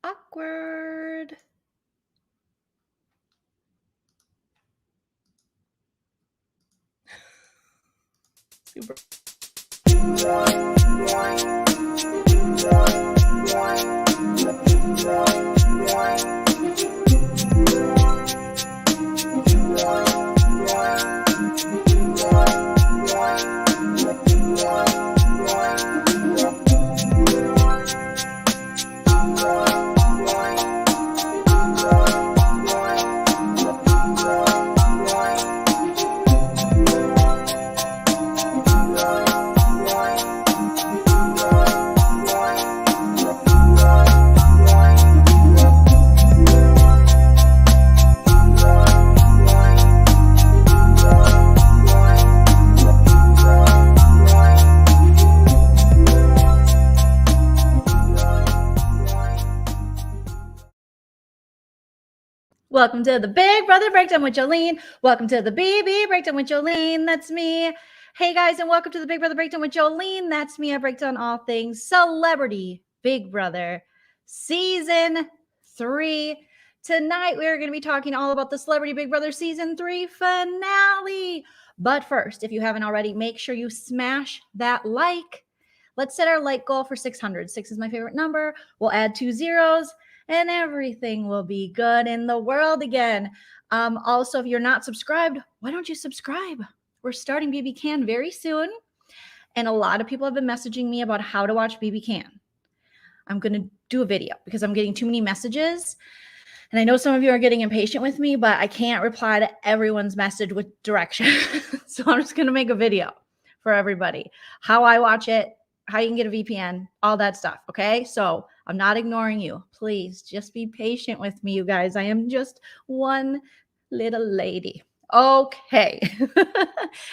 Awkward. Super. Welcome to the Big Brother Breakdown with Joleen. Welcome to the BB Breakdown with Joleen. That's me. Hey guys, and welcome to the Big Brother Breakdown with Joleen. That's me. I break down all things Celebrity Big Brother Season 3. Tonight, we're going to be talking all about the Celebrity Big Brother Season 3 finale. But first, if you haven't already, make sure you smash that like. Let's set our like goal for 600. 6 is my favorite number. We'll add 2 zeros. And everything will be good in the world again. Also, if you're not subscribed, why don't you subscribe? We're starting BB Can very soon. And a lot of people have been messaging me about how to watch BB Can. I'm going to do a video because I'm getting too many messages. And I know some of you are getting impatient with me, but I can't reply to everyone's message with direction. So I'm just going to make a video for everybody. How I watch it, how you can get a VPN, all that stuff, okay? So I'm not ignoring you. Please just be patient with me, you guys. I am just one little lady. Okay.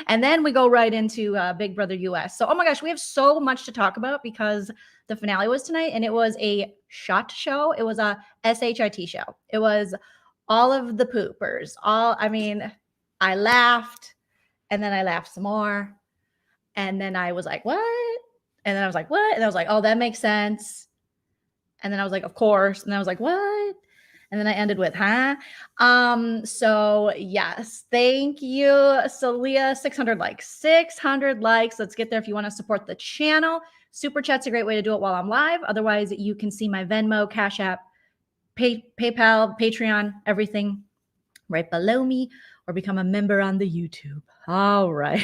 And then we go right into Big Brother US. So, oh my gosh, we have so much to talk about because the finale was tonight and it was a shot show. It was a SHIT show. It was all of the poopers. I laughed and then I laughed some more. And then I was like, what? And then I was like, what? And I was like, oh, that makes sense. And then I was like, of course. And I was like, what? And then I ended with, huh? So yes, thank you, Celia. 600 likes. 600 likes. Let's get there if you want to support the channel. Super Chat's a great way to do it while I'm live. Otherwise, you can see my Venmo, Cash App, PayPal, Patreon, everything right below me, or become a member on the YouTube. All right.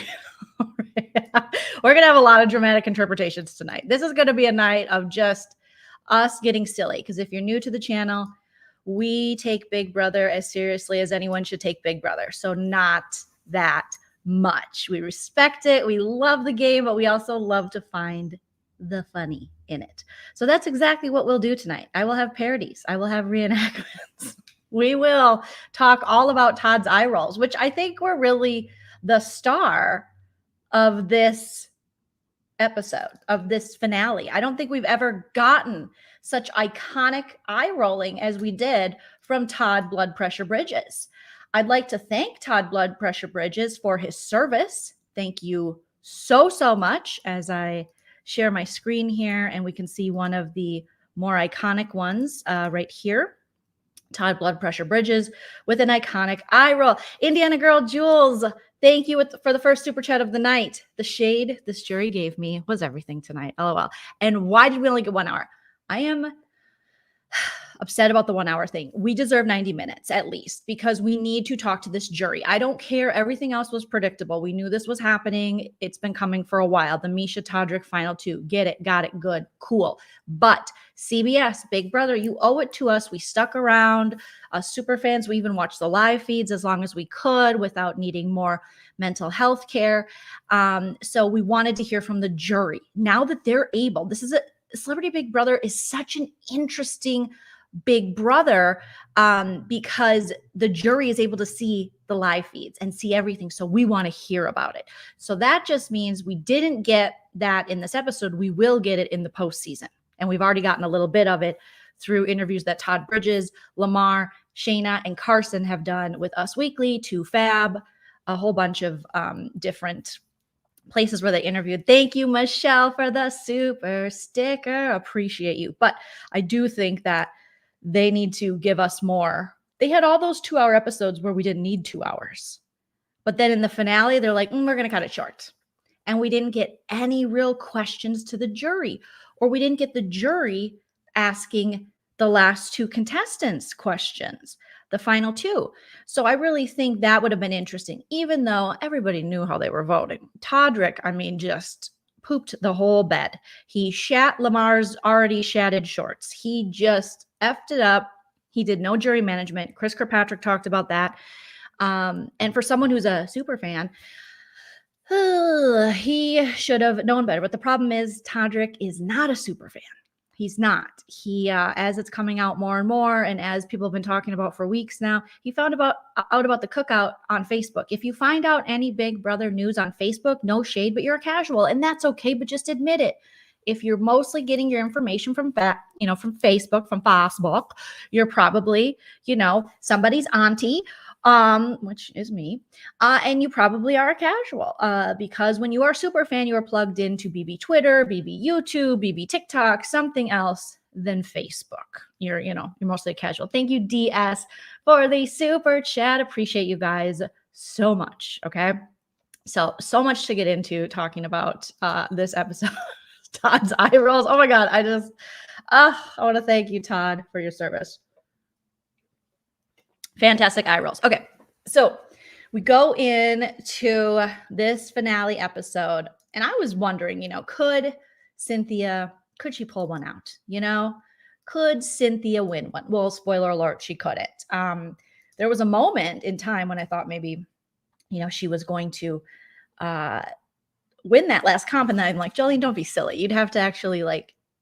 We're going to have a lot of dramatic interpretations tonight. This is going to be a night of just us getting silly, because if you're new to the channel, we take Big Brother as seriously as anyone should take Big Brother. So not that much. We respect it. We love the game, but we also love to find the funny in it. So that's exactly what we'll do tonight. I will have parodies. I will have reenactments. We will talk all about Todd's eye rolls, which I think were really the star of this episode, of this finale. I don't think we've ever gotten such iconic eye rolling as we did from Todd Blood Pressure Bridges. I'd like to thank Todd Blood Pressure Bridges for his service. Thank you so much. As I share my screen here and we can see one of the more iconic ones right here. Todd Blood Pressure Bridges with an iconic eye roll. Indiana Girl Jules, thank you for the first super chat of the night. The shade this jury gave me was everything tonight. LOL. And why did we only get 1 hour? I am upset about the 1 hour thing. We deserve 90 minutes at least because we need to talk to this jury. I don't care. Everything else was predictable. We knew this was happening. It's been coming for a while. The Misha Todrick final 2. Get it. Got it. Good. Cool. But CBS, Big Brother, you owe it to us. We stuck around. Super fans, we even watched the live feeds as long as we could without needing more mental health care. So we wanted to hear from the jury. Now that they're able, this is Celebrity Big Brother is such an interesting Big Brother because the jury is able to see the live feeds and see everything. So we want to hear about it. So that just means we didn't get that in this episode. We will get it in the postseason. And we've already gotten a little bit of it through interviews that Todd Bridges, Lamar, Shayna, and Carson have done with Us Weekly, to Fab, a whole bunch of different places where they interviewed. Thank you, Michelle, for the super sticker. Appreciate you. But I do think that they need to give us more. They had all those 2-hour episodes where we didn't need 2 hours. But then in the finale, they're like, we're going to cut it short. And we didn't get any real questions to the jury, or we didn't get the jury asking the last 2 contestants questions, the final 2. So I really think that would have been interesting, even though everybody knew how they were voting. Todrick, I mean, just pooped the whole bed. He shat Lamar's already shatted shorts. He just effed it up. He did no jury management. Chris Kirkpatrick talked about that. And for someone who's a super fan, he should have known better. But the problem is Todrick is not a super fan. He's not. He, as it's coming out more and more, and as people have been talking about for weeks now, he found out about the cookout on Facebook. If you find out any Big Brother news on Facebook, no shade, but you're a casual, and that's okay. But just admit it. If you're mostly getting your information from Facebook, you're probably, somebody's auntie, which is me, and you probably are a casual, because when you are a super fan, you are plugged into BB Twitter, BB YouTube, BB TikTok, something else than Facebook. You're mostly a casual. Thank you, DS, for the super chat. Appreciate you guys so much. Okay. So much to get into talking about this episode. Todd's eye rolls. Oh my God. I want to thank you, Todd, for your service. Fantastic eye rolls. Okay. So we go into this finale episode, and I was wondering, could she pull one out? Could Cynthia win one? Well, spoiler alert, she couldn't. There was a moment in time when I thought maybe, she was going to win that last comp. And then I'm like, Joleen, don't be silly. You'd have to actually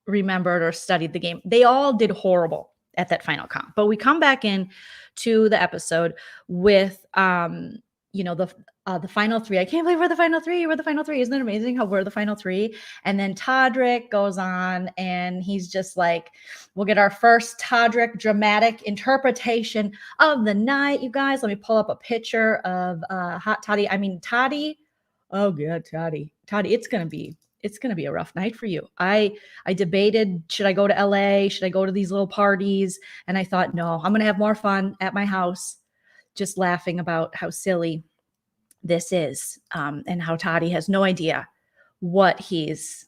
remember it or studied the game. They all did horrible at that final comp. But we come back in to the episode with, the final 3. I can't believe we're the final 3. We're the final 3. Isn't it amazing how we're the final 3? And then Todrick goes on and he's just like, we'll get our first Todrick dramatic interpretation of the night, you guys. Let me pull up a picture of hot Toddy. I mean, Toddy. Oh God, Toddy, it's going to be a rough night for you. I debated, should I go to LA? Should I go to these little parties? And I thought, no, I'm going to have more fun at my house, just laughing about how silly this is, and how Toddy has no idea what he's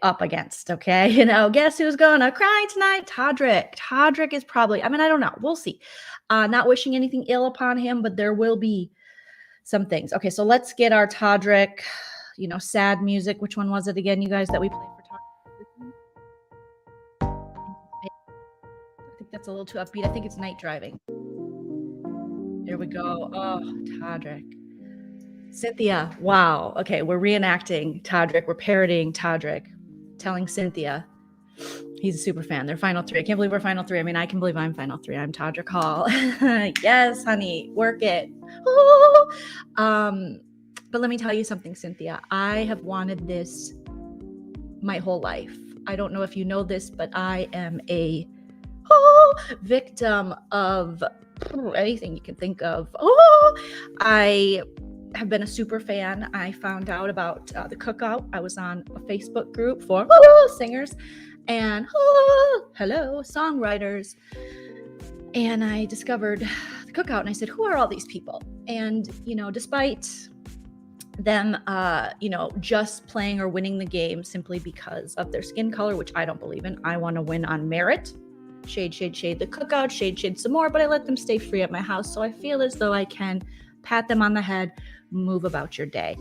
up against. Okay. Guess who's going to cry tonight? Todrick is probably, I don't know. We'll see. Not wishing anything ill upon him, but there will be some things. Okay. So let's get our Todrick, sad music. Which one was it again, you guys, that we played for Todrick? I think that's a little too upbeat. I think it's Night Driving. Here we go. Oh, Todrick. Cynthia. Wow. Okay. We're reenacting Todrick. We're parodying Todrick, telling Cynthia he's a super fan. They're final 3. I can't believe we're final 3. I can believe I'm final 3. I'm Todrick Hall. Yes, honey. Work it. But let me tell you something, Cynthia. I have wanted this my whole life. I don't know if you know this, but I am a victim of anything you can think of. I have been a super fan. I found out about the cookout. I was on a Facebook group for singers and songwriters. And I discovered the cookout and I said, who are all these people? And, despite them, just playing or winning the game simply because of their skin color, which I don't believe in. I want to win on merit. Shade, the cookout, shade some more, but I let them stay free at my house. So I feel as though I can pat them on the head, move about your day.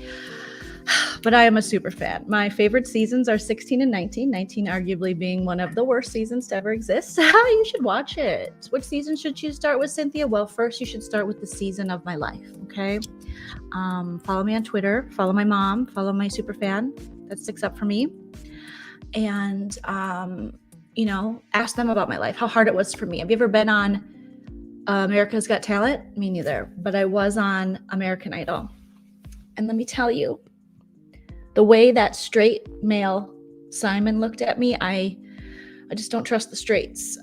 But I am a super fan. My favorite seasons are 16 and 19. 19 arguably being one of the worst seasons to ever exist. You should watch it. Which season should you start with, Cynthia? Well, first you should start with the season of my life, okay? Follow me on Twitter. Follow my mom. Follow my super fan. That sticks up for me. And, ask them about my life, how hard it was for me. Have you ever been on America's Got Talent? Me neither. But I was on American Idol. And let me tell you, the way that straight male Simon looked at me, I just don't trust the straights.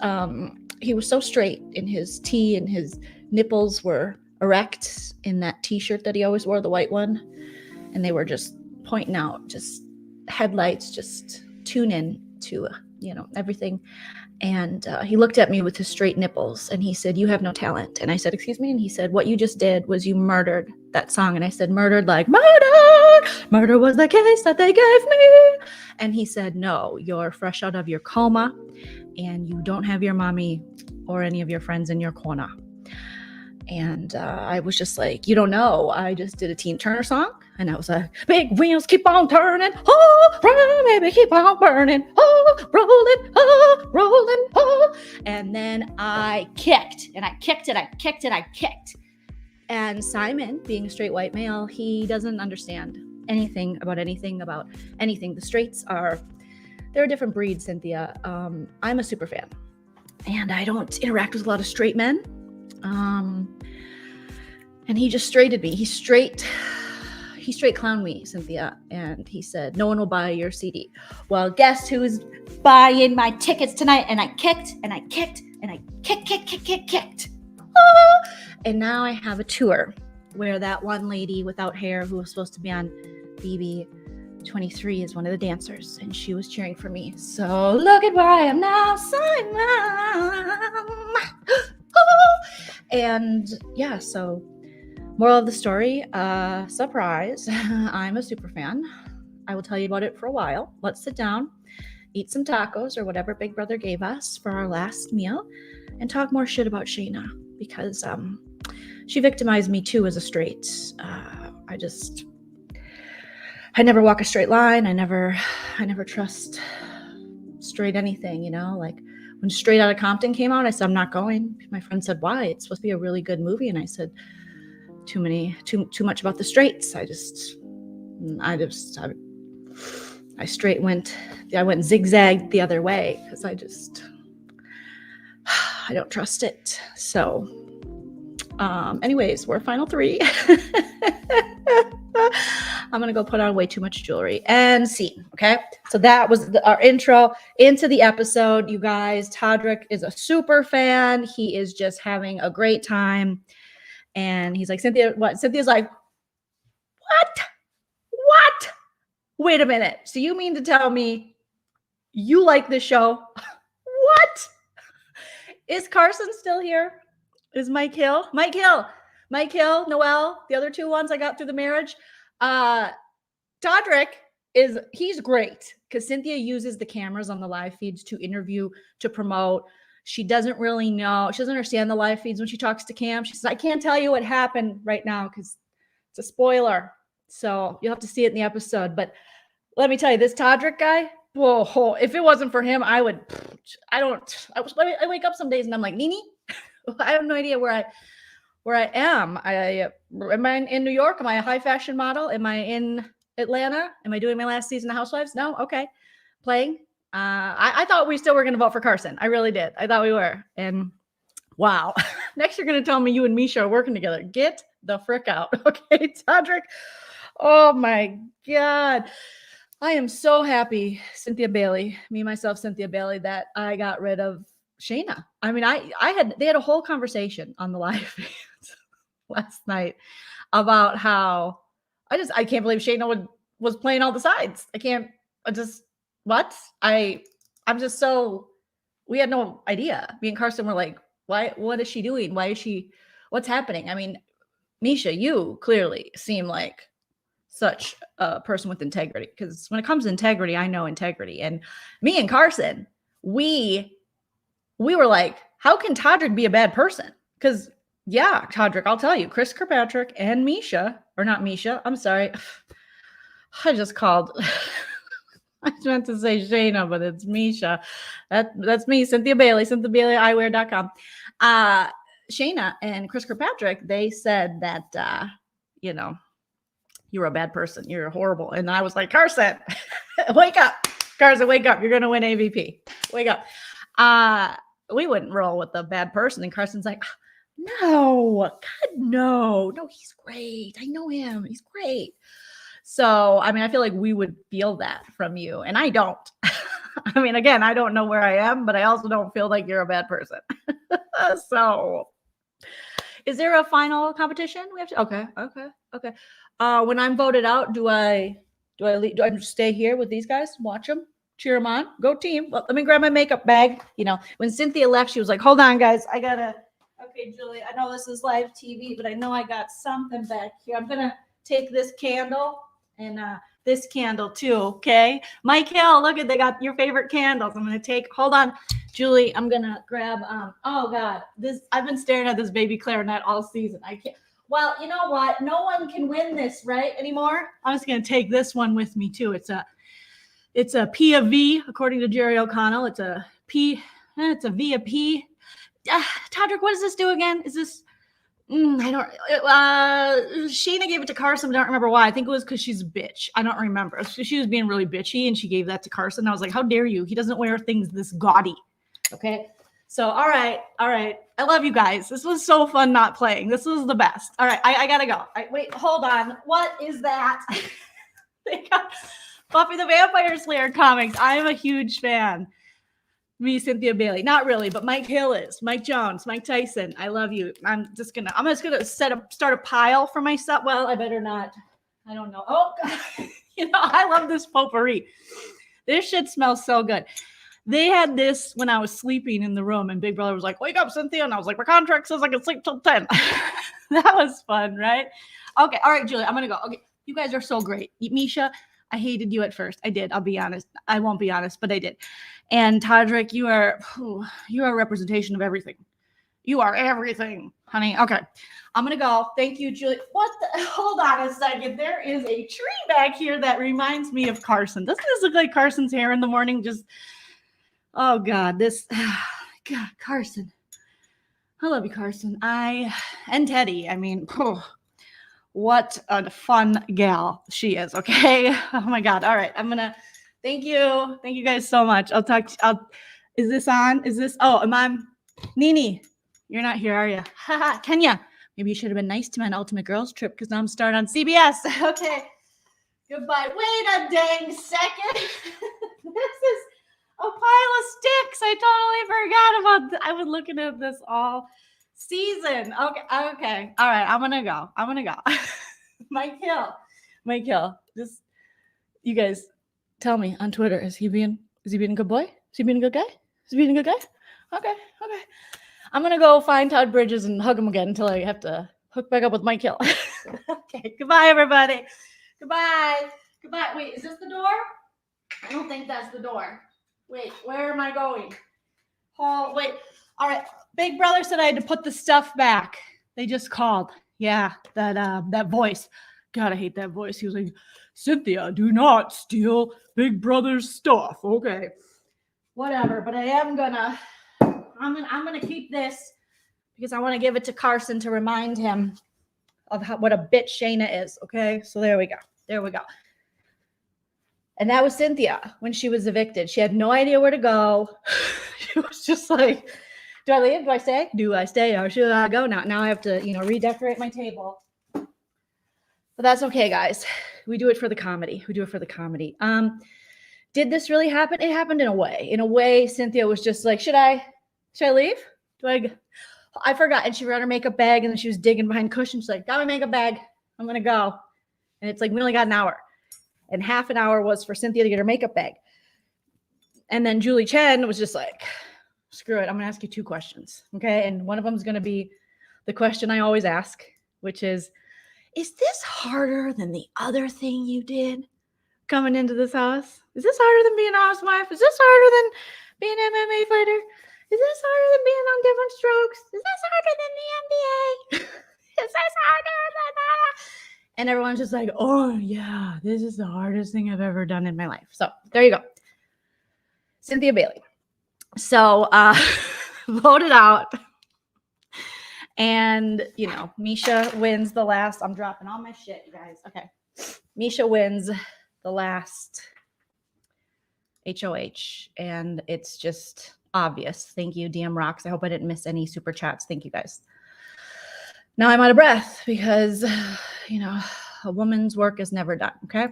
He was so straight in his tee, and his nipples were erect in that t-shirt that he always wore, the white one. And they were just pointing out, just headlights, just tune in. to, everything. And he looked at me with his straight nipples and he said, "You have no talent." And I said, "Excuse me?" And he said, "What you just did was you murdered that song." And I said, "Murdered like murder was the case that they gave me." And he said, "No, you're fresh out of your coma and you don't have your mommy or any of your friends in your corner." And I was just like, "You don't know, I just did a Tina Turner song." And I was like, "Big wheels keep on turning, oh, run, baby, keep on burning, oh, rolling, oh. And then I kicked, and I kicked it, I kicked it, I kicked. And Simon, being a straight white male, he doesn't understand anything about anything. The straights they're a different breed, Cynthia. I'm a super fan, and I don't interact with a lot of straight men. And he just straighted me. He straight clowned me, Cynthia. And he said, "No one will buy your CD." Well, guess who's buying my tickets tonight? And I kicked, and I kicked, and I kicked. Oh! And now I have a tour where that one lady without hair who was supposed to be on BB 23 is one of the dancers, and she was cheering for me. So look at where I am now, Simon. And yeah, so moral of the story, surprise, I'm a super fan. I will tell you about it for a while. Let's sit down, eat some tacos or whatever Big Brother gave us for our last meal, and talk more shit about Shayna, because she victimized me too as a straight. I never walk a straight line. I never trust straight anything, like when Straight Outta Compton came out, I said, "I'm not going." My friend said, "Why? It's supposed to be a really good movie." And I said, too much about the straights. I went zigzagged the other way because I don't trust it. So anyways, we're final three. I'm going to go put on way too much jewelry and scene. Okay. So that was our intro into the episode. You guys, Todrick is a super fan. He is just having a great time. And he's like, "Cynthia, what?" Cynthia's like, What? Wait a minute. So you mean to tell me you like this show? What? Is Carson still here? Is Mike Hill, Noel, the other two ones I got through the marriage? Todrick he's great because Cynthia uses the cameras on the live feeds to interview, to promote. She doesn't really know. She doesn't understand the live feeds when she talks to Cam. She says, "I can't tell you what happened right now because it's a spoiler. So you'll have to see it in the episode." But let me tell you, this Todrick guy, whoa, if it wasn't for him, I wake up some days and I'm like, "Nini," I have no idea where I am. Am I in New York? Am I a high fashion model? Am I in Atlanta? Am I doing my last season of Housewives? No? Okay. Playing. I thought we still were going to vote for Carson. I really did. I thought we were. And wow. Next, you're going to tell me you and Misha are working together. Get the frick out. Okay, Todrick. Oh my God. I am so happy, Cynthia Bailey, that I got rid of Shayna. I mean, they had a whole conversation on the live feeds last night about how I can't believe Shayna was playing all the sides. We had no idea. Me and Carson were like, what is she doing? What's happening? I mean, Misha, you clearly seem like such a person with integrity, because when it comes to integrity, I know integrity. And me and Carson, we were like, how can Todrick be a bad person? Because yeah, Todrick, I'll tell you, Chris Kirkpatrick and Misha, or not Misha, I'm sorry. I just called. I meant to say Shayna, but it's Misha. That's me, Cynthia Bailey, CynthiaBaileyEyewear.com. Shayna and Chris Kirkpatrick, they said that, you're a bad person. You're horrible. And I was like, Carson, wake up. Carson, wake up. You're going to win AVP. Wake up. We wouldn't roll with the bad person. And Carson's like, no, God, no, he's great. I know him. He's great. So, I mean, I feel like we would feel that from you. And I don't. I mean, again, I don't know where I am, but I also don't feel like you're a bad person. So, is there a final competition? We have to. Okay. When I'm voted out, do I stay here with these guys? Watch them? cheer them on. Go team. Well, let me grab my makeup bag. You know, when Cynthia left, she was like, hold on, guys. I got to, okay, Julie, I know this is live TV, but I know I got something back here. I'm going to take this candle and this candle too, okay? Mike Hill, look at, they got your favorite candles. I'm going to take, hold on, Julie, I'm going to grab, oh God, this, I've been staring at this baby clarinet all season. I can't. Well, you know what? No one can win this, right, anymore? I'm just going to take this one with me, too. It's a P of V, according to Jerry O'Connell. It's a P. It's a V of P. Todrick, what does this do again? Is this? I don't. Sheena gave it to Carson. I don't remember why. I think it was because she's a bitch. I don't remember. She was being really bitchy, and she gave that to Carson. I was like, how dare you? He doesn't wear things this gaudy. Okay. So, all right. I love you guys. This was so fun not playing. This was the best. All right, I gotta go. Wait, hold on. What is that? They got Buffy the Vampire Slayer comics. I am a huge fan. Me, Cynthia Bailey. Not really, but Mike Hill is. Mike Jones, Mike Tyson. I love you. I'm just gonna start a pile for myself. Well, I better not. I don't know. Oh, God. You know, I love this potpourri. This shit smells so good. They had this when I was sleeping in the room, and Big Brother was like, wake up, Cynthia. And I was like, my contract says I can sleep till 10. That was fun, right? Okay. All right, Julie, I'm going to go. Okay. You guys are so great. Misha, I hated you at first. I did. I'll be honest. I won't be honest, but I did. And Todrick, you are a representation of everything. You are everything, honey. Okay. I'm going to go. Thank you, Julie. Hold on a second. There is a tree back here that reminds me of Carson. Doesn't this look like Carson's hair in the morning? Oh God, God, Carson. I love you, Carson. And Teddy. I mean, what a fun gal she is. Okay. Oh my God. All right. Thank you guys so much. Is this on? Oh, am I? Nini, you're not here, are you? Haha, Kenya. Maybe you should have been nice to my ultimate girls trip because now I'm starting on CBS. Okay. Goodbye. Wait a dang second. This is a pile of sticks. I totally forgot about that. I was looking at this all season. Okay. All right. I'm gonna go. Mike Hill. Just you guys tell me on Twitter. Is he being a good boy? Is he being a good guy? Okay. I'm gonna go find Todd Bridges and hug him again until I have to hook back up with Mike Hill. Okay. Goodbye, everybody. Goodbye. Wait, is this the door? I don't think that's the door. Wait, where am I going? Oh, wait. All right. Big Brother said I had to put the stuff back. They just called. Yeah, that voice. God, I hate that voice. He was like, Cynthia, do not steal Big Brother's stuff. Okay. Whatever, but I'm gonna keep this because I want to give it to Carson to remind him of what a bitch Shayna is. Okay, so there we go. And that was Cynthia when she was evicted. She had no idea where to go. She was just like, do I leave? Do I stay? Or should I go now? Now I have to, redecorate my table. But that's okay, guys. We do it for the comedy. Did this really happen? It happened in a way. In a way, Cynthia was just like, should I leave? I forgot. And she ran her makeup bag and then she was digging behind cushions. She's like, got my makeup bag. I'm going to go. And it's like, we only got an hour. And half an hour was for Cynthia to get her makeup bag. And then Julie Chen was just like, screw it. I'm going to ask you 2 questions. Okay. And one of them is going to be the question I always ask, which is this harder than the other thing you did coming into this house? Is this harder than being a housewife? Is this harder than being an MMA fighter? Is this harder than being on Different Strokes? Is this harder than the NBA? Is this harder than that? And everyone's just like, oh, yeah, this is the hardest thing I've ever done in my life. So there you go. Cynthia Bailey. So voted out. And, Misha wins the last. I'm dropping all my shit, you guys. Okay. Misha wins the last HOH. And it's just obvious. Thank you, DM Rocks. I hope I didn't miss any super chats. Thank you, guys. Now I'm out of breath because, a woman's work is never done. Okay.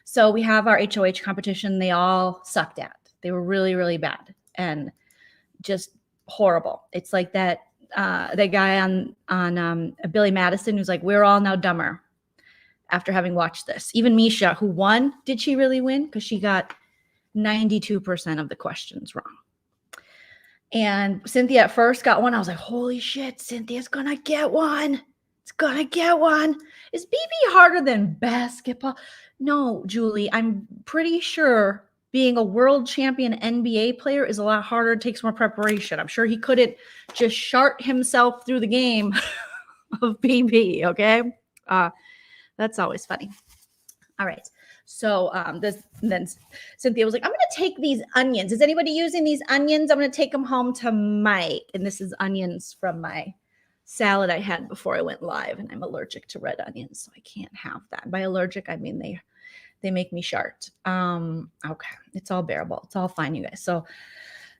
So we have our HOH competition. They all sucked at. They were really, really bad and just horrible. It's like that guy on Billy Madison who's like, we're all now dumber after having watched this. Even Misha, who won, did she really win? Because she got 92% of the questions wrong. And Cynthia at first got one. I was like, holy shit, Cynthia's gonna get one. It's gonna get one. Is BB harder than basketball? No, Julie, I'm pretty sure being a world champion NBA player is a lot harder. It takes more preparation. I'm sure he couldn't just shart himself through the game of BB, okay? That's always funny. All right. So then Cynthia was like, I'm going to take these onions. Is anybody using these onions? I'm going to take them home to Mike. And this is onions from my salad I had before I went live. And I'm allergic to red onions, so I can't have that. By allergic, I mean they make me shart. Okay. It's all bearable. It's all fine, you guys. So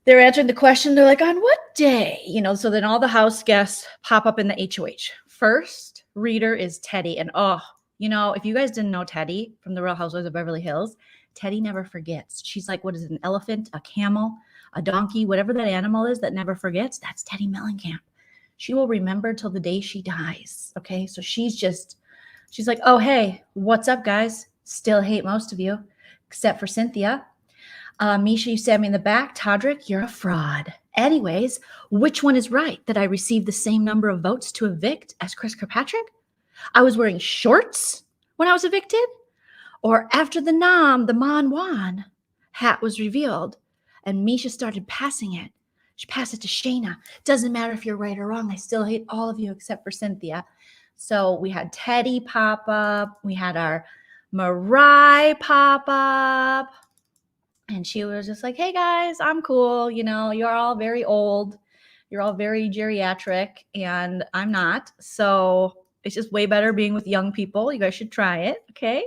they're answering the question. They're like, on what day? So then all the house guests pop up in the HOH. First reader is Teddy. And if you guys didn't know Teddy from the Real Housewives of Beverly Hills, Teddy never forgets. She's like, what is it, an elephant, a camel, a donkey, whatever that animal is that never forgets? That's Teddy Mellencamp. She will remember till the day she dies. Okay, so she's like, oh, hey, what's up, guys? Still hate most of you, except for Cynthia. Misha, you stabbed me in the back. Todrick, you're a fraud. Anyways, which one is right? That I received the same number of votes to evict as Chris Kirkpatrick? I was wearing shorts when I was evicted? Or after the Man Wan hat was revealed and Misha started passing it. She passed it to Shayna. Doesn't matter if you're right or wrong. I still hate all of you except for Cynthia. So we had Teddy pop up. We had our Mariah pop up. And she was just like, hey, guys, I'm cool. You're all very old. You're all very geriatric, and I'm not. So it's just way better being with young people. You guys should try it, okay?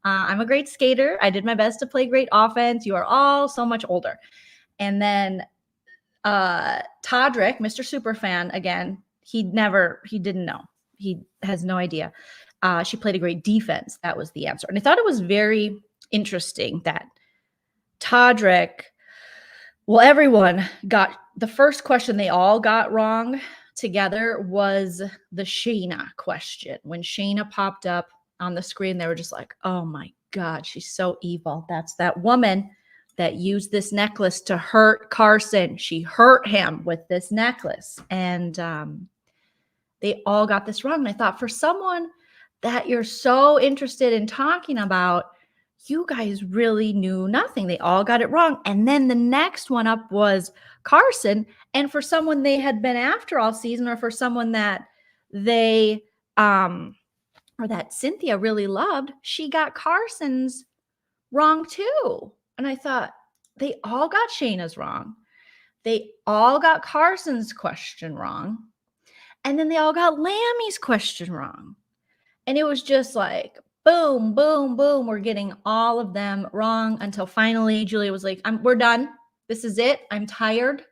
I'm a great skater. I did my best to play great offense. You are all so much older. And then Todrick, Mr. Superfan, again, he didn't know. He has no idea. She played a great defense. That was the answer. And I thought it was very interesting that Todrick, everyone got the first question they all got wrong together was the Shayna question. When Shayna popped up on the screen, they were just like, oh my God, she's so evil. That's that woman that used this necklace to hurt Carson. She hurt him with this necklace. And they all got this wrong. And I thought, for someone that you're so interested in talking about, you guys really knew nothing. They all got it wrong. And then the next one up was Carson. And for someone they had been after all season, or for someone that they or that Cynthia really loved, she got Carson's wrong too. And I thought, they all got Shayna's wrong. They all got Carson's question wrong. And then they all got Lammy's question wrong. And it was just like, boom, boom, boom. We're getting all of them wrong until finally Julia was like, we're done. This is it. I'm tired.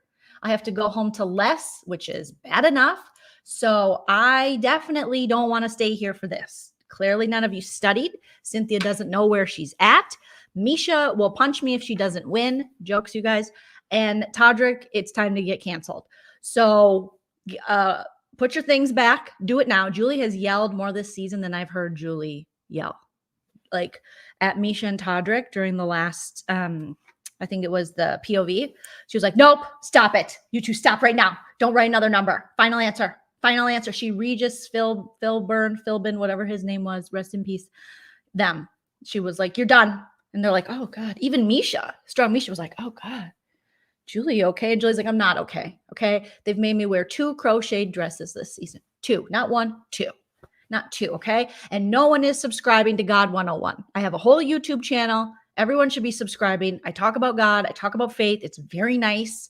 I have to go home to Les, which is bad enough. So I definitely don't want to stay here for this. Clearly, none of you studied. Cynthia doesn't know where she's at. Misha will punch me if she doesn't win. Jokes, you guys. And Todrick, it's time to get canceled. So put your things back. Do it now. Julie has yelled more this season than I've heard Julie yell. Like at Misha and Todrick during the last, I think it was the POV. She was like, nope, stop it. You two stop right now. Don't write another number. Final answer. Final answer. She Regis, Philbin, whatever his name was, rest in peace, them. She was like, you're done. And they're like, oh God. Even Misha, strong Misha was like, oh God. Julie, okay? And Julie's like, I'm not okay. Okay. They've made me wear 2 crocheted dresses this season. 2, not 1, 2. Not 2, okay? And no one is subscribing to God 101. I have a whole YouTube channel. Everyone should be subscribing. I talk about God. I talk about faith. It's very nice.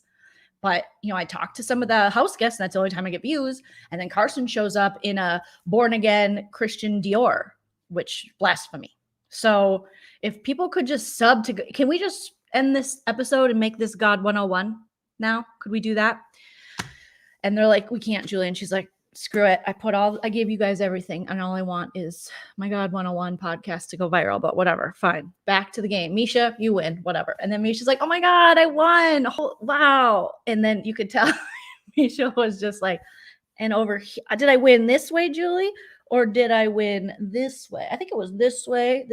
But, I talk to some of the house guests, and that's the only time I get views. And then Carson shows up in a born-again Christian Dior, which blasphemy. So if people could just sub to, can we just end this episode and make this God 101 now? Could we do that? And they're like, we can't, Julie. And she's like, screw it. I gave you guys everything. And all I want is my God 101 podcast to go viral, but whatever. Fine. Back to the game. Misha, you win, whatever. And then Misha's like, oh my God, I won. Wow. And then you could tell Misha was just like, and over here, did I win this way, Julie? Or did I win this way? I think it was this way.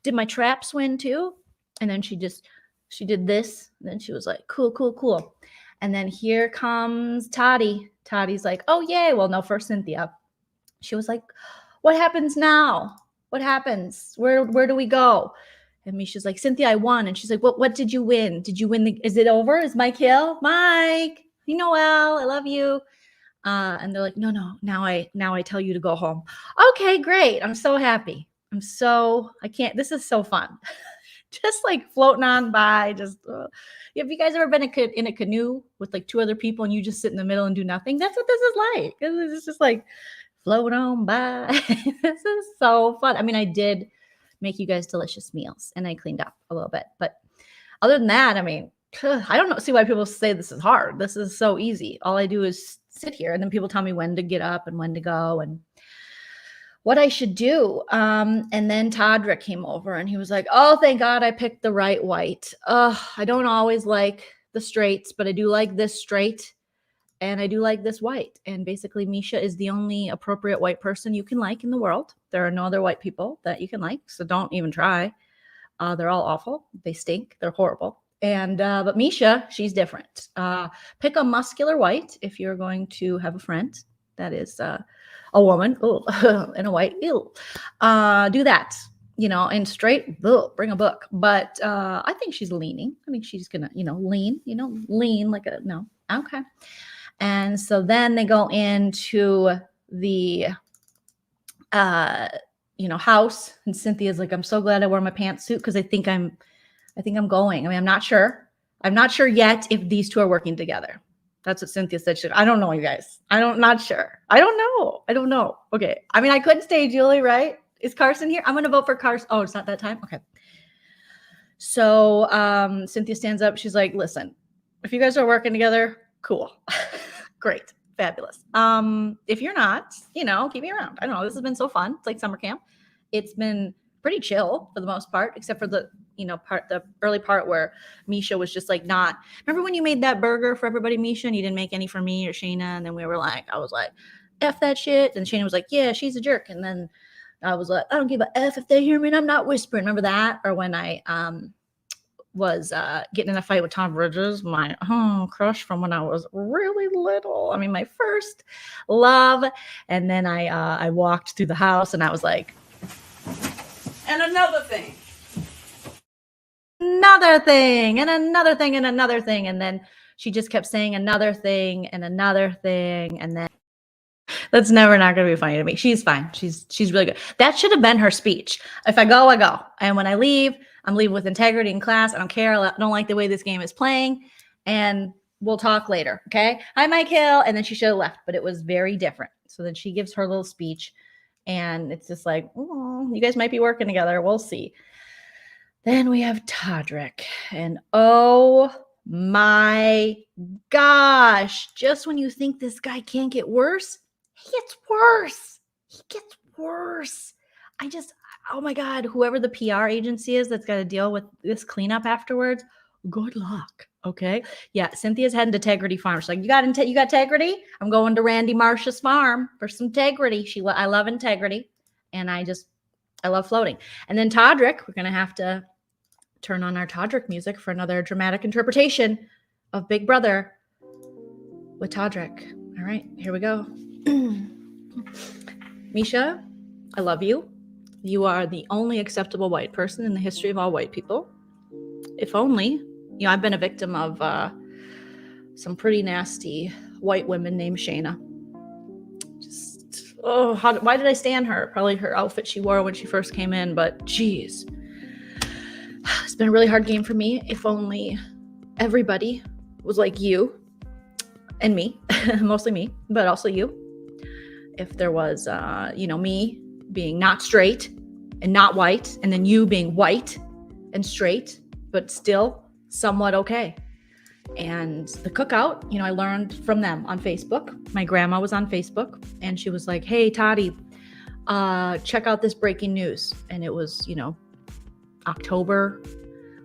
Did my traps win too? And then she just she did this. And then she was like, cool, cool, cool. And then here comes Toddy. Toddy's like, oh, yay. Well, no, first Cynthia. She was like, what happens now? What happens? Where do we go? And Misha's like, Cynthia, I won. And she's like, what did you win? Did you win? Is it over? Is Mike Hill? Mike, you know, well, I love you. And they're like, no, now I tell you to go home. Okay, great. I'm so happy. This is so fun. Just like floating on by, have you guys ever been in a canoe with like two other people and you just sit in the middle and do nothing? That's what this is like. It's just like float on by. This is so fun. I mean, I did make you guys delicious meals and I cleaned up a little bit, but other than that, I mean, I don't see why people say this is hard. This is so easy. All I do is sit here and then people tell me when to get up and when to go and what I should do. And then Todrick came over and he was like, oh, thank God I picked the right white. I don't always like the straights, but I do like this straight and I do like this white. And basically Misha is the only appropriate white person you can like in the world. There are no other white people that you can like. So don't even try. They're all awful. They stink. They're horrible. And, but Misha, she's different. Pick a muscular white if you're going to have a friend that is, a woman, and a white, do that, and straight, bring a book. But I think she's leaning. I think she's gonna, lean like a, no, okay. And so then they go into the, house, and Cynthia's like, I'm so glad I wore my pantsuit because I think I'm going. I mean, I'm not sure. I'm not sure yet if these two are working together. That's what Cynthia said. I don't know, you guys. Not sure. I don't know. Okay. I mean, I couldn't stay, Julie, right? Is Carson here? I'm going to vote for Carson. Oh, it's not that time? Okay. So Cynthia stands up. She's like, listen, if you guys are working together, cool. Great. Fabulous. If you're not, keep me around. I don't know. This has been so fun. It's like summer camp. It's been pretty chill for the most part, except for the early part where Misha was just like remember when you made that burger for everybody, Misha, and you didn't make any for me or Shayna? And then I was like, F that shit. And Shayna was like, yeah, she's a jerk. And then I was like, I don't give a F if they hear me and I'm not whispering. Remember that? Or when I was getting in a fight with Tom Bridges, my crush from when I was really little. I mean, my first love. And then I walked through the house and I was like, and another thing. Another thing and another thing and another thing. And then she just kept saying another thing and another thing. And then that's never not going to be funny to me. She's fine. She's really good. That should have been her speech. If I go, I go. And when I leave, I'm leaving with integrity in class. I don't care. I don't like the way this game is playing. And we'll talk later. Okay. Hi, Mike Hill. And then she should have left, but it was very different. So then she gives her little speech and it's just like, you guys might be working together. We'll see. Then we have Todrick, and oh my gosh, just when you think this guy can't get worse, he gets worse. Oh my God, whoever the PR agency is that's got to deal with this cleanup afterwards, good luck. Okay. Yeah. Cynthia's heading to Integrity Farm. She's like, you got integrity? I'm going to Randy Marsh's farm for some integrity. I love integrity. And I love floating. And then Todrick, we're going to have to turn on our Todrick music for another dramatic interpretation of Big Brother with Todrick. All right, here we go. Misha, I love you. You are the only acceptable white person in the history of all white people. If only, I've been a victim of some pretty nasty white women named Shayna. Why did I stand her? Probably her outfit she wore when she first came in, but geez. It's been a really hard game for me. If only everybody was like you and me, mostly me, but also you. If there was, me being not straight and not white, and then you being white and straight, but still somewhat okay. And the cookout, I learned from them on Facebook. My grandma was on Facebook and she was like, hey, Toddy, check out this breaking news. And it was, October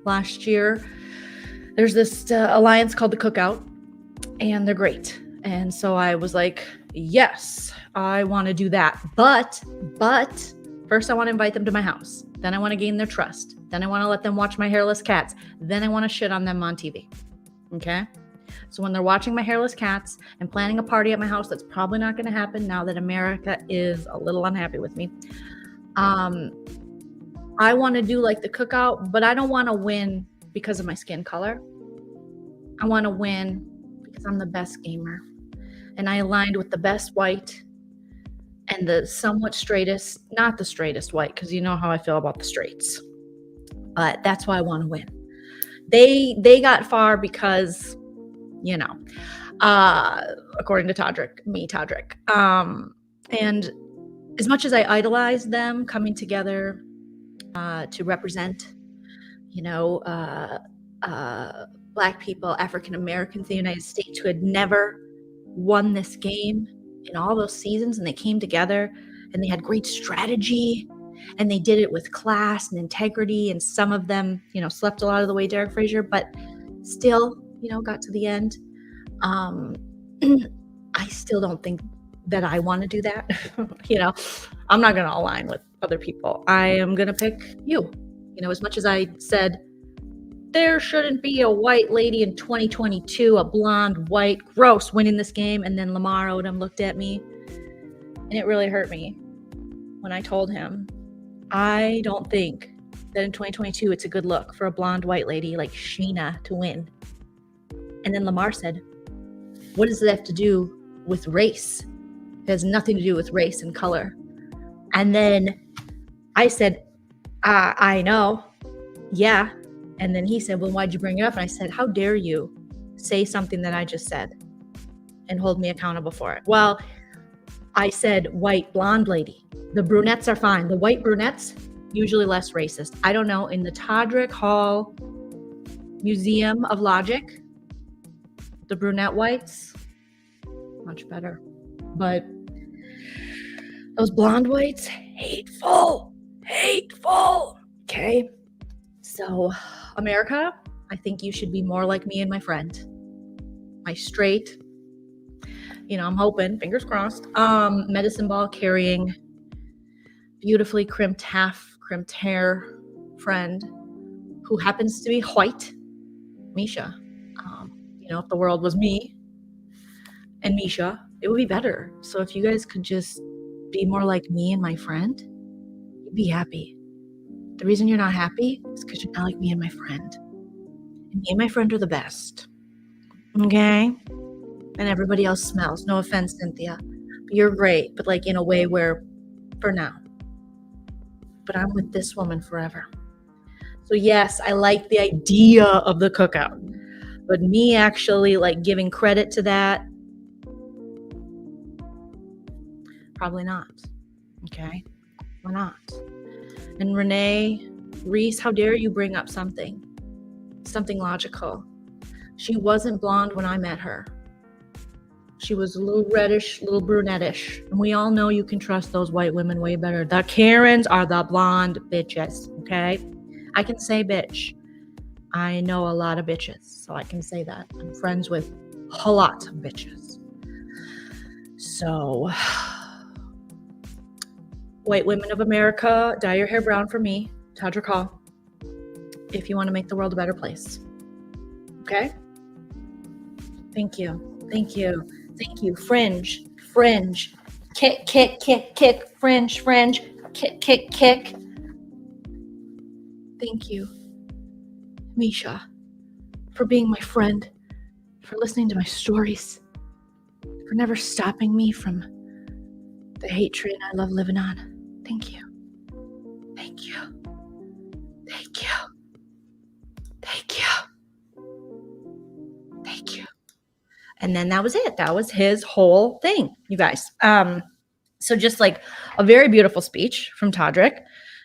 last year. There's this alliance called the Cookout and they're great. And so I was like, yes, I want to do that. But first I want to invite them to my house. Then I want to gain their trust. Then I want to let them watch my hairless cats. Then I want to shit on them on TV. Okay? So when they're watching my hairless cats and planning a party at my house, that's probably not going to happen now that America is a little unhappy with me. I want to do like the cookout, but I don't want to win because of my skin color. I want to win because I'm the best gamer. And I aligned with the best white and the somewhat straightest, not the straightest white, because you know how I feel about the straights. But that's why I want to win. They got far because, you know, according to Todrick. And as much as I idolize them coming together to represent, you know, Black people, African Americans in the United States who had never won this game in all those seasons, and they came together and they had great strategy and they did it with class and integrity, and some of them, you know, slept a lot of the way, Derek Frazier, but still, you know, got to the end. I still don't think that I want to do that. You know, I'm not going to align with other people. I am going to pick you. You know, as much as I said there shouldn't be a white lady in 2022, a blonde, white, gross, winning this game. And then Lamar Odom looked at me, and it really hurt me when I told him, I don't think that in 2022 it's a good look for a blonde, white lady like Sheena to win. And then Lamar said, what does it have to do with race? It has nothing to do with race and color. And then I said, I know. Yeah. And then he said, well, why'd you bring it up? And I said, how dare you say something that I just said and hold me accountable for it? Well, I said white blonde lady. The brunettes are fine. The white brunettes, usually less racist. I don't know. In the Todrick Hall Museum of Logic, the brunette whites, much better. But those blonde whites, hateful. Okay. So, America, I think you should be more like me and my friend. My straight, you know, I'm hoping, fingers crossed, medicine ball carrying, beautifully crimped hair friend who happens to be white, Misha. You know, if the world was me and Misha, it would be better. So if you guys could just be more like me and my friend, you'd be happy. The reason you're not happy is because you're not like me and my friend. And me and my friend are the best. Okay? And everybody else smells. No offense, Cynthia. But you're great, but like in a way where, for now. But I'm with this woman forever. So yes, I like the idea of the cookout. But me actually like giving credit to that, probably not. Okay? Why not? And Renee, Reese, how dare you bring up something logical. She wasn't blonde when I met her. She was a little reddish, little brunettish. And we all know you can trust those white women way better. The Karens are the blonde bitches, okay? I can say bitch. I know a lot of bitches, so I can say that. I'm friends with a lot of bitches. So, white women of America, dye your hair brown for me, Todrick Hall, if you want to make the world a better place. Okay? Thank you. Thank you. Thank you. Fringe. Kick. Fringe. Kick. Thank you, Misha, for being my friend, for listening to my stories, for never stopping me from the hate train I love living on. Thank you. Thank you. Thank you. Thank you. Thank you. And then that was it. That was his whole thing, you guys. So just like a very beautiful speech from Todrick.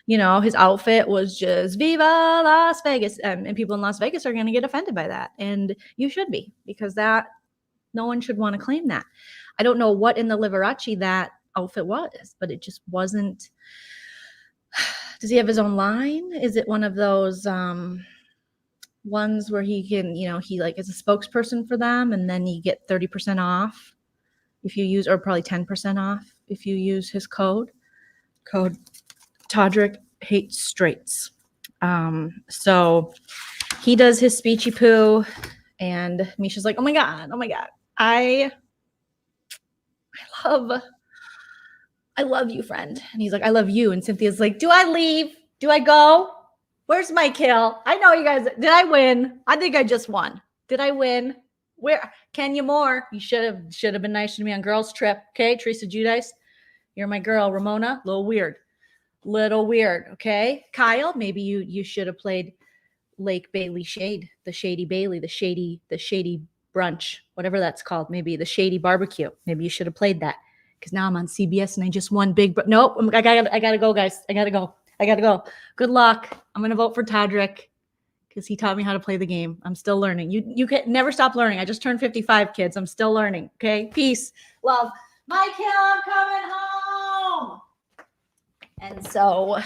You know, his outfit was just Viva Las Vegas. And people in Las Vegas are going to get offended by that. And you should be, because that no one should want to claim that. I don't know what in the Liberace that outfit was, but it just wasn't. Does he have his own line? Is it one of those ones where he can, you know, he like is a spokesperson for them, and then you get 30% off if you use, or probably 10% off if you use his code Todrick hates straights. So he does his speechy poo, and Misha's like, oh my God, I love you, friend. And he's like, I love you. And Cynthia's like, do I leave? Do I go? Where's my kill? I know you guys. Did I win? I think I just won. Did I win? Where can you more? You should have been nice to me on girls trip. Okay, Teresa Judice, you're my girl. Ramona, little weird. Okay, Kyle, maybe you should have played Lake Bailey Shade, the Shady Bailey, the shady brunch, whatever that's called. Maybe the Shady Barbecue. Maybe you should have played that, because now I'm on CBS and I just won big. But nope, I gotta go, guys. I gotta go. Good luck. I'm gonna vote for Tadrick because he taught me how to play the game. I'm still learning. You can never stop learning. I just turned 55, kids. I'm still learning. Okay, peace, love. Michael, I'm coming home. And so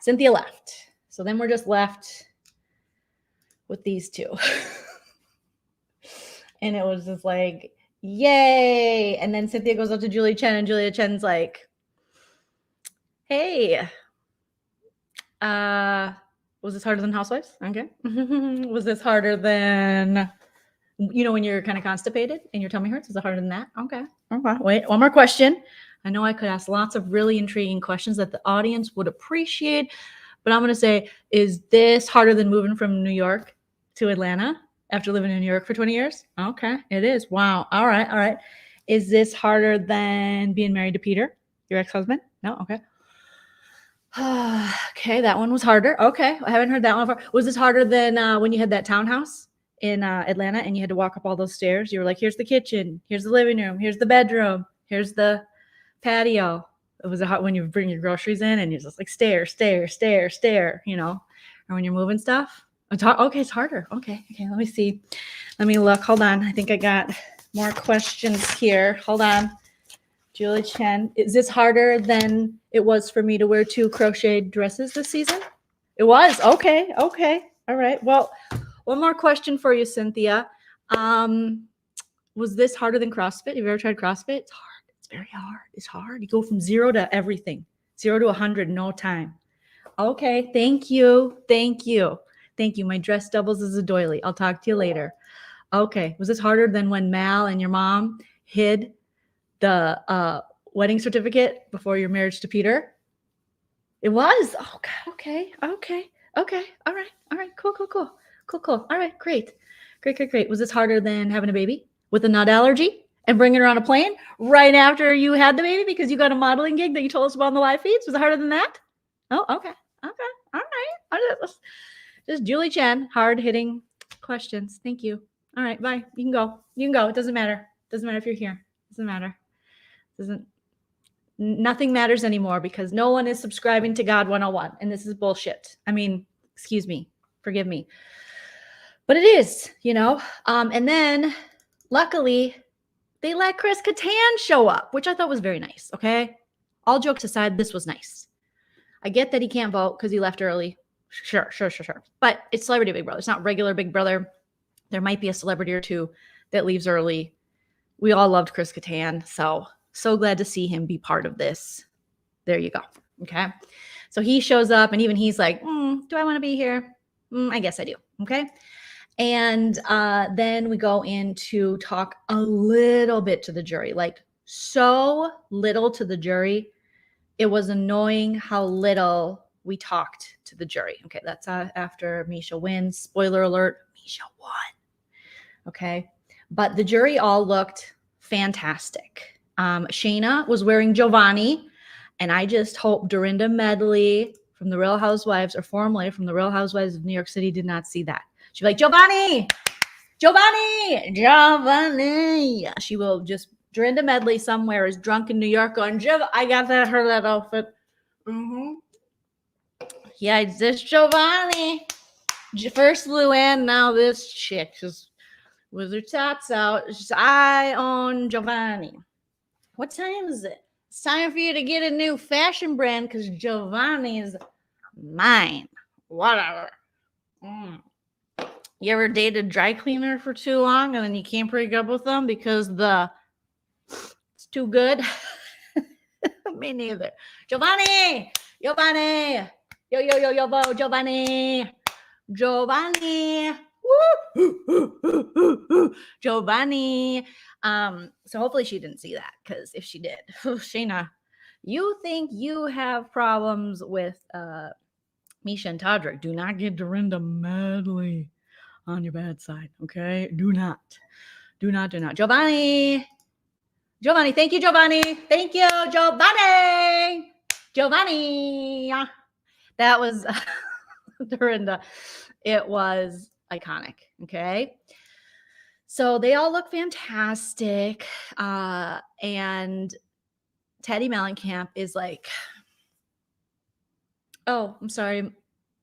Cynthia left. So then we're just left with these two. And it was just like, yay. And then Cynthia goes up to Julia Chen, and Julia Chen's like, hey, was this harder than Housewives? Okay. Was this harder than, when you're kind of constipated and your tummy hurts? Was it harder than that? Okay. Wait, one more question. I know I could ask lots of really intriguing questions that the audience would appreciate, but I'm going to say, is this harder than moving from New York to Atlanta after living in New York for 20 years? Okay, it is. Wow. All right. Is this harder than being married to Peter, your ex-husband? No? Okay. Okay, that one was harder. Okay, I haven't heard that one before. Was this harder than when you had that townhouse in Atlanta and you had to walk up all those stairs? You were like, here's the kitchen, here's the living room, here's the bedroom, here's the patio. It was hot when you bring your groceries in and you're just like stare, or when you're moving stuff. Okay, it's harder. Okay, let me see. Let me look. Hold on. I think I got more questions here. Hold on. Julie Chen, is this harder than it was for me to wear 2 crocheted dresses this season? It was. Okay. All right. Well, one more question for you, Cynthia. Was this harder than CrossFit? Have you ever tried CrossFit? It's hard. It's very hard. It's hard. You go from 0 to everything. 0 to 100 in no time. Okay. Thank you. My dress doubles as a doily. I'll talk to you later. Okay. Was this harder than when Mal and your mom hid the wedding certificate before your marriage to Peter? It was. Oh God. Okay. All right. Cool. All right. Great. Was this harder than having a baby with a nut allergy and bringing her on a plane right after you had the baby because you got a modeling gig that you told us about on the live feeds? Was it harder than that? Oh, okay. All right. Just Julie Chen, hard-hitting questions. Thank you. All right. Bye. You can go. It doesn't matter. Doesn't matter if you're here. Doesn't matter. Nothing matters anymore because no one is subscribing to God 101, and this is bullshit. I mean, excuse me, forgive me, but it is, and then luckily they let Chris Kattan show up, which I thought was very nice. Okay, all jokes aside, this was nice. I get that he can't vote because he left early. Sure, but it's celebrity Big Brother. It's not regular Big Brother. There might be a celebrity or two that leaves early. We all loved Chris Kattan, so glad to see him be part of this. There you go. Okay. So he shows up and even he's like, do I want to be here? I guess I do. Okay. And then we go in to talk a little bit to the jury, like so little to the jury. It was annoying how little we talked to the jury. Okay. That's after Misha wins. Spoiler alert, Misha won. Okay. But the jury all looked fantastic. Shayna was wearing Giovanni, and I just hope Dorinda Medley from the Real Housewives, or formerly from the Real Housewives of New York City, did not see that. She'd be like, Giovanni. She will just, Dorinda Medley somewhere is drunk in New York going, I got that outfit. Yeah, it's this Giovanni. First Luann, now this chick just with her tats out. I own Giovanni. What time is it? It's time for you to get a new fashion brand because Giovanni is mine. Whatever. You ever dated a dry cleaner for too long and then you can't break up with them because it's too good? Me neither. Giovanni, Giovanni. Yo, Giovanni. Giovanni. Woo! Giovanni. So hopefully she didn't see that, because if she did, Shayna, you think you have problems with Misha and Todrick. Do not get Dorinda madly on your bad side, okay? Do not. Giovanni. Thank you, Giovanni. Thank you, Giovanni. That was Dorinda. It was iconic, okay? So they all look fantastic. And Teddy Mellencamp is like, oh, I'm sorry.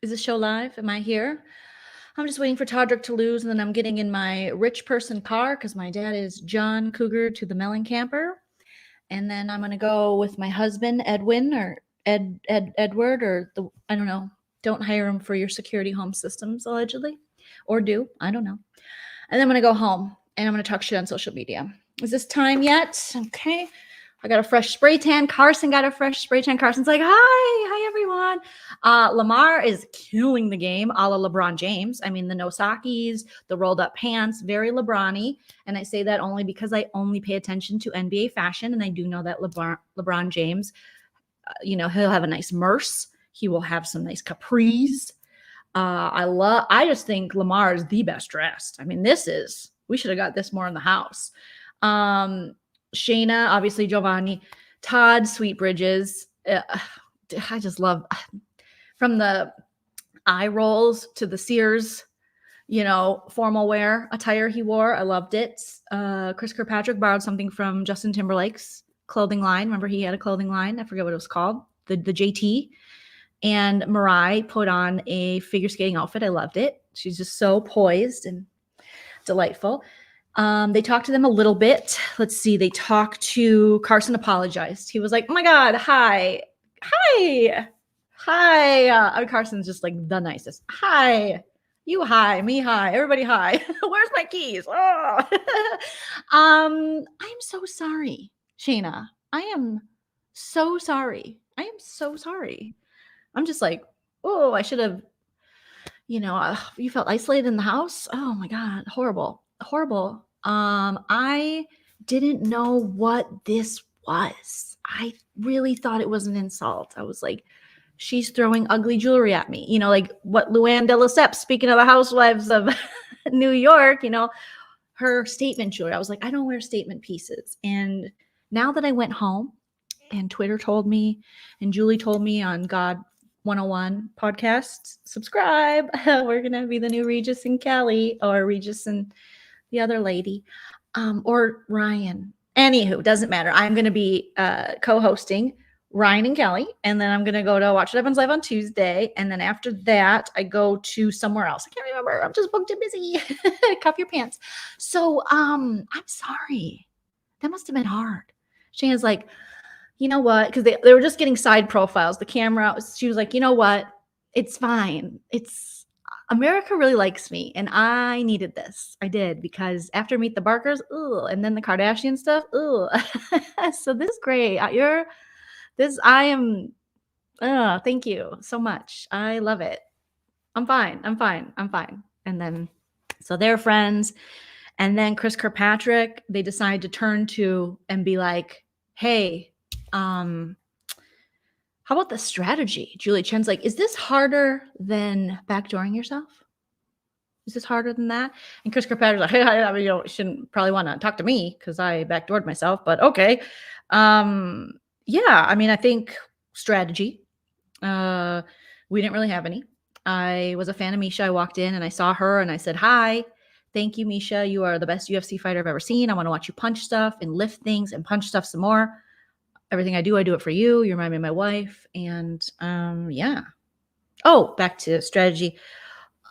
Is this show live? Am I here? I'm just waiting for Todrick to lose, and then I'm getting in my rich person car because my dad is John Cougar to the Mellencamper. And then I'm going to go with my husband, Edwin, or Edward, or I don't know. Don't hire him for your security home systems, allegedly. Or do. I don't know. And then I'm going to go home, and I'm going to talk shit on social media. Is this time yet? Okay. I got a fresh spray tan. Carson got a fresh spray tan. Carson's like, hi everyone. Lamar is killing the game, a la LeBron James. I mean, the Nosakis, the rolled up pants, very LeBron-y. And I say that only because I only pay attention to NBA fashion. And I do know that LeBron James, he'll have a nice Merce. He will have some nice capris. I just think Lamar is the best dressed. I mean, we should have got this more in the house. Shayna, obviously Giovanni, Todd, Sweet Bridges. I just love, from the eye rolls to the Sears, formal wear attire he wore. I loved it. Chris Kirkpatrick borrowed something from Justin Timberlake's clothing line. Remember, he had a clothing line. I forget what it was called. The JT. And Mariah put on a figure skating outfit. I loved it. She's just so poised and delightful. They talked to them a little bit. Let's see. They talked to Carson. Apologized. He was like, oh my God, hi. Carson's just like the nicest. Hi. You hi. Me hi. Everybody hi. Where's my keys? Oh. I'm so sorry, Shayna. I am so sorry. I'm just like, oh, I should have, you felt isolated in the house. Oh my God. Horrible. I didn't know what this was. I really thought it was an insult. I was like, she's throwing ugly jewelry at me. Like what Luann de Lesseps, speaking of the housewives of New York, her statement jewelry. I was like, I don't wear statement pieces. And now that I went home and Twitter told me and Julie told me on God 101 podcast, subscribe. We're going to be the new Regis and Kelly, or Regis and the other lady, or Ryan. Anywho, doesn't matter. I'm going to be co-hosting Ryan and Kelly, and then I'm going to go to Watch What Happens Live on Tuesday, and then after that, I go to somewhere else. I can't remember. I'm just booked and busy. Cuff your pants. So, I'm sorry. That must have been hard. Shayna's like, you know what? Because they were just getting side profiles. The camera, she was like, you know what? It's fine. America really likes me, and I needed this. I did, because after Meet the Barkers, and then the Kardashian stuff, so this is great. Thank you so much. I love it. I'm fine. And then, so they're friends. And then Chris Kirkpatrick, they decide to turn to and be like, hey, how about the strategy? Julie Chen's like, is this harder than backdooring yourself? Is this harder than that? And Chris Kirkpatrick's like, hey, you shouldn't probably want to talk to me because I backdoored myself, but okay. Yeah, I think strategy. We didn't really have any. I was a fan of Misha. I walked in and I saw her and I said, hi, thank you, Misha. You are the best UFC fighter I've ever seen. I want to watch you punch stuff and lift things and punch stuff some more. Everything I do it for you. You remind me of my wife. And yeah. Oh, back to strategy.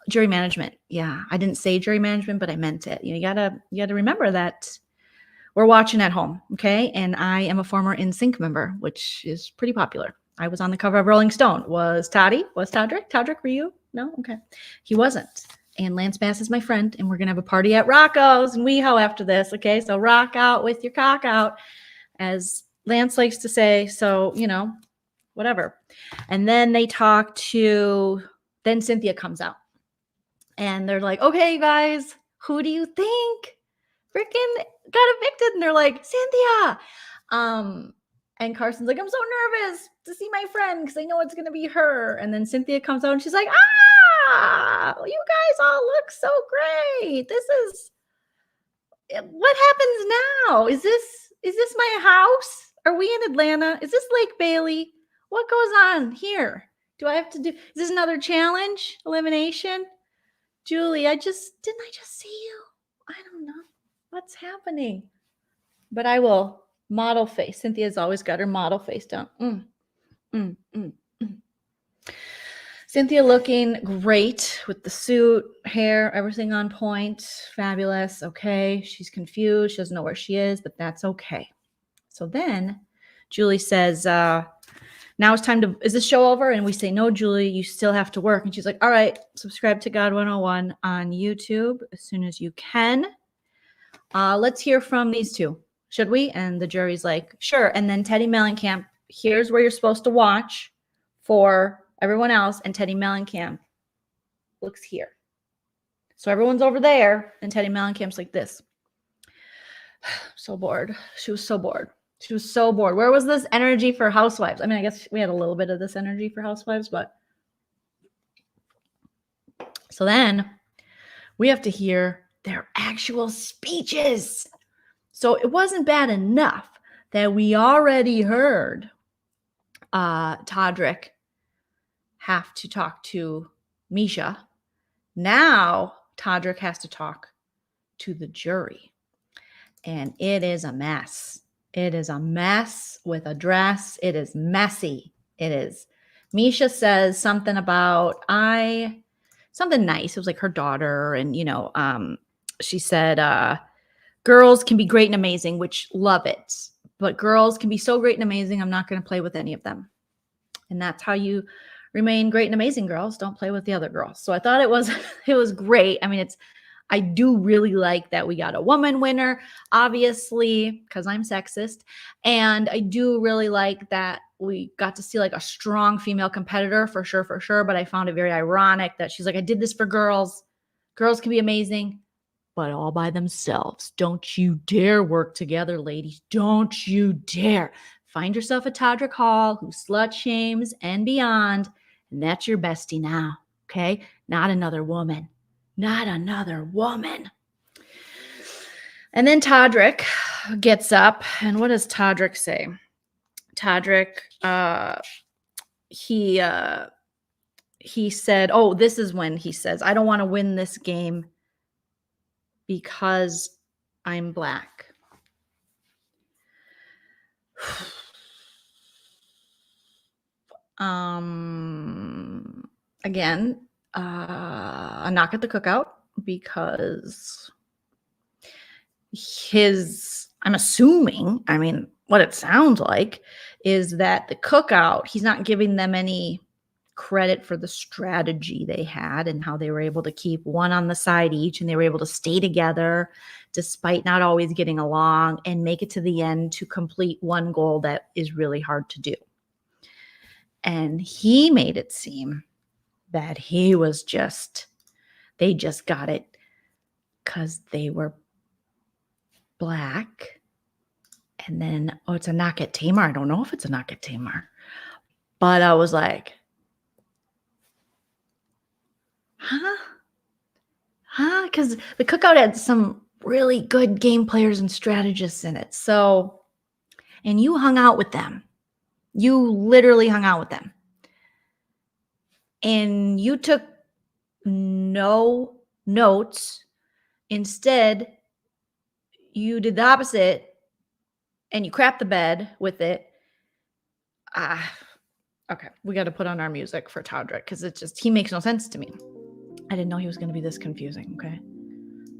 Jury management. Yeah, I didn't say jury management, but I meant it. You gotta remember that we're watching at home, okay? And I am a former NSYNC member, which is pretty popular. I was on the cover of Rolling Stone. Was Todrick? Todrick, were you? No? Okay. He wasn't. And Lance Bass is my friend, and we're gonna have a party at Rocco's and WeHo after this, okay? So rock out with your cock out, as Lance likes to say. So, whatever. And then they talk to, then Cynthia comes out. And they're like, okay, you guys, who do you think freaking got evicted? And they're like, Cynthia. And Carson's like, I'm so nervous to see my friend because I know it's going to be her. And then Cynthia comes out and she's like, you guys all look so great. This is, what happens now? Is this my house? Are we in Atlanta? Is this Lake Bailey? What goes on here? Do I have to do, is this another challenge? Elimination? Julie, didn't I just see you? I don't know what's happening. But I will model face. Cynthia's always got her model face down. Cynthia looking great with the suit, hair, everything on point. Fabulous. Okay. She's confused. She doesn't know where she is, but that's okay. So then Julie says, now it's time to, is this show over? And we say, no, Julie, you still have to work. And she's like, all right, subscribe to God 101 on YouTube as soon as you can. Let's hear from these two. Should we? And the jury's like, sure. And then Teddy Mellencamp, here's where you're supposed to watch for everyone else. And Teddy Mellencamp looks here. So everyone's over there. And Teddy Mellencamp's like this. So bored. She was so bored. She was so bored. Where was this energy for Housewives? I mean, I guess we had a little bit of this energy for Housewives, but. So then we have to hear their actual speeches. So it wasn't bad enough that we already heard Todrick have to talk to Misha. Now Todrick has to talk to the jury. And it is a mess. It is a mess with a dress. It is messy. It is. Misha says something about something nice. It was like her daughter. And, she said, girls can be great and amazing, which love it. But girls can be so great and amazing, I'm not going to play with any of them. And that's how you remain great and amazing, girls. Don't play with the other girls. So I thought it was great. I mean, I do really like that we got a woman winner, obviously, because I'm sexist. And I do really like that we got to see like a strong female competitor for sure. But I found it very ironic that she's like, I did this for girls. Girls can be amazing, but all by themselves. Don't you dare work together, ladies. Don't you dare. Find yourself a Todrick Hall who slut shames and beyond. And that's your bestie now, okay? Not another woman. Not another woman. And then Todrick gets up. And what does Todrick say? Todrick, he said, this is when he says, I don't want to win this game because I'm black. Again, a knock at the cookout because I'm assuming, what it sounds like is that the cookout, he's not giving them any credit for the strategy they had and how they were able to keep one on the side each, and they were able to stay together despite not always getting along and make it to the end to complete one goal that is really hard to do. And he made it seem that they just got it because they were black. And then, it's a knock at Tamar. I don't know if it's a knock at Tamar. But I was like, huh? Because the cookout had some really good game players and strategists in it. So, and you hung out with them. You literally hung out with them. And you took no notes. Instead, you did the opposite and you crapped the bed with it. Okay, we got to put on our music for Todrick because he makes no sense to me. I didn't know he was going to be this confusing, okay?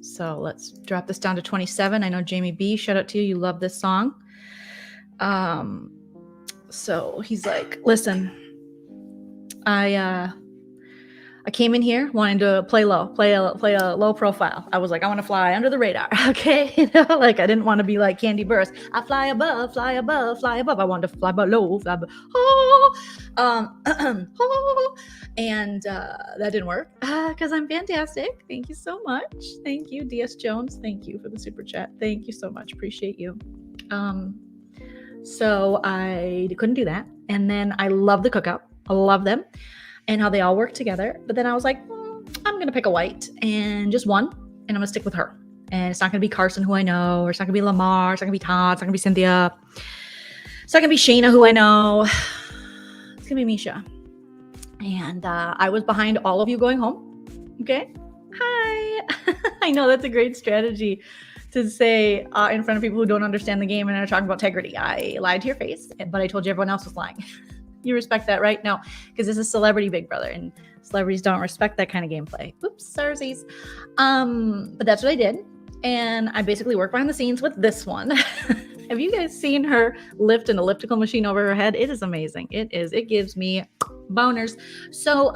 So let's drop this down to 27. I know Jamie B, shout out to you. You love this song. So he's like, listen, I I came in here wanting to play low, play a low profile. I was like, I want to fly under the radar. Okay. Like I didn't want to be like Candy Burst. I fly above, fly above, fly above. I wanted to fly below, fly above. And that didn't work because I'm fantastic. Thank you so much. Thank you, DS Jones. Thank you for the super chat. Thank you so much. Appreciate you. So I couldn't do that. And then I love the cookout. I love them and how they all work together. But then I was like, I'm going to pick a white and just one, and I'm going to stick with her. And it's not going to be Carson, who I know, or it's not going to be Lamar, it's not going to be Todd, it's not going to be Cynthia. It's not going to be Shayna, who I know. It's going to be Misha. And I was behind all of you going home. Okay. Hi. I know that's a great strategy to say in front of people who don't understand the game and are talking about integrity. I lied to your face, but I told you everyone else was lying. You respect that, right? No, because this is Celebrity Big Brother and celebrities don't respect that kind of gameplay. Oops, sorsies. But that's what I did. And I basically worked behind the scenes with this one. Have you guys seen her lift an elliptical machine over her head? It is amazing. It is. It gives me boners. So,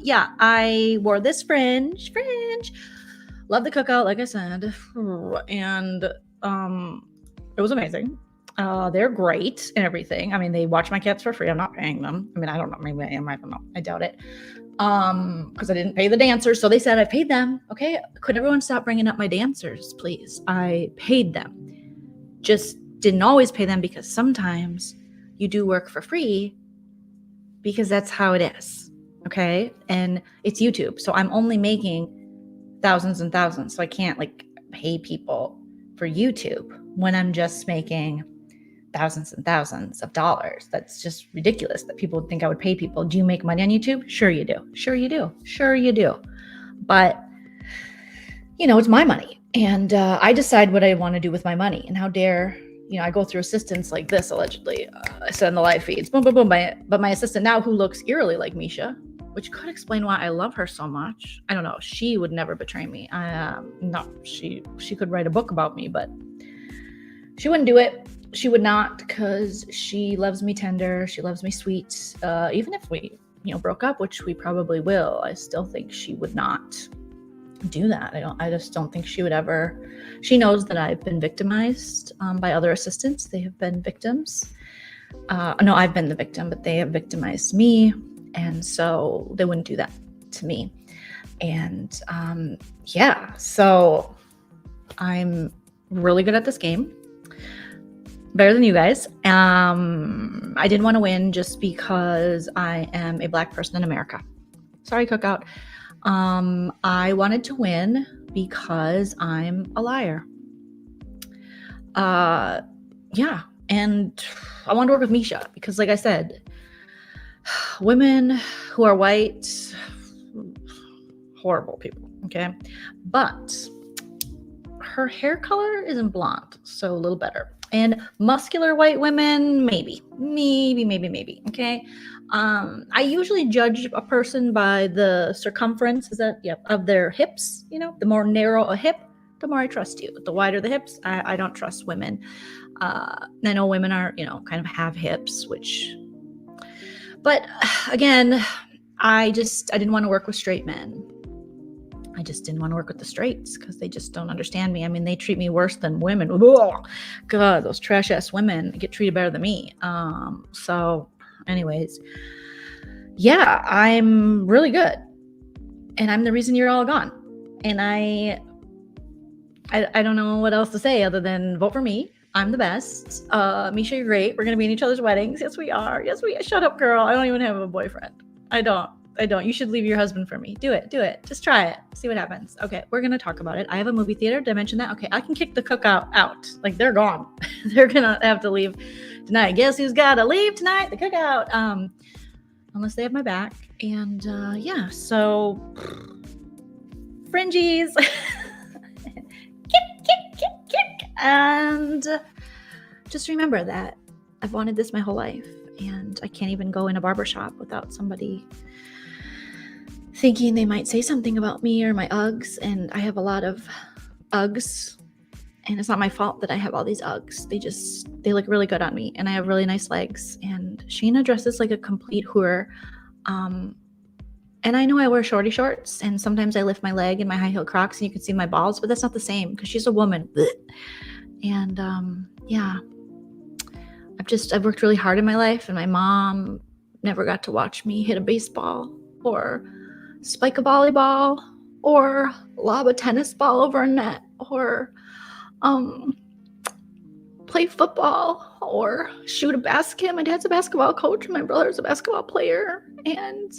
yeah, I wore this fringe. Love the cookout, like I said. And it was amazing. They're great and everything. I mean, they watch my cats for free. I'm not paying them. I mean, I don't know. Maybe I am. I don't know. I doubt it. Because I didn't pay the dancers. So they said I paid them. Okay. Could everyone stop bringing up my dancers, please? I paid them. Just didn't always pay them because sometimes you do work for free because that's how it is. Okay. And it's YouTube. So I'm only making thousands and thousands. So I can't like pay people for YouTube when I'm just making thousands and thousands of dollars. That's just ridiculous that people would think I would pay people. Do you make money on YouTube? Sure you do. Sure you do. Sure you do. But, you know, it's my money. And I decide what I want to do with my money. And how dare, you know, I go through assistants like this, allegedly. I send the live feeds. Boom, boom, boom. But my assistant now, who looks eerily like Misha, which could explain why I love her so much. I don't know. She would never betray me. No, she could write a book about me, but she wouldn't do it. She would not, because she loves me tender. She loves me sweet. Even if we, you know, broke up, which we probably will, I still think she would not do that. I just don't think she would ever. She knows that I've been victimized by other assistants. They have been victims. No, I've been the victim, but they have victimized me. And so they wouldn't do that to me. And yeah, so I'm really good at this game. Better than you guys. I didn't want to win just because I am a Black person in America. Sorry, cookout. I wanted to win because I'm a liar. Yeah. And I wanted to work with Misha because, like I said, women who are white, horrible people, okay? But her hair color isn't blonde, so a little better. And muscular white women, maybe, okay? I usually judge a person by the circumference, of their hips, you know? The more narrow a hip, the more I trust you. The wider the hips, I don't trust women. I know women are, you know, kind of have hips, but again, I didn't want to work with straight men. I just didn't want to work with the straights because they just don't understand me. I mean, they treat me worse than women. Ugh. God, those trash ass women get treated better than me. So anyways, yeah, I'm really good. And I'm the reason you're all gone. And I don't know what else to say other than vote for me. I'm the best. Misha, you're great. We're going to be in each other's weddings. Yes, we are. Yes, we are. Shut up, girl. I don't even have a boyfriend. I don't. You should leave your husband for me. Do it. Just try it. See what happens. Okay, we're going to talk about it. I have a movie theater. Did I mention that? Okay, I can kick the cookout out. Like, they're gone. They're going to have to leave tonight. Guess who's got to leave tonight? The cookout. Unless they have my back. And, yeah, so fringies. Kick. And just remember that I've wanted this my whole life. And I can't even go in a barbershop without somebody thinking they might say something about me or my Uggs. And I have a lot of Uggs. And it's not my fault that I have all these Uggs. They look really good on me. And I have really nice legs. And Sheena dresses like a complete whore. And I know I wear shorty shorts, and sometimes I lift my leg in my high heel Crocs, and you can see my balls, but that's not the same because she's a woman. And yeah, I've worked really hard in my life, and my mom never got to watch me hit a baseball or spike a volleyball or lob a tennis ball over a net or play football or shoot a basket. My dad's a basketball coach, and my brother's a basketball player, and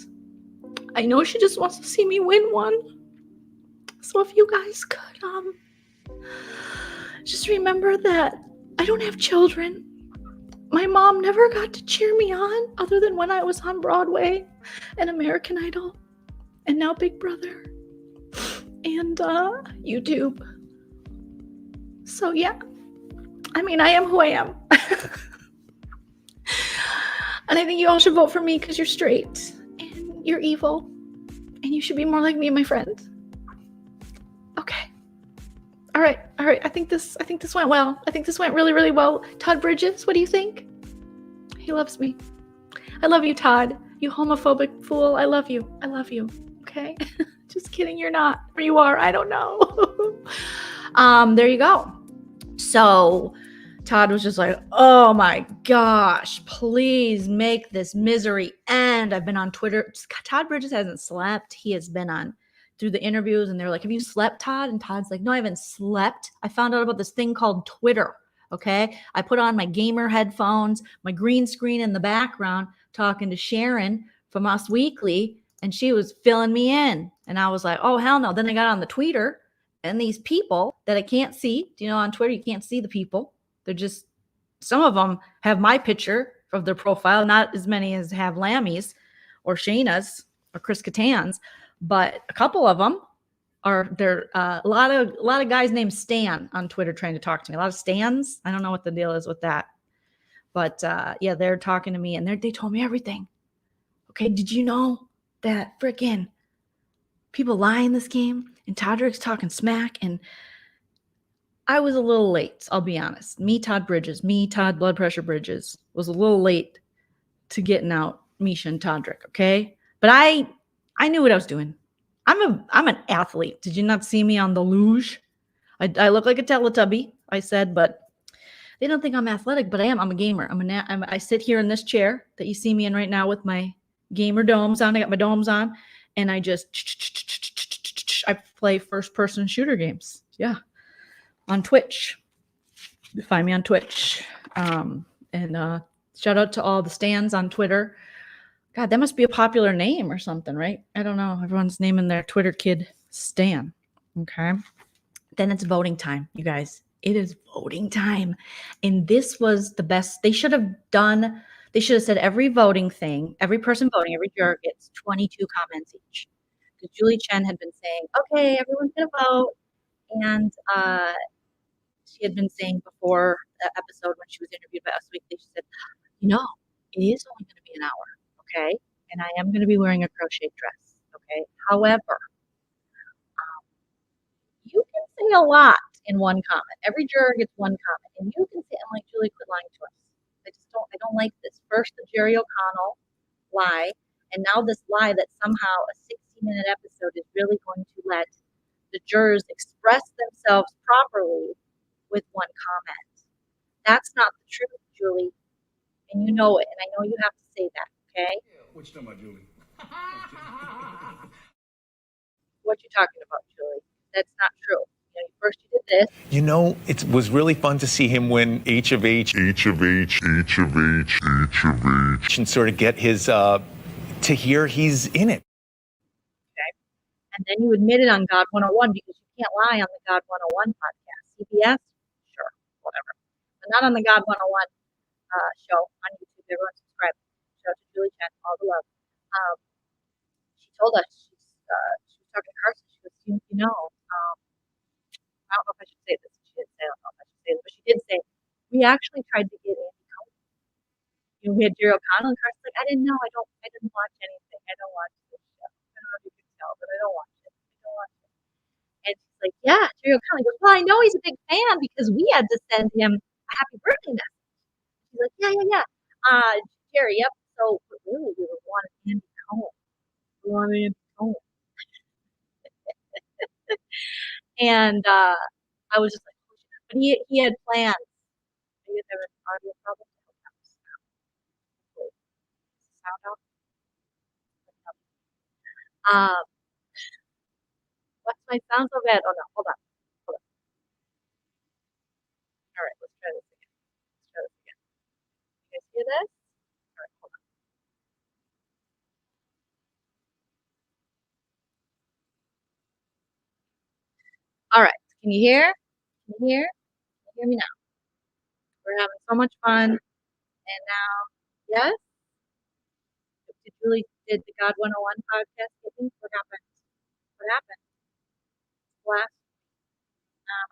I know she just wants to see me win one. So if you guys could just remember that I don't have children. My mom never got to cheer me on other than when I was on Broadway and American Idol and now Big Brother and YouTube. So yeah, I mean, I am who I am. And I think you all should vote for me because you're straight and you're evil and you should be more like me and my friend. Okay. All right. I think this went well. I think this went really, really well. Todd Bridges, what do you think? He loves me. I love you, Todd. You homophobic fool. I love you. Okay? Just kidding, you're not. Or you are. I don't know. There you go. So Todd was just like, oh my gosh, please make this misery end. I've been on Twitter. Todd Bridges hasn't slept. He has been on through the interviews, and they're like, have you slept, Todd? And Todd's like, no, I haven't slept. I found out about this thing called Twitter. Okay. I put on my gamer headphones, my green screen in the background, talking to Sharon from Us Weekly, and she was filling me in. And I was like, oh, hell no. Then I got on the Twitter, and these people that I can't see, on Twitter, you can't see the people. They're just, some of them have my picture of their profile, not as many as have Lammy's or Shayna's or Chris Kattan's, but a couple of them are there. A lot of guys named Stan on Twitter trying to talk to me. A lot of Stans. I don't know what the deal is with that, but yeah, they're talking to me, and they told me everything. Okay, did you know that freaking people lie in this game? And Todrick's talking smack, and I was a little late, I'll be honest. Todd Blood Pressure Bridges, was a little late to getting out Misha and Todrick, okay? But I knew what I was doing. I'm an athlete. Did you not see me on the luge? I look like a Teletubby, I said, but they don't think I'm athletic, but I am. I'm a gamer. I sit here in this chair that you see me in right now with my gamer domes on. I got my domes on, and I play first-person shooter games. Yeah. On Twitch. You find me on Twitch. And shout out to all the Stans on Twitter. God, that must be a popular name or something, right? I don't know. Everyone's naming their Twitter kid Stan. Okay. Then it's voting time, you guys. It is voting time. And this was the best. They should have said every voting thing, every person voting, every juror gets 22 comments each. Because Julie Chen had been saying, okay, everyone's going to vote. And she had been saying before the episode when she was interviewed by Us Weekly, she said, it is only going to be an hour, okay? And I am going to be wearing a crochet dress, okay? However, you can say a lot in one comment. Every juror gets one comment, and you can say, I'm like, Julie, quit lying to us. I don't like this. First, the Jerry O'Connell lie, and now this lie that somehow a 60-minute episode is really going to let the jurors express themselves properly with one comment. That's not the truth, Julie. And you know it. And I know you have to say that, okay? What you talking about, Julie? What you talking about, Julie? That's not true. First you did this. It was really fun to see him win H of H, and sort of get his, to hear he's in it. Okay. And then you admitted on God 101 because you can't lie on the God 101 podcast. CBS? Sure, whatever. But not on the God 101 show on YouTube. Everyone subscribe. Shout out to Julie Chen, all the love. She told us, she was talking to Carson, she goes, I don't know if I should say this. She didn't say, I don't know if I should say this, but she did say, we actually tried to get Andy Cohen. We had Jerry O'Connell, and Carson's like, I didn't watch anything. I don't watch this show. I don't know if you can tell, but I don't watch it. And she's like, yeah, Jerry O'Connell. He goes, well, I know he's a big fan because we had to send him a happy birthday message. She's like, yeah. Jerry, yep. So really, we were wanting Andy Cohen. funny and tone. And I was just like, "Oh, shit." But he had plans. Maybe there was an audio problem. Wait, sound off? Um, what's my sound so bad? Oh no, hold on. Hold on. All right, let's try this again. Let's try this again. You guys hear this? All right, hold on. All right. Can you hear? Can you hear? Can you hear me now? We're having so much fun. And now, yes? Did the God 101 podcast get me? What happened? What happened? Last,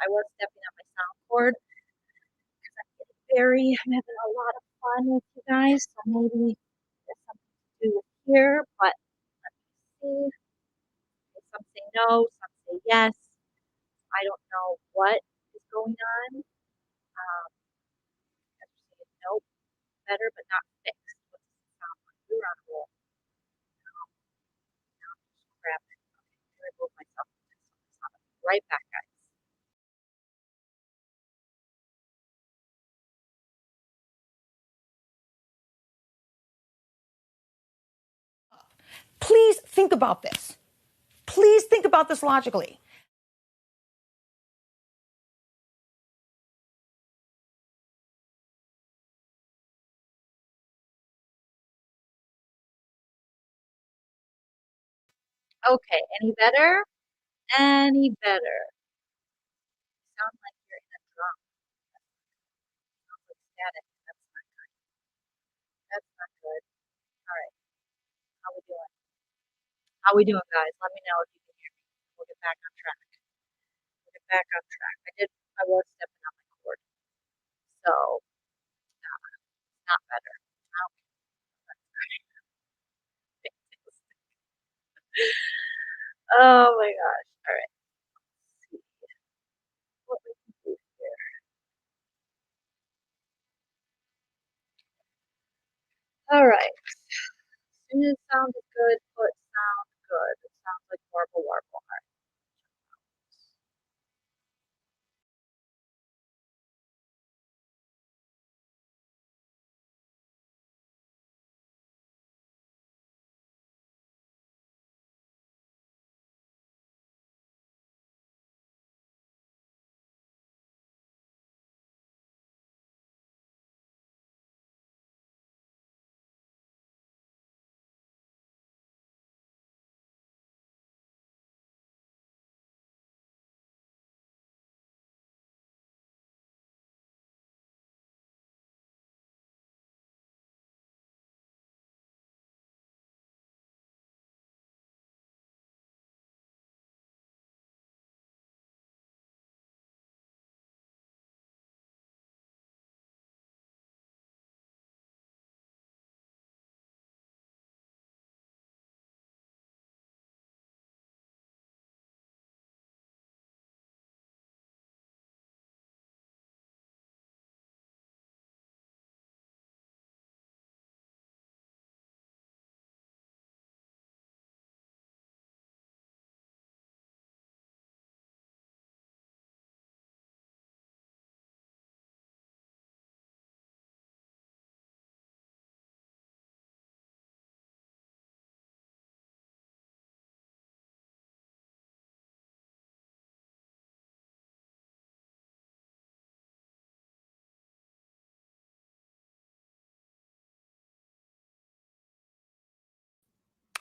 I was stepping on my sound cord because I'm having a lot of fun with you guys. So maybe there's something to do with here, but let me see. Some say no, some say yes. I don't know what is going on. Others say nope, better but not fixed. What's the sound like? We were on a roll. Now I'm just grabbing it. Okay, I remove myself. Right back, guys. Please think about this. Please think about this logically. Okay, any better? Any better? Sound like you're in a drum. Sounds like static. That's not good. That's not good. All right, how we doing? How we doing, guys? Let me know if you can hear me. We'll get back on track. We'll get back on track. I was stepping on my cord, so not better. Now, oh my gosh. All right. Let's see what we can do here. All right. As soon as it sounded good, put sound good. It sounds like warble warble. All right.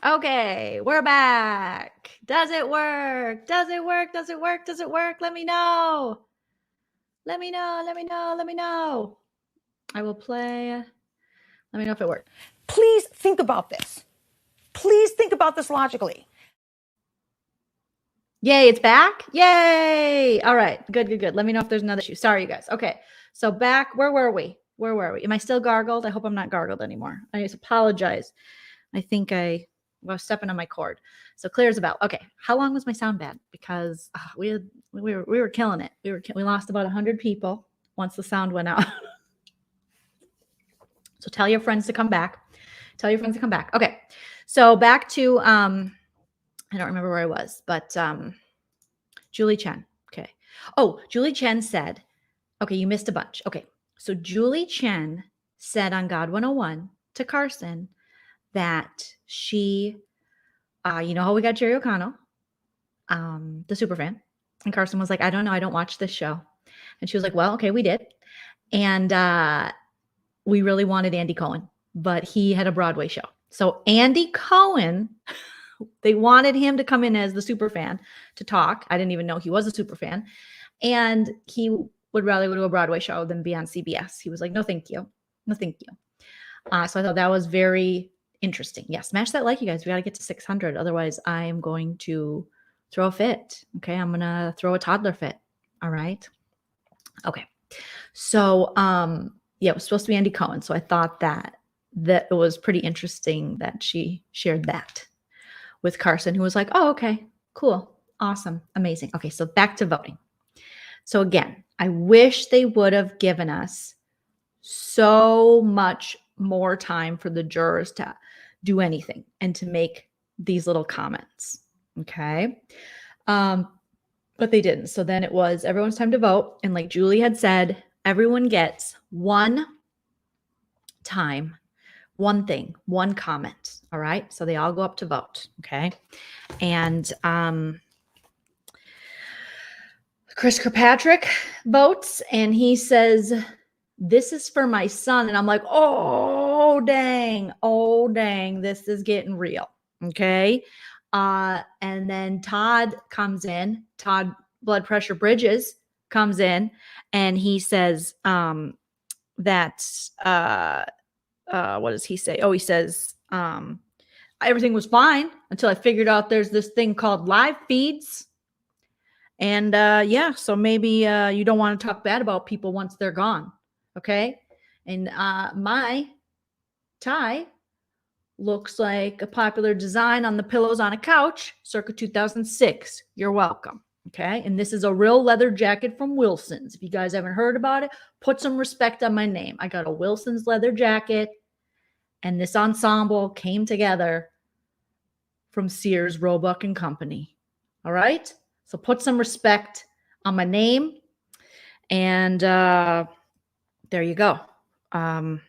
Okay, we're back. Does it work? Does it work? Does it work? Does it work? Let me know. Let me know. Let me know. Let me know. I will play. Let me know if it worked. Please think about this. Please think about this logically. Yay, it's back. Yay. All right. Good, good, good. Let me know if there's another issue. Sorry, you guys. Okay. So back, where were we? Where were we? Am I still gargled? I hope I'm not gargled anymore. I just apologize. I think I was stepping on my cord. So clear as a bell. Okay. How long was my sound bad? Because we were killing it. We lost about 100 people once the sound went out. So tell your friends to come back. Tell your friends to come back. Okay. So back to I don't remember where I was, but Julie Chen. Okay. Oh, Julie Chen said, okay, you missed a bunch. Okay. So Julie Chen said on God 101 to Carson that she, you know how we got Jerry O'Connell, the super fan. And Carson was like, I don't know. I don't watch this show. And she was like, well, okay, we did. And we really wanted Andy Cohen, but he had a Broadway show. So Andy Cohen, they wanted him to come in as the super fan to talk. I didn't even know he was a super fan. And he would rather go to a Broadway show than be on CBS. He was like, no, thank you. No, thank you. So I thought that was very interesting. Yeah, smash that like, you guys. We got to get to 600. Otherwise, I am going to throw a fit. Okay, I'm going to throw a toddler fit. All right. Okay. So, yeah, it was supposed to be Andy Cohen. So I thought that it was pretty interesting that she shared that with Carson, who was like, oh, okay, cool, awesome, amazing. Okay, so back to voting. So again, I wish they would have given us so much more time for the jurors to do anything and to make these little comments. Okay. But they didn't. So then it was everyone's time to vote. And like Julie had said, everyone gets one time, one thing, one comment. All right. So they all go up to vote. Okay. And Chris Kirkpatrick votes and he says, this is for my son. And I'm like, oh, dang, this is getting real. Okay. And then Todd comes in, Todd Blood Pressure Bridges comes in and he says that, what does he say? Oh, he says, everything was fine until I figured out there's this thing called live feeds. And yeah, so maybe you don't want to talk bad about people once they're gone. Okay. And my tie looks like a popular design on the pillows on a couch circa 2006. You're welcome. Okay. And this is a real leather jacket from Wilson's. If you guys haven't heard about it, put some respect on my name. I got a Wilson's leather jacket and this ensemble came together from Sears, Roebuck and Company. All right. So put some respect on my name. And there you go. I'm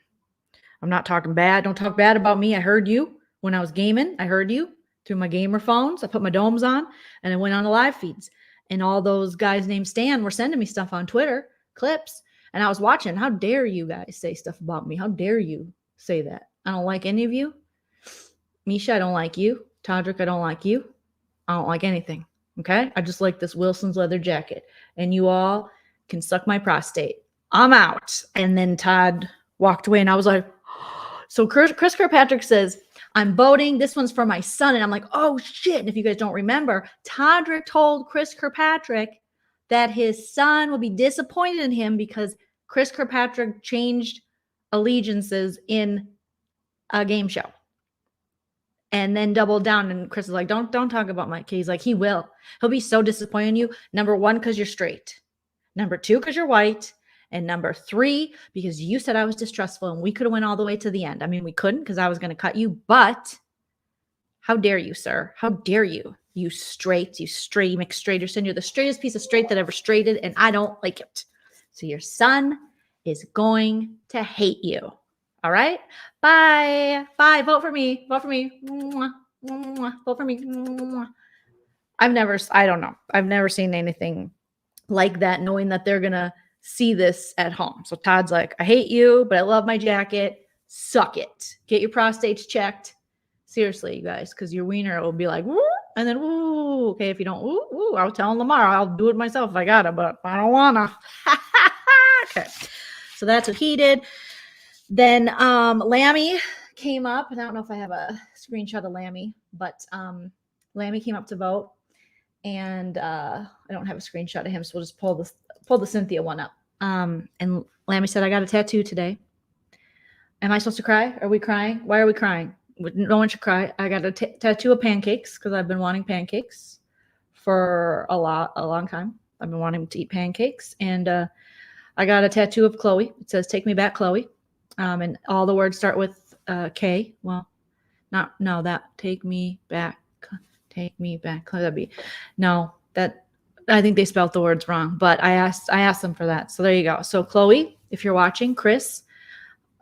not talking bad. Don't talk bad about me. I heard you when I was gaming. I heard you through my gamer phones. I put my domes on and I went on the live feeds. And all those guys named Stan were sending me stuff on Twitter, clips. And I was watching. How dare you guys say stuff about me? How dare you say that? I don't like any of you. Misha, I don't like you. Todrick, I don't like you. I don't like anything. Okay? I just like this Wilson's leather jacket. And you all can suck my prostate. I'm out. And then Todd walked away and I was like, so Chris Kirkpatrick says, I'm voting. This one's for my son. And I'm like, oh shit. And if you guys don't remember, Todrick told Chris Kirkpatrick that his son would be disappointed in him because Chris Kirkpatrick changed allegiances in a game show. And then doubled down. And Chris is like, don't talk about my kid. He's like, he will. He'll be so disappointed in you. Number one, because you're straight. Number two, because you're white. And number three, because you said I was distrustful and we could have went all the way to the end. I mean, we couldn't because I was going to cut you. But how dare you, sir? How dare you? You straight, you McStraighterson. You're the straightest piece of straight that ever straighted. And I don't like it. So your son is going to hate you. All right. Bye. Bye. Vote for me. Vote for me. Mwah. Mwah. Vote for me. Mwah. I don't know. I've never seen anything like that, knowing that they're going to see this at home. So Todd's like, I hate you, but I love my jacket. Suck it. Get your prostates checked. Seriously, you guys, because your wiener will be like, woo, and then woo. Okay, if you don't, woo, I'll tell him tomorrow. I'll do it myself if I gotta, but I don't wanna. Okay. So that's what he did. Then Lammy came up, and I don't know if I have a screenshot of Lammy, but Lammy came up to vote, and I don't have a screenshot of him, so we'll just pull the Cynthia one up. And Lammy said, I got a tattoo today. Am I supposed to cry? Are we crying? Why are we crying? No one should cry. I got a tattoo of pancakes because I've been wanting pancakes for a long time. I've been wanting to eat pancakes, and I got a tattoo of Chloe. It says, take me back, Chloe. And all the words start with K. Well, that take me back. That'd be no, that I think they spelled the words wrong, but I asked them for that. So there you go. So Chloe, if you're watching, Chris,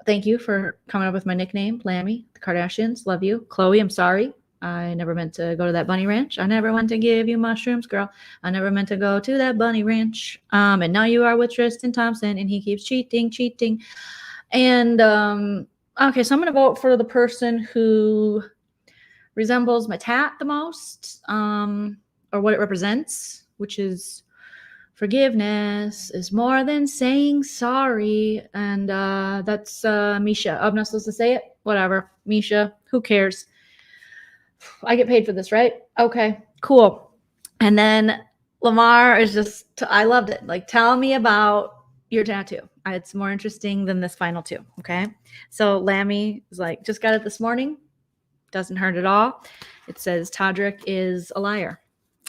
thank you for coming up with my nickname, Lammy. The Kardashians, love you. Chloe, I'm sorry. I never meant to go to that bunny ranch. I never meant to give you mushrooms, girl. I never meant to go to that bunny ranch. And now you are with Tristan Thompson, and he keeps cheating. And okay, so I'm gonna vote for the person who resembles my tat the most, or what it represents, which is forgiveness is more than saying sorry. And that's Misha. I'm not supposed to say it. Whatever, Misha. Who cares? I get paid for this, right? Okay, cool. And then Lamar is just, I loved it. Like, tell me about your tattoo. It's more interesting than this final two. Okay. So Lammy is like, just got it this morning. Doesn't hurt at all. It says Todrick is a liar.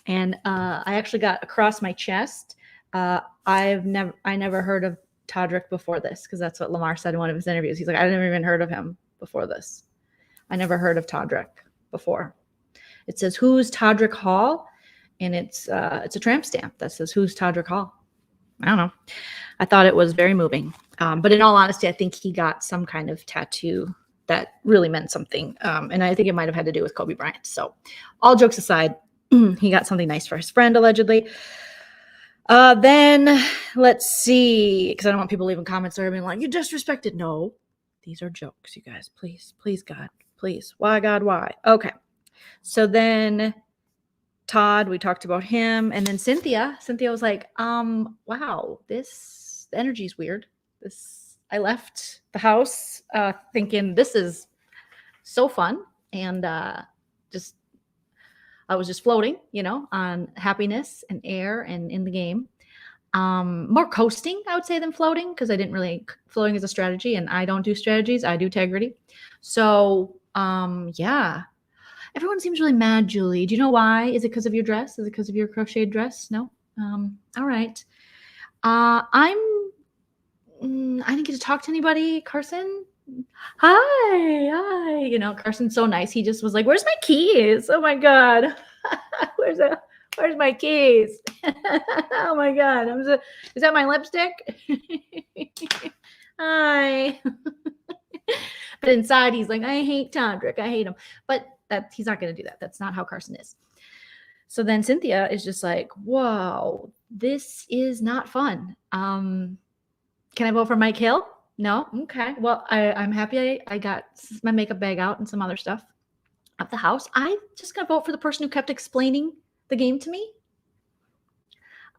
And I actually got across my chest. I never heard of Todrick before this, because that's what Lamar said in one of his interviews. He's like, I never even heard of him before this. I never heard of Todrick before. It says, who's Todrick Hall? And it's a tramp stamp that says, who's Todrick Hall? I don't know. I thought it was very moving. But in all honesty, I think he got some kind of tattoo that really meant something. And I think it might have had to do with Kobe Bryant. So all jokes aside, he got something nice for his friend, allegedly. Then let's see, because I don't want people leaving comments or being like, you disrespected. No, these are jokes, you guys. Please, God, please. Why, God, why? Okay. So then Todd, we talked about him. And then Cynthia was like, wow, the energy is weird. I left the house thinking this is so fun. And I was just floating, on happiness and air and in the game. More coasting, I would say, than floating, because I didn't really, floating is a strategy and I don't do strategies. I do integrity. So, yeah. Everyone seems really mad, Julie. Do you know why? Is it because of your dress? Is it because of your crocheted dress? No? All right. I didn't get to talk to anybody. Carson? Hi. Carson's so nice. He just was like, where's my keys? Oh my God. Where's my keys? Oh my God. Is that my lipstick? Hi. But inside he's like, I hate Todrick. I hate him. But he's not going to do that. That's not how Carson is. So then Cynthia is just like, whoa, this is not fun. Can I vote for Mike Hill? No? Okay. Well, I'm happy I got my makeup bag out and some other stuff at the house. I'm just going to vote for the person who kept explaining the game to me.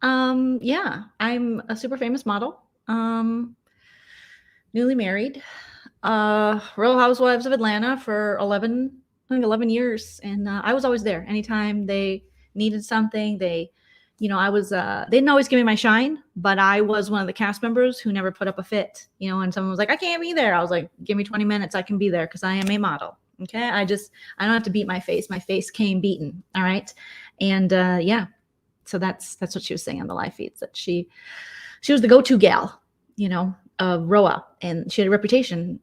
Yeah, I'm a super famous model. Newly married. Real Housewives of Atlanta for 11 years. And I was always there. Anytime they needed something, they didn't always give me my shine, but I was one of the cast members who never put up a fit, and someone was like, I can't be there. I was like, give me 20 minutes. I can be there because I am a model. Okay. I don't have to beat my face. My face came beaten. All right. And yeah, so that's what she was saying on the live feeds, that she was the go-to gal, Roa, and she had a reputation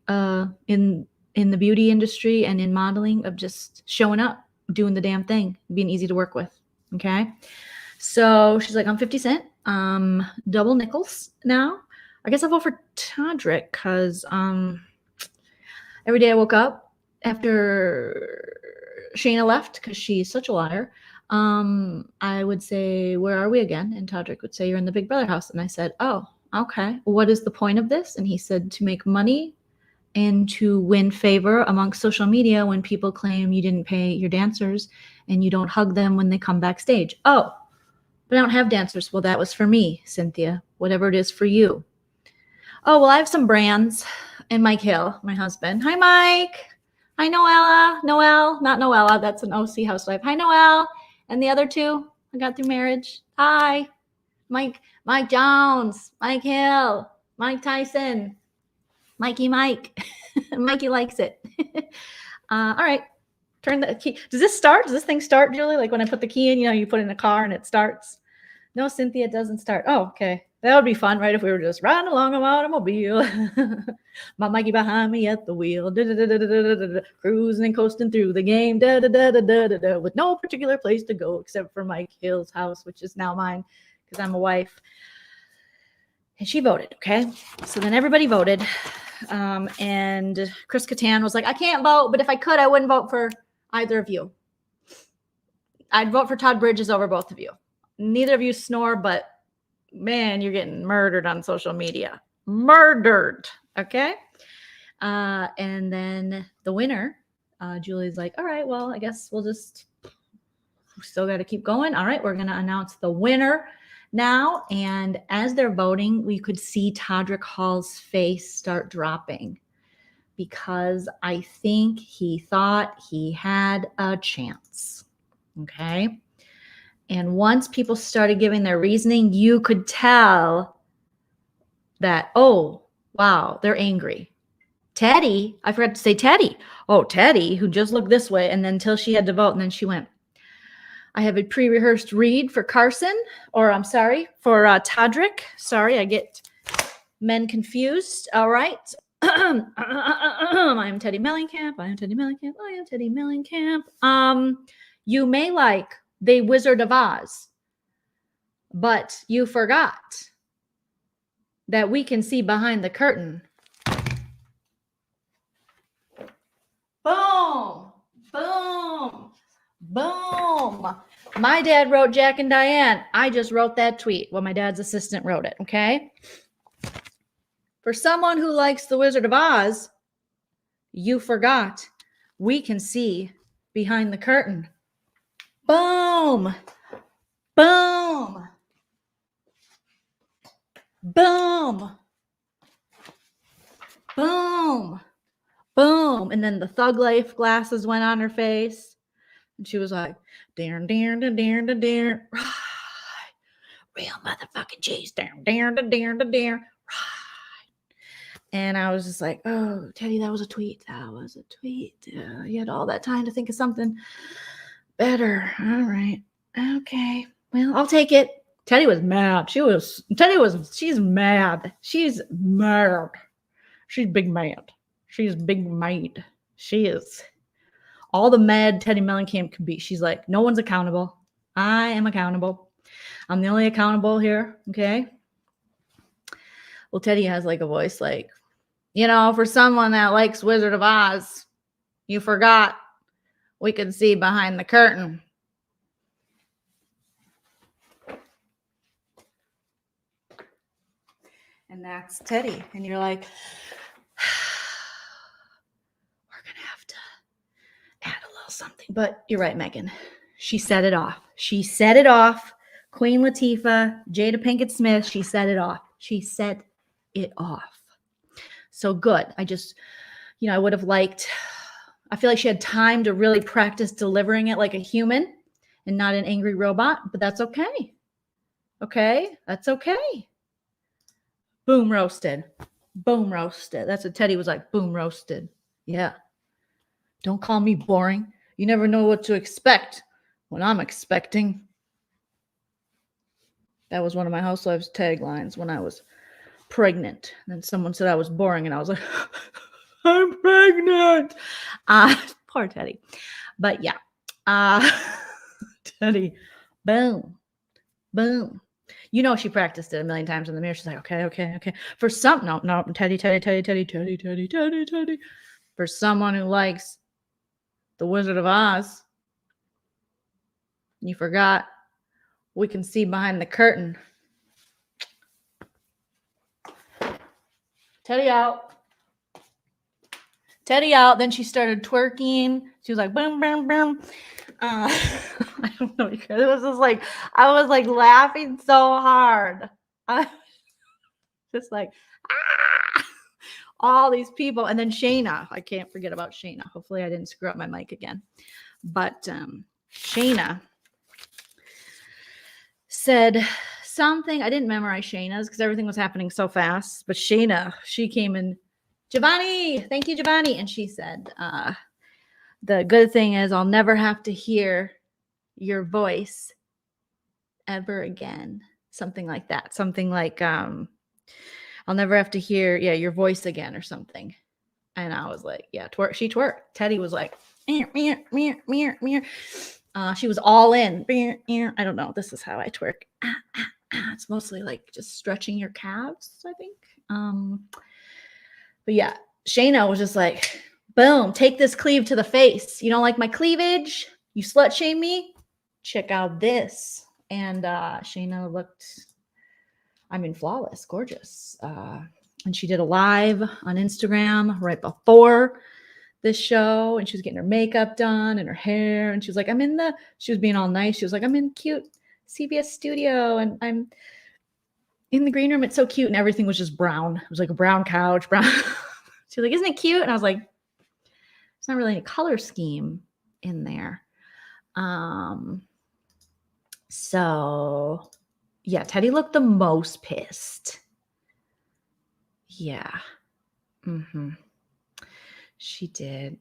in the beauty industry and in modeling of just showing up, doing the damn thing, being easy to work with. Okay. So she's like, I'm 50 Cent, double nickels now. I guess I'll vote for Todrick because every day I woke up after Shayna left, because she's such a liar, I would say, where are we again? And Todrick would say, you're in the Big Brother house. And I said, oh, okay. What is the point of this? And he said, to make money and to win favor amongst social media when people claim you didn't pay your dancers and you don't hug them when they come backstage. Oh, but I don't have dancers. Well, that was for me, Cynthia, whatever it is for you. Oh, well, I have some brands. And Mike Hill, my husband. Hi, Mike. Hi, Noella. Noelle, not Noella. That's an OC housewife. Hi, Noelle. And the other two I got through marriage. Hi, Mike Jones, Mike Hill, Mike Tyson, Mikey Mike. Mikey likes it. All right. Turn the key. Does this start? Does this thing start, Julie? Like when I put the key in, you put it in a car and it starts. No, Cynthia, it doesn't start. Oh, okay. That would be fun, right? If we were just riding along an automobile, my Mikey behind me at the wheel, cruising and coasting through the game, with no particular place to go except for Mike Hill's house, which is now mine because I'm a wife. And she voted, okay? So then everybody voted. And Chris Kattan was like, I can't vote, but if I could, I wouldn't vote for either of you. I'd vote for Todd Bridges over both of you. Neither of you snore, but man, you're getting murdered on social media. Murdered. Okay. And then the winner, Julie's like, all right, well, I guess we still got to keep going. All right. We're going to announce the winner now. And as they're voting, we could see Todrick Hall's face start dropping because I think he thought he had a chance. Okay. And once people started giving their reasoning, you could tell that, oh, wow, they're angry. Teddy, I forgot to say Teddy. Oh, Teddy, who just looked this way. And then until she had to vote, and then she went, I have a pre-rehearsed read for Carson, or I'm sorry, for Todrick. Sorry, I get men confused. All right. I am Teddy Mellencamp. I am Teddy Mellencamp. I am Teddy Mellencamp. You may like The Wizard of Oz, but you forgot that we can see behind the curtain. Boom, boom, boom. My dad wrote Jack and Diane. I just wrote that tweet. Well, my dad's assistant wrote it, okay? For someone who likes The Wizard of Oz, you forgot we can see behind the curtain. Boom, boom, boom, boom, boom. And then the Thug Life glasses went on her face. And she was like, darn, darn, darn, darn, darn, right. Real motherfucking cheese, darn, darn, darn, darn, darn, right. And I was just like, oh, Teddy, that was a tweet. That was a tweet. You had all that time to think of something better. All right. Okay. Well, I'll take it. Teddy was mad. She's mad. She's mad. She's big mad. She's big mad. She is all the mad Teddy Mellencamp can be. She's like, no one's accountable. I am accountable. I'm the only accountable here. Okay. Well, Teddy has like a voice like, for someone that likes Wizard of Oz, you forgot we could see behind the curtain. And that's Teddy. And you're like, we're going to have to add a little something. But you're right, Megan. She set it off. She set it off. Queen Latifah, Jada Pinkett Smith, she set it off. She set it off. So good. I just, I would have liked, I feel like she had time to really practice delivering it like a human and not an angry robot, but that's okay. Okay? That's okay. Boom roasted. Boom roasted. That's what Teddy was like. Boom roasted. Yeah. Don't call me boring. You never know what to expect when I'm expecting. That was one of my housewives' taglines when I was pregnant. And then someone said I was boring, and I was like, I'm pregnant. Poor Teddy. But yeah. Teddy. Boom. Boom. She practiced it a million times in the mirror. She's like, okay. For some, no, Teddy. For someone who likes The Wizard of Oz, you forgot we can see behind the curtain. Teddy out. Teddy out. Then she started twerking. She was like, boom, boom, boom. I don't know. It was just like, I was like laughing so hard. I just like, all these people. And then Shayna. I can't forget about Shayna. Hopefully I didn't screw up my mic again. But Shayna said something. I didn't memorize Shayna's because everything was happening so fast. But Shayna, she came in, Giovanni, thank you, Giovanni. And she said, the good thing is I'll never have to hear your voice ever again. something like that. Something like, I'll never have to hear, your voice again or something. And I was like, yeah, twerk. She twerked. Teddy was like, meow, meow, meow, meow, meow. She was all in. Meow, meow. I don't know. This is how I twerk. It's mostly like just stretching your calves, I think. But yeah, Shayna was just like, boom, take this cleave to the face. You don't like my cleavage? You slut shame me? Check out this. And Shayna looked, flawless, gorgeous. And she did a live on Instagram right before this show. And she was getting her makeup done and her hair. And she was like, she was being all nice. She was like, I'm in cute CBS studio and I'm in the green room. It's so cute. And everything was just brown. It was like a brown couch, brown. She was like, isn't it cute? And I was like, it's not really a color scheme in there. So yeah, Teddy looked the most pissed. Yeah. She did.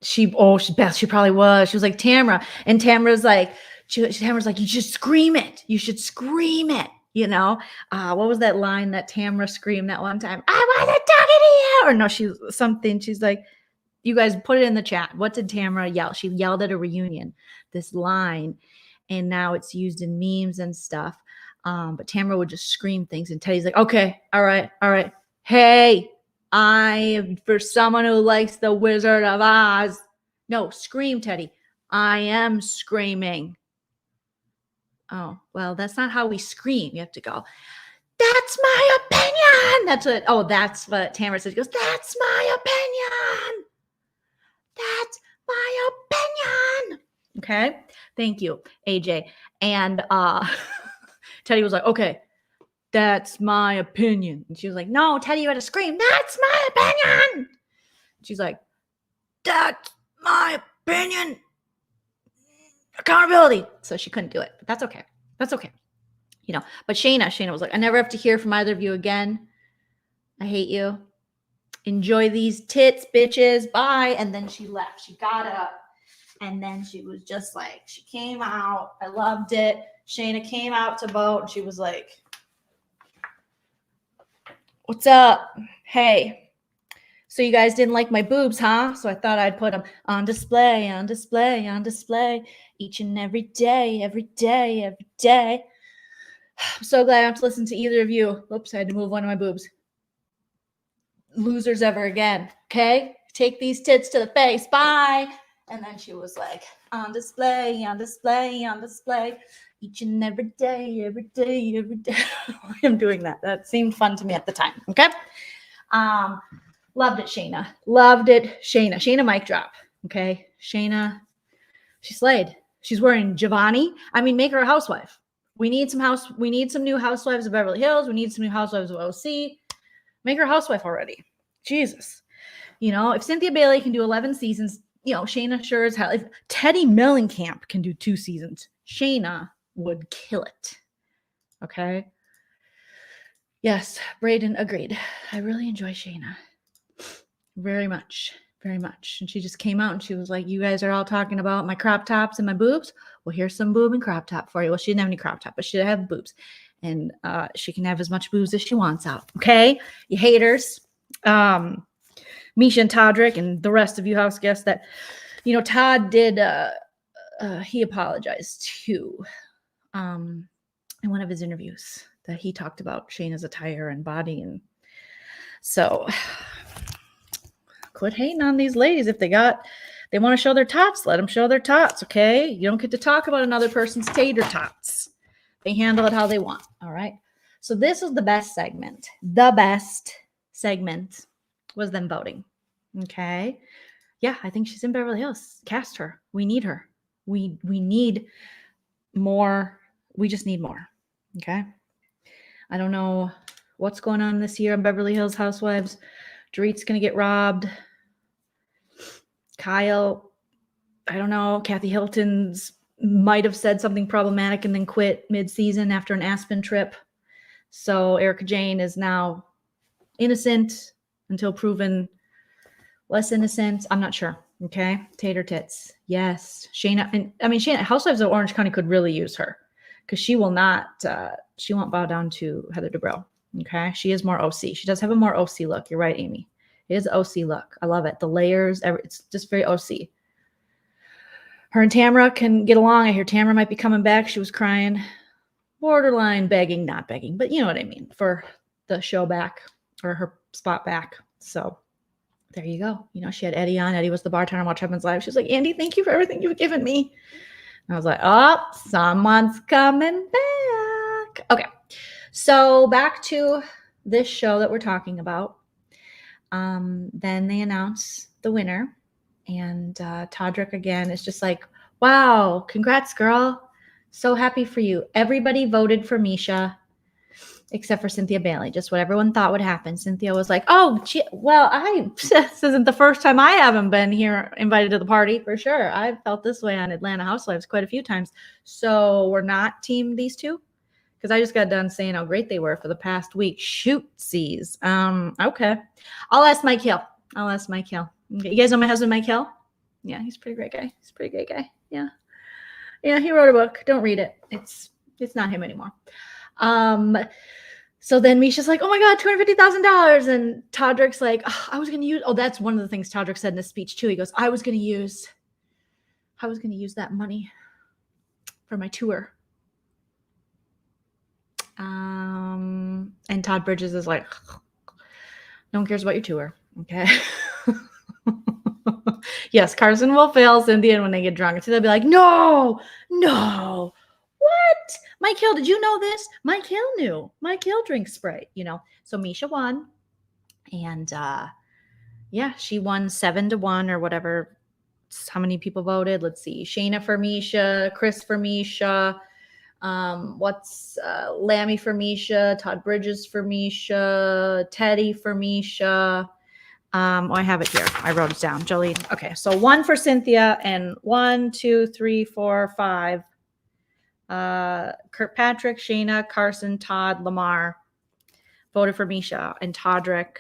She probably was. She was like, Tamara. And Tamara's like, Tamara's like, you should scream it. You should scream it. You know, what was that line that Tamara screamed that one time? I wasn't talking to you. Or no, she's like, you guys put it in the chat. What did Tamara yell? She yelled at a reunion, this line, and now it's used in memes and stuff. But Tamara would just scream things, and Teddy's like, okay, all right. Hey, for someone who likes the Wizard of Oz. No, scream, Teddy. I am screaming. Oh, well, that's not how we scream. You have to go, that's my opinion. That's what Tamara says. She goes, that's my opinion. That's my opinion. Okay. Thank you, AJ. And Teddy was like, okay, that's my opinion. And she was like, no, Teddy, you had to scream, that's my opinion. She's like, that's my opinion. Accountability. So she couldn't do it, but that's okay. That's okay. You know, but Shayna was like, I never have to hear from either of you again. I hate you. Enjoy these tits, bitches. Bye. And then she left. She got up and then she was just like, she came out. I loved it. Shayna came out to vote and she was like, what's up? Hey. So you guys didn't like my boobs, huh? So I thought I'd put them on display, on display, on display, each and every day, every day, every day. I'm so glad I don't have to listen to either of you. Oops, I had to move one of my boobs. Losers ever again, okay? Take these tits to the face, bye. And then she was like, on display, on display, on display, each and every day, every day, every day. I'm doing that. That seemed fun to me at the time, okay? Loved it, Shayna. Loved it, Shayna. Shayna mic drop, okay? Shayna, she slayed. She's wearing Giovanni. I mean, make her a housewife. We need some new housewives of Beverly Hills. We need some new housewives of OC. Make her a housewife already. Jesus. You know, if Cynthia Bailey can do 11 seasons, you know, Shayna sure as hell. If Teddy Mellencamp can do 2 seasons, Shayna would kill it. Okay? Yes, Braden agreed. I really enjoy Shayna. Very much. Very much. And she just came out and she was like, you guys are all talking about my crop tops and my boobs. Well, here's some boob and crop top for you. Well, she didn't have any crop top, but she did have boobs. And she can have as much boobs as she wants out. Okay? You haters. Misha and Todrick and the rest of you house guests that, you know, Todd did, he apologized too in one of his interviews that he talked about Shayna's attire and body. And so quit hating on these ladies. If they want to show their tots, let them show their tots, okay? You don't get to talk about another person's tater tots. They handle it how they want, all right? So this was the best segment. The best segment was them voting, okay? Yeah, I think she's in Beverly Hills. Cast her. We need her. We need more. We just need more, okay? I don't know what's going on this year on Beverly Hills Housewives. Dorit's going to get robbed. Kyle, I don't know. Kathy Hilton's might have said something problematic and then quit mid-season after an Aspen trip. So Erica Jane is now innocent until proven less innocent. I'm not sure. Okay. Tater tits. Yes. Shayna. And I mean, Shayna, Housewives of Orange County could really use her. because she will not, she won't bow down to Heather Dubrow. Okay. She is more OC. She does have a more OC look. You're right, Amy. It is OC look. I love it. The layers, it's just very OC. Her and Tamara can get along. I hear Tamara might be coming back. She was crying, borderline begging, not begging, but you know what I mean, for the show back or her spot back. So there you go. You know, she had Eddie on. Eddie was the bartender on Watch Heaven's Live. She was like, Andy, thank you for everything you've given me. And I was like, oh, someone's coming back. Okay. So back to this show that we're talking about. Then they announce the winner. And Todrick again is just like, wow, congrats, girl. So happy for you. Everybody voted for Misha except for Cynthia Bailey. Just what everyone thought would happen. Cynthia was like, oh, this isn't the first time I haven't been here invited to the party for sure. I've felt this way on Atlanta Housewives quite a few times. So we're not team these two? Because I just got done saying how great they were for the past week. Shootsies. Okay. I'll ask Mike Hill. Okay. You guys know my husband, Mike Hill? Yeah, he's a pretty great guy. Yeah. Yeah, he wrote a book. Don't read it. It's not him anymore. So then Misha's like, oh my God, $250,000. And Todrick's like, oh, I was going to use, that's one of the things Todrick said in his speech too. He goes, I was going to use that money for my tour. And Todd Bridges is like, no one cares about your tour. Okay. Yes, Carson will fail Cynthia when they get drunk. So they'll be like, no. What? Mike Hill, did you know this? Mike Hill knew. Mike Hill drinks Sprite, you know. So Misha won. And she won 7-1 or whatever. How many people voted? Let's see. Shayna for Misha, Chris for Misha. Lammy for Misha, Todd Bridges for Misha, Teddy for Misha. I have it here. I wrote it down. Joleen. Okay, so 1 for Cynthia and 1, 2, 3, 4, 5. Kirkpatrick, Shayna, Carson, Todd, Lamar voted for Misha, and Todrick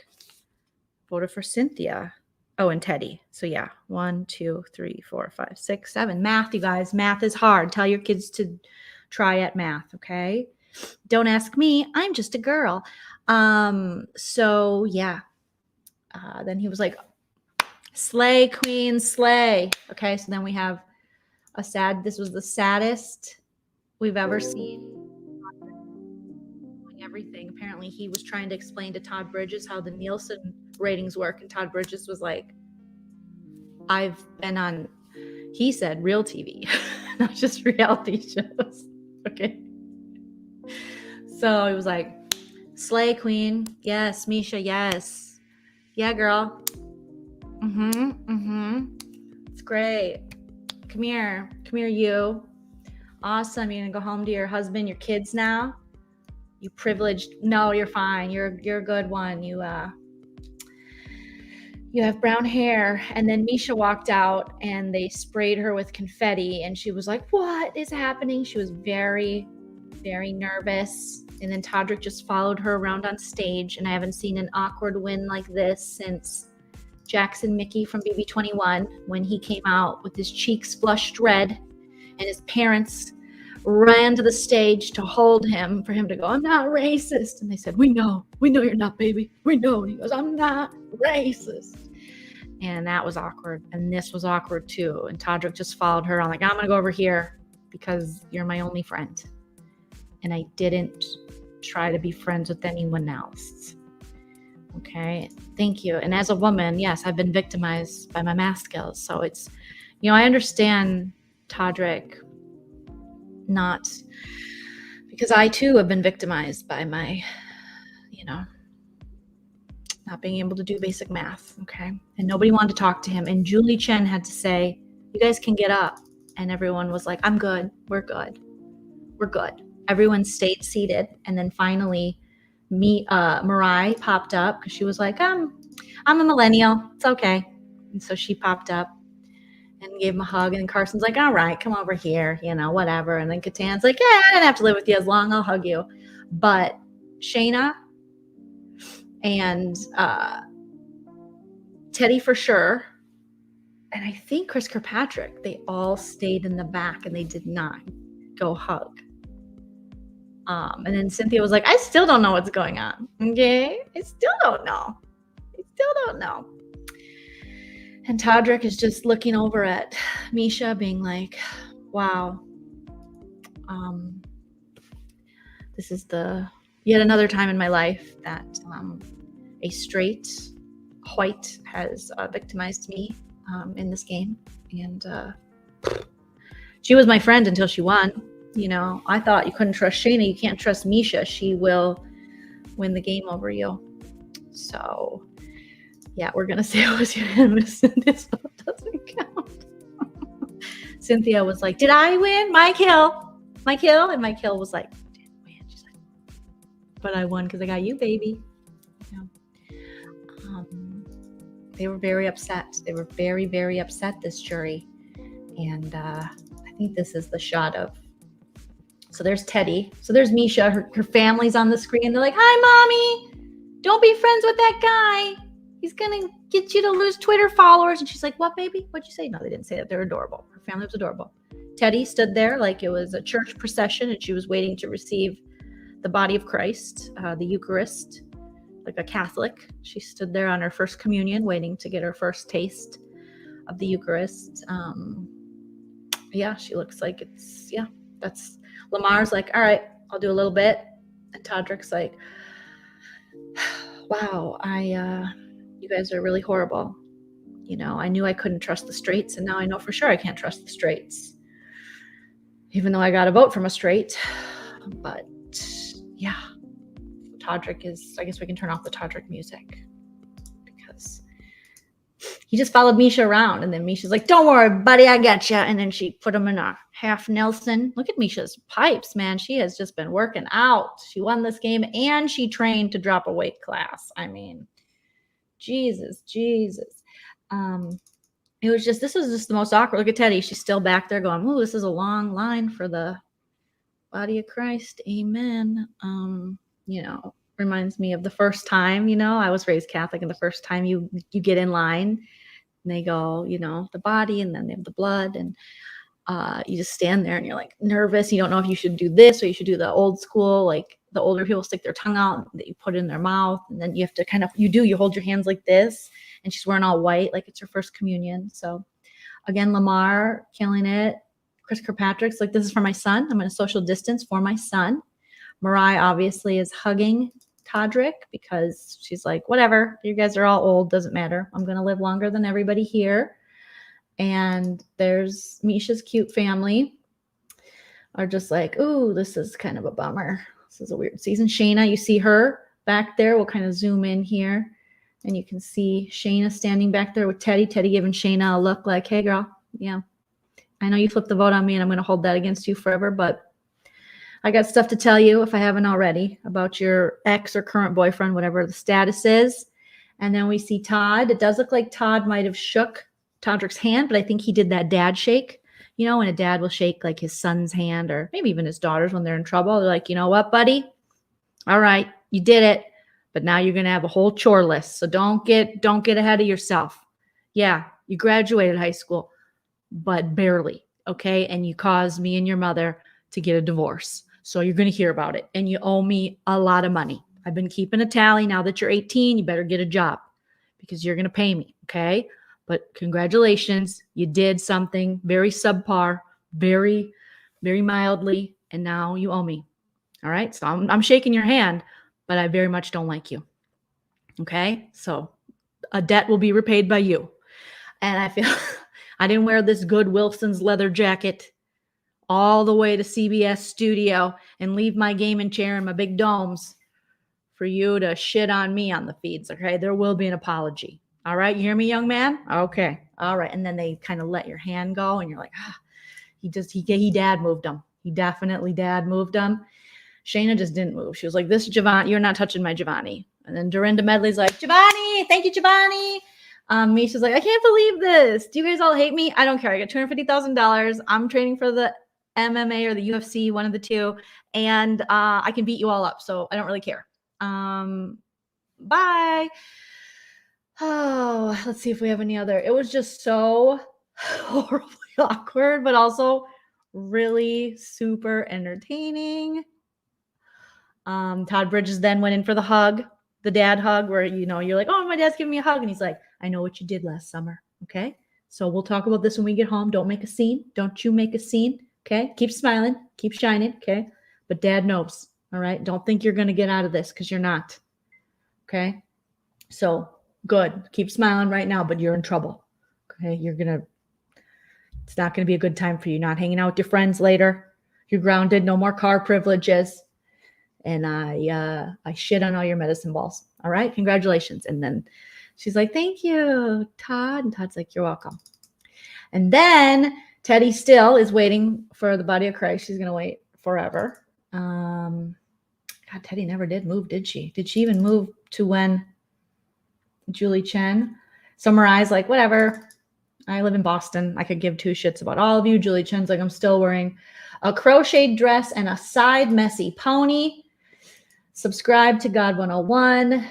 voted for Cynthia. Oh, and Teddy. So yeah, 1, 2, 3, 4, 5, 6, 7. Math, you guys. Math is hard. Tell your kids to try at math, okay? Don't ask me. I'm just a girl. So yeah. Then he was like, slay, queen, slay. Okay, so then we have this was the saddest we've ever seen. Everything. Apparently he was trying to explain to Todd Bridges how the Nielsen ratings work, and Todd Bridges was like, I've been on, he said, real TV, not just reality shows. Okay. So he was like, slay, queen. Yes, Misha, yes. Yeah, girl. It's great. Come here, you. Awesome. You're gonna go home to your husband, your kids now. You privileged. No, you're fine. You're a good one. You have brown hair. And then Misha walked out and they sprayed her with confetti, and she was like, what is happening? She was very, very nervous. And then Todrick just followed her around on stage, and I haven't seen an awkward win like this since Jackson Mickey from BB21, when he came out with his cheeks flushed red and his parents ran to the stage to hold him for him to go, I'm not racist. And they said, we know you're not, baby. We know. And he goes, I'm not racist. And that was awkward. And this was awkward too. And Todrick just followed her. I'm like, I'm going to go over here because you're my only friend. And I didn't try to be friends with anyone else. Okay. Thank you. And as a woman, yes, I've been victimized by my math skills. So it's, I understand Todrick, not because I too have been victimized by my, not being able to do basic math. Okay. And nobody wanted to talk to him. And Julie Chen had to say, you guys can get up. And everyone was like, I'm good. We're good. Everyone stayed seated. And then finally Mariah popped up because she was like, I'm a millennial. It's okay. And so she popped up and gave him a hug. And then Carson's like, all right, come over here, whatever. And then Katan's like, yeah, I didn't have to live with you as long. I'll hug you. But Shayna and Teddy for sure, and I think Chris Kirkpatrick, they all stayed in the back and they did not go hug And then Cynthia was like, I still don't know what's going on. Okay. I still don't know. And Todrick is just looking over at Misha being like, wow, this is yet another time in my life that a straight white has victimized me in this game. And she was my friend until she won. You know, I thought you couldn't trust Shayna. You can't trust Misha. She will win the game over you. So, yeah, we're going to say it was unanimous. This vote doesn't count. Cynthia was like, did I win? My kill. And my kill was like, didn't win. She's like, but I won because I got you, baby. You know? They were very upset. They were very, very upset, this jury. And I think this is the shot of, so there's Teddy. So there's Misha. Her family's on the screen. They're like, hi, mommy. Don't be friends with that guy. He's going to get you to lose Twitter followers. And she's like, what, baby? What'd you say? No, they didn't say that. They're adorable. Her family was adorable. Teddy stood there like it was a church procession, and she was waiting to receive the body of Christ, the Eucharist, like a Catholic. She stood there on her first communion, waiting to get her first taste of the Eucharist. Yeah, she looks like that's Lamar's like, all right, I'll do a little bit. And Todrick's like, wow, you guys are really horrible. You know, I knew I couldn't trust the straights, and now I know for sure I can't trust the straights. Even though I got a vote from a straight. But yeah, Todrick is, I guess we can turn off the Todrick music because he just followed Misha around, and then Misha's like, don't worry, buddy, I got you. And then she put him in a half Nelson. Look at Misha's pipes, man. She has just been working out. She won this game, and she trained to drop a weight class. I mean, Jesus. This was just the most awkward. Look at Teddy. She's still back there going, ooh, this is a long line for the body of Christ. Amen. You know, reminds me of the first time, you know, I was raised Catholic, and the first time you get in line, and they go, you know, the body, and then they have the blood, and you just stand there and you're like nervous. You don't know if you should do this or you should do the old school, like the older people stick their tongue out that you put in their mouth, and then you have to you hold your hands like this, and she's wearing all white like it's her first communion. So again, Lamar killing it. Chris Kirkpatrick's like, this is for my son. I'm going to social distance for my son. Mariah obviously is hugging Todrick because she's like, whatever, you guys are all old, doesn't matter. I'm going to live longer than everybody here. And there's Misha's cute family are just like, ooh, this is kind of a bummer. This is a weird season. Shayna, you see her back there. We'll kind of zoom in here, and you can see Shayna standing back there with Teddy. Teddy giving Shayna a look like, hey, girl, yeah, I know you flipped the vote on me, and I'm going to hold that against you forever, but I got stuff to tell you, if I haven't already, about your ex or current boyfriend, whatever the status is. And then we see Todd. It does look like Todd might have shook Todrick's hand, but I think he did that dad shake. You know, when a dad will shake like his son's hand, or maybe even his daughter's when they're in trouble. They're like, you know what, buddy? All right, you did it, but now you're going to have a whole chore list. So don't get ahead of yourself. Yeah, you graduated high school, but barely, okay? And you caused me and your mother to get a divorce. So you're going to hear about it, and you owe me a lot of money. I've been keeping a tally. Now that you're 18, you better get a job because you're going to pay me, okay? But congratulations, you did something very subpar, very, very mildly, and now you owe me. All right, so I'm shaking your hand, but I very much don't like you. Okay, so a debt will be repaid by you. And I feel I didn't wear this good Wilson's leather jacket all the way to CBS studio and leave my gaming chair and my big domes for you to shit on me on the feeds. Okay, there will be an apology. All right, you hear me, young man? Okay, all right. And then they kind of let your hand go, and you're like, he dad moved him. He definitely dad moved him. Shayna just didn't move. She was like, this Giovanni, you're not touching my Giovanni. And then Dorinda Medley's like, Giovanni, thank you, Giovanni. Misha's like, I can't believe this. Do you guys all hate me? I don't care. I got $250,000. I'm training for the MMA or the UFC, one of the two, and I can beat you all up. So I don't really care. Bye. Oh, let's see if we have any other. It was just so horribly awkward, but also really super entertaining. Todd Bridges then went in for the hug, the dad hug, where, you're like, oh, my dad's giving me a hug. And he's like, I know what you did last summer. Okay. So we'll talk about this when we get home. Don't make a scene. Don't you make a scene. Okay. Keep smiling. Keep shining. Okay. But dad knows. All right. Don't think you're going to get out of this because you're not. Okay. So good. Keep smiling right now, but you're in trouble. Okay. It's not going to be a good time for you. Not hanging out with your friends later. You're grounded. No more car privileges. And I shit on all your medicine balls. All right. Congratulations. And then she's like, thank you, Todd. And Todd's like, you're welcome. And then Teddy still is waiting for the body of Christ. She's going to wait forever. God, Teddy never did move, did she? Did she even move to when Julie Chen? Summarize, like, whatever. I live in Boston. I could give two shits about all of you. Julie Chen's like, I'm still wearing a crocheted dress and a side messy pony. Subscribe to God 101.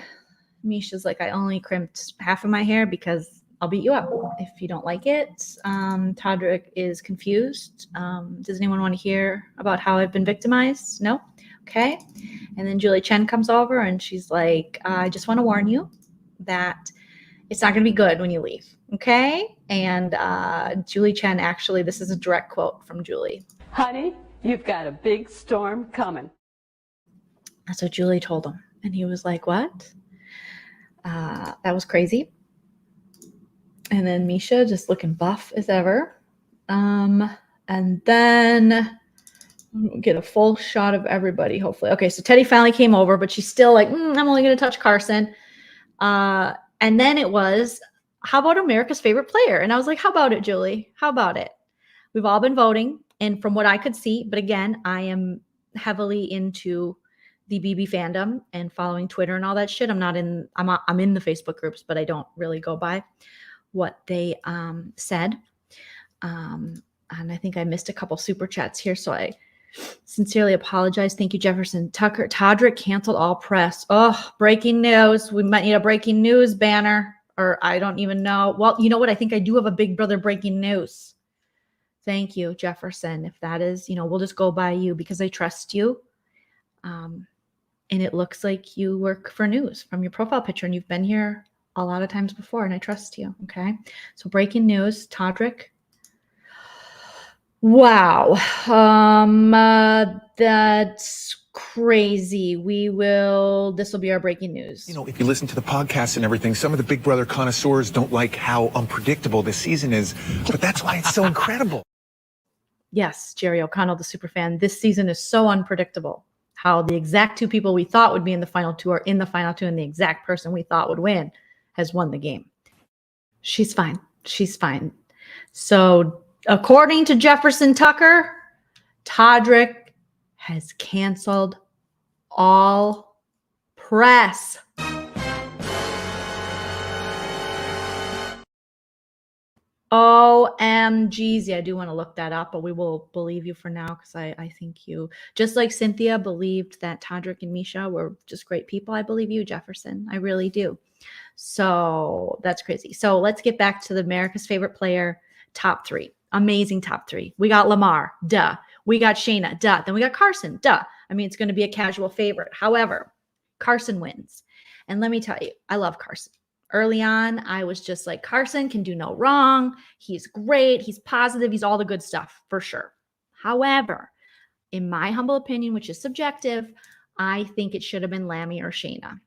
Misha's like, I only crimped half of my hair because I'll beat you up if you don't like it. Todrick is confused. Does anyone want to hear about how I've been victimized? No? Okay. And then Julie Chen comes over and she's like, I just want to warn you that it's not going to be good when you leave. Okay. And Julie Chen, actually, this is a direct quote from Julie. Honey, you've got a big storm coming. That's what Julie told him. And he was like, what? That was crazy. And then Misha just looking buff as ever. And then get a full shot of everybody, hopefully. Okay, so Teddy finally came over, but she's still like, I'm only going to touch Carson. And then it was, how about America's favorite player? And I was like, how about it, Julie? How about it? We've all been voting. And from what I could see, but again, I am heavily into the BB fandom and following Twitter and all that shit. I'm in the Facebook groups, but I don't really go by what they said. And I think I missed a couple super chats here, so I sincerely apologize. Thank you, Jefferson Tucker. Todrick canceled all press. Oh, breaking news. We might need a breaking news banner, or I don't even know. Well, you know what? I think I do have a Big Brother breaking news. Thank you, Jefferson. If that is, we'll just go by you because I trust you. And it looks like you work for news from your profile picture, and you've been here a lot of times before, and I trust you. Okay. So breaking news, Todrick. Wow. That's crazy. This will be our breaking news. If you listen to the podcast and everything, some of the Big Brother connoisseurs don't like how unpredictable this season is, but that's why it's so incredible. Yes, Jerry O'Connell, the superfan. This season is so unpredictable. How the exact two people we thought would be in the final two are in the final two, and the exact person we thought would win has won the game. She's fine. She's fine. So according to Jefferson Tucker, Todrick has canceled all press. OMGs. Yeah, I do want to look that up, but we will believe you for now because I think you, just like Cynthia believed that Todrick and Misha were just great people, I believe you, Jefferson. I really do. So that's crazy. So let's get back to the America's favorite player, top three. Amazing top three. We got Lamar, duh. We got Shayna, duh. Then we got Carson, duh. I mean, it's going to be a casual favorite. However, Carson wins. And let me tell you, I love Carson. Early on, I was just like, Carson can do no wrong. He's great. He's positive. He's all the good stuff for sure. However, in my humble opinion, which is subjective, I think it should have been Lammy or Shayna.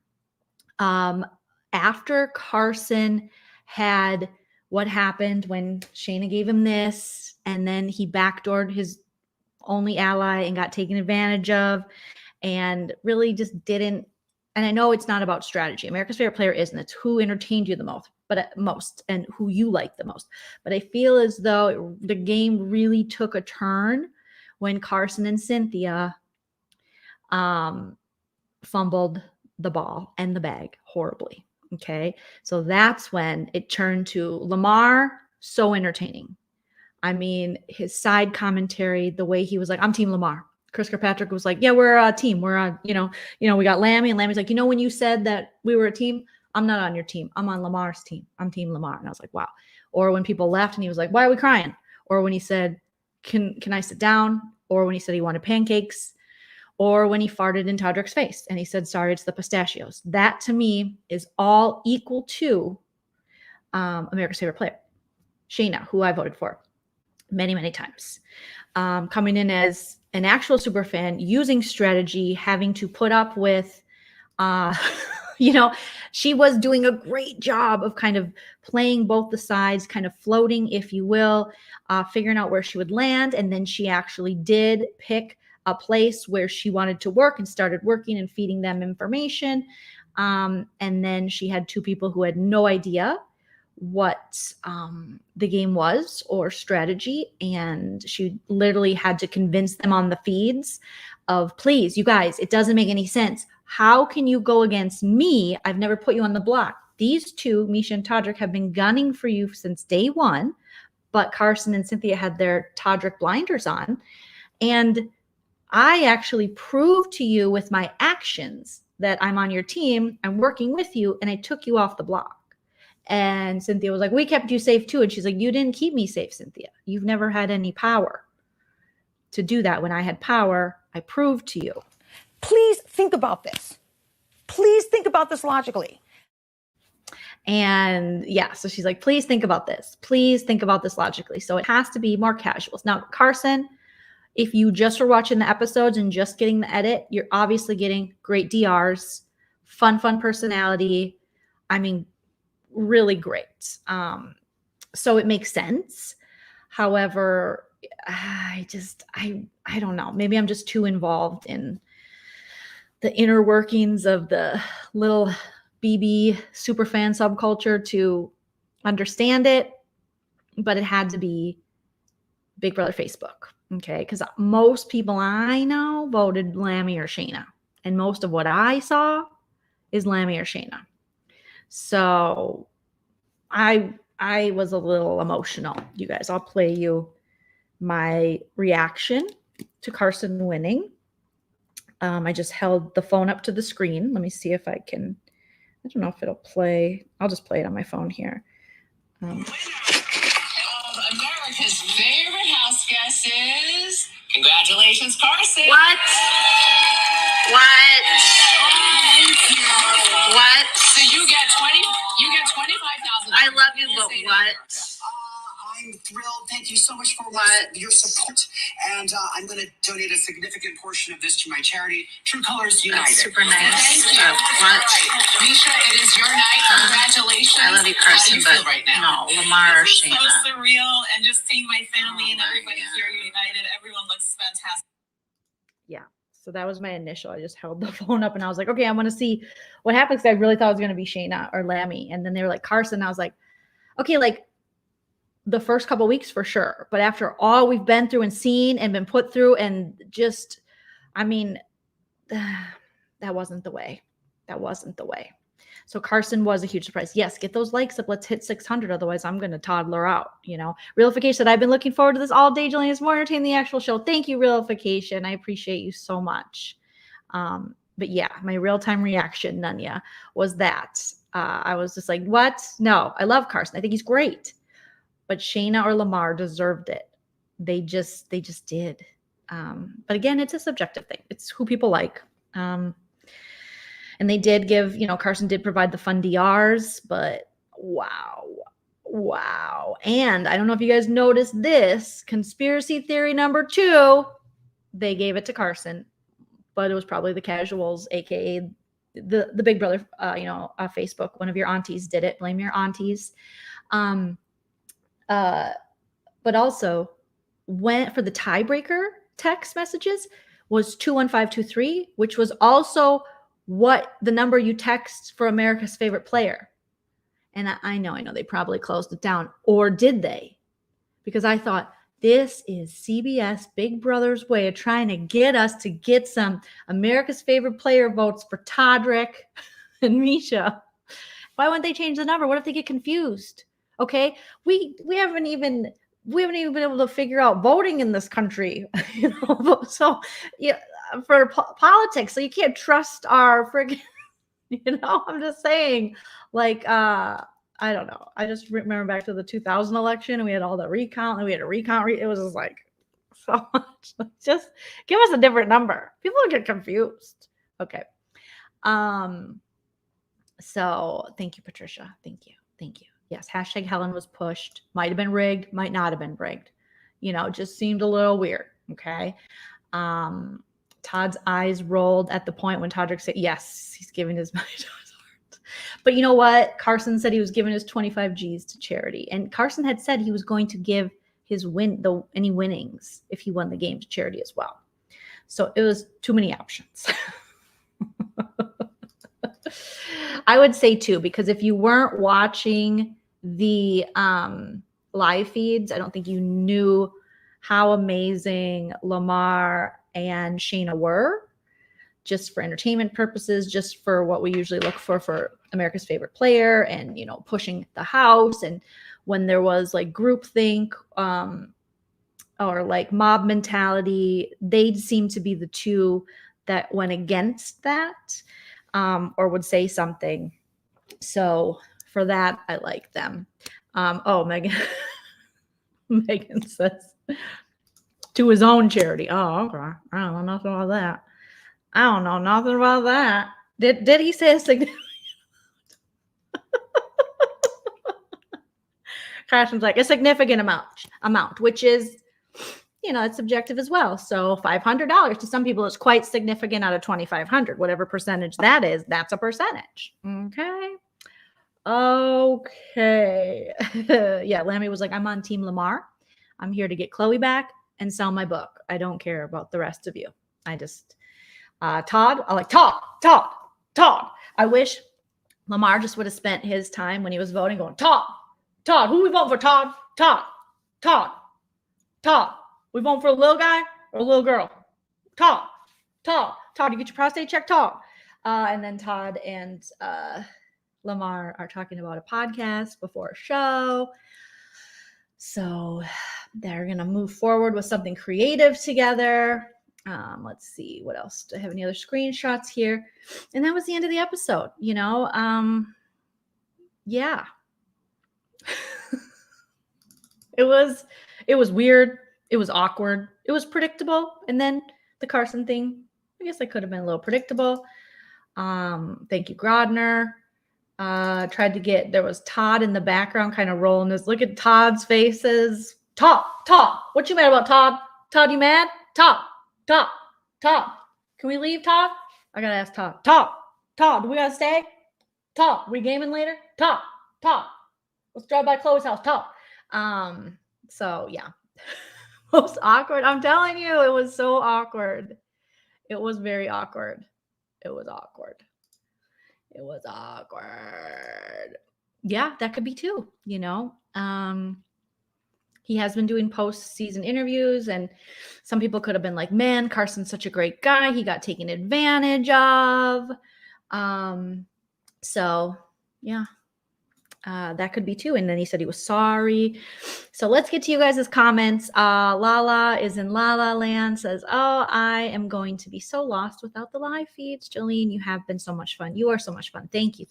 After Carson had what happened when Shayna gave him this, and then he backdoored his only ally and got taken advantage of, and really just didn't. And I know it's not about strategy. America's favorite player isn't. It's who entertained you the most and who you like the most. But I feel as though the game really took a turn when Carson and Cynthia fumbled the ball and the bag horribly. Okay. So that's when it turned to Lamar. So entertaining. I mean, his side commentary, the way he was like, I'm Team Lamar. Chris Kirkpatrick was like, yeah, we're a team. We're on, we got Lammy, and Lammy's like, when you said that we were a team, I'm not on your team. I'm on Lamar's team. I'm Team Lamar. And I was like, wow. Or when people left and he was like, why are we crying? Or when he said, can I sit down? Or when he said he wanted pancakes. or when he farted in Todrick's face and he said, sorry, it's the pistachios. That to me is all equal to America's favorite player, Shayna, who I voted for many, many times. Coming in as an actual super fan, using strategy, having to put up with, she was doing a great job of kind of playing both the sides, kind of floating, if you will, figuring out where she would land. And then she actually did pick a place where she wanted to work and started working and feeding them information. And then she had two people who had no idea what the game was or strategy. And she literally had to convince them on the feeds of, please, you guys, it doesn't make any sense. How can you go against me? I've never put you on the block. These two, Misha and Todrick, have been gunning for you since day one, but Carson and Cynthia had their Todrick blinders on. And I actually proved to you with my actions that I'm on your team, I'm working with you, and I took you off the block. And Cynthia was like, we kept you safe too. And she's like, you didn't keep me safe, Cynthia. You've never had any power to do that. When I had power, I proved to you. Please think about this. Please think about this logically. And yeah, so she's like, please think about this. Please think about this logically. So it has to be more casual. Now, Carson, if you just were watching the episodes and just getting the edit, you're obviously getting great DRs, fun personality. I mean, really great. So it makes sense. However, I don't know. Maybe I'm just too involved in the inner workings of the little BB superfan subculture to understand it, but it had to be Big Brother Facebook. Okay. Because most people I know voted Lammy or Shayna. And most of what I saw is Lammy or Shayna. So I was a little emotional, you guys. I'll play you my reaction to Carson winning. I just held the phone up to the screen. Let me see if I can. I don't know if it'll play. I'll just play it on my phone here. America's favorite house guest is, congratulations, Carson. What? So you get 25,000. I love you, but what? I'm thrilled. Thank you so much for your support. And I'm going to donate a significant portion of this to my charity, True Colors United. That's super nice. Thank you. What? Misha, it is your night. Congratulations. I love you, Carson, How do you feel but right now? no, Lamar or This is Shayna. so surreal, and just seeing my family and everybody God. here united. Everyone looks fantastic. Yeah. So that was my initial. I just held the phone up and I was like, okay, I want to see what happens. I really thought it was going to be Shayna or Lammy. And then they were like, Carson. I was like, okay, like the first couple of weeks for sure. But after all we've been through and seen and been put through and just, I mean, that wasn't the way. That wasn't the way. So Carson was a huge surprise. Yes, get those likes up. Let's hit 600. Otherwise, I'm going to toddler out. Realification said, I've been looking forward to this all day, Joleen. It's more entertaining than the actual show. Thank you, Realification. I appreciate you so much. But yeah, my real-time reaction, Nanya, was that. I was just like, what? No, I love Carson. I think he's great. But Shayna or Lamar deserved it. They just did. But again, it's a subjective thing. It's who people like. And they did give, Carson did provide the fun DRs, but wow. And I don't know if you guys noticed this, conspiracy theory number 2, they gave it to Carson, but it was probably the casuals, AKA the Big Brother, Facebook. One of your aunties did it. Blame your aunties. But also went for the tiebreaker text messages was 21523, which was also what the number you text for America's favorite player. And I know they probably closed it down, or did they? Because I thought this is CBS Big Brother's way of trying to get us to get some America's favorite player votes for Todrick and Misha. Why wouldn't they change the number? What if they get confused? Okay, we haven't even been able to figure out voting in this country, So yeah, for politics, so you can't trust our friggin'. I'm just saying, like, I don't know. I just remember back to the 2000 election, and we had all the recount, and we had a recount. It was just like so much. Just give us a different number. People get confused. Okay. So thank you, Patricia. Thank you. Thank you. Yes. Hashtag Helen was pushed. Might have been rigged. Might not have been rigged. Just seemed a little weird. Okay. Todd's eyes rolled at the point when Todrick said, yes, he's giving his money to his heart. But you know what? Carson said he was giving his 25 G's to charity. And Carson had said he was going to give his any winnings if he won the game to charity as well. So it was too many options. I would say too, because if you weren't watching the live feeds, I don't think you knew how amazing Lamar and Shayna were, just for entertainment purposes, just for what we usually look for America's favorite player, and pushing the house. And when there was like groupthink or like mob mentality, they seemed to be the two that went against that, or would say something. So for that, I like them. Megan says, to his own charity. Oh, okay. I don't know nothing about that. I don't know nothing about that. Did he say a significant? Carson's like, a significant amount, which is, it's subjective as well. So $500 to some people is quite significant out of 2,500. Whatever percentage that is, that's a percentage. Okay. Yeah, Lammy was like, I'm on Team Lamar. I'm here to get Chloe back and sell my book. I don't care about the rest of you. I just, Todd. I wish Lamar just would have spent his time when he was voting going, Todd, who we voting for? Todd. We voting for a little guy or a little girl? Todd, you get your prostate checked, Todd. And then Todd and Lamar are talking about a podcast before a show. So they're going to move forward with something creative together. Let's see what else. Do I have any other screenshots here? And that was the end of the episode. Yeah. It was weird. It was awkward. It was predictable. And then the Carson thing, I guess I could have been a little predictable. Thank you, Grodner. There was Todd in the background kind of rolling his, look at Todd's faces. Todd, what you mad about, Todd? Todd, you mad? Todd. Can we leave, Todd? I gotta ask Todd. Todd, do we gotta stay? Todd, we gaming later? Todd. Let's drive by Chloe's house. Todd. So yeah. Most awkward. I'm telling you, it was so awkward. It was very awkward. It was awkward. Yeah, that could be too, he has been doing post-season interviews, and some people could have been like, man, Carson's such a great guy. He got taken advantage of. So yeah, that could be too. And then he said he was sorry. So let's get to you guys' comments. Lala is in La La Land, says, oh, I am going to be so lost without the live feeds. Joleen, you have been so much fun. You are so much fun. Thank you.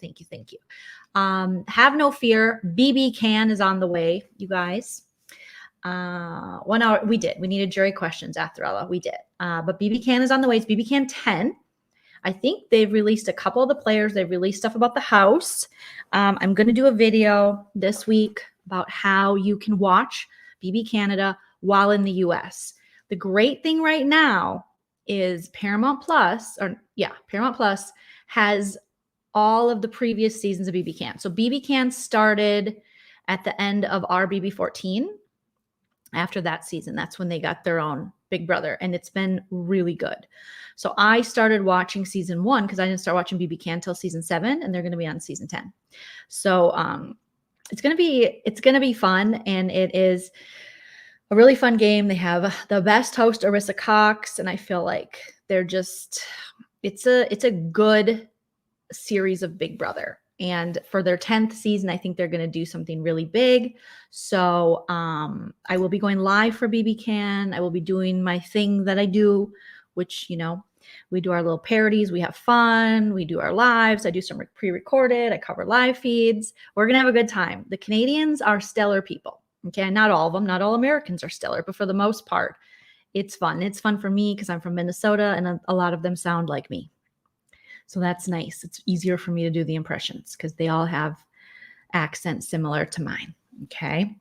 Have no fear. BB Can is on the way, you guys. 1 hour. We needed jury questions after Ella. We did. But BB Can is on the way. It's BB Can 10. I think they've released a couple of the players. They've released stuff about the house. I'm going to do a video this week about how you can watch BB Canada while in the US. The great thing right now is Paramount Plus has all of the previous seasons of BB Can. So BB Can started at the end of our BB 14. After that season, that's when they got their own Big Brother, and it's been really good. So I started watching season 1 because I didn't start watching BB Can until season 7, and they're going to be on season 10. So it's going to be fun, and it is a really fun game. They have the best host, Arissa Cox, and I feel like it's a good series of Big Brother. And for their 10th season, I think they're going to do something really big. So I will be going live for BB Can. I will be doing my thing that I do, which, we do our little parodies. We have fun. We do our lives. I do some pre-recorded. I cover live feeds. We're going to have a good time. The Canadians are stellar people. Okay. Not all of them. Not all Americans are stellar, but for the most part, it's fun. It's fun for me because I'm from Minnesota and a lot of them sound like me. So that's nice. It's easier for me to do the impressions because they all have accents similar to mine. Okay.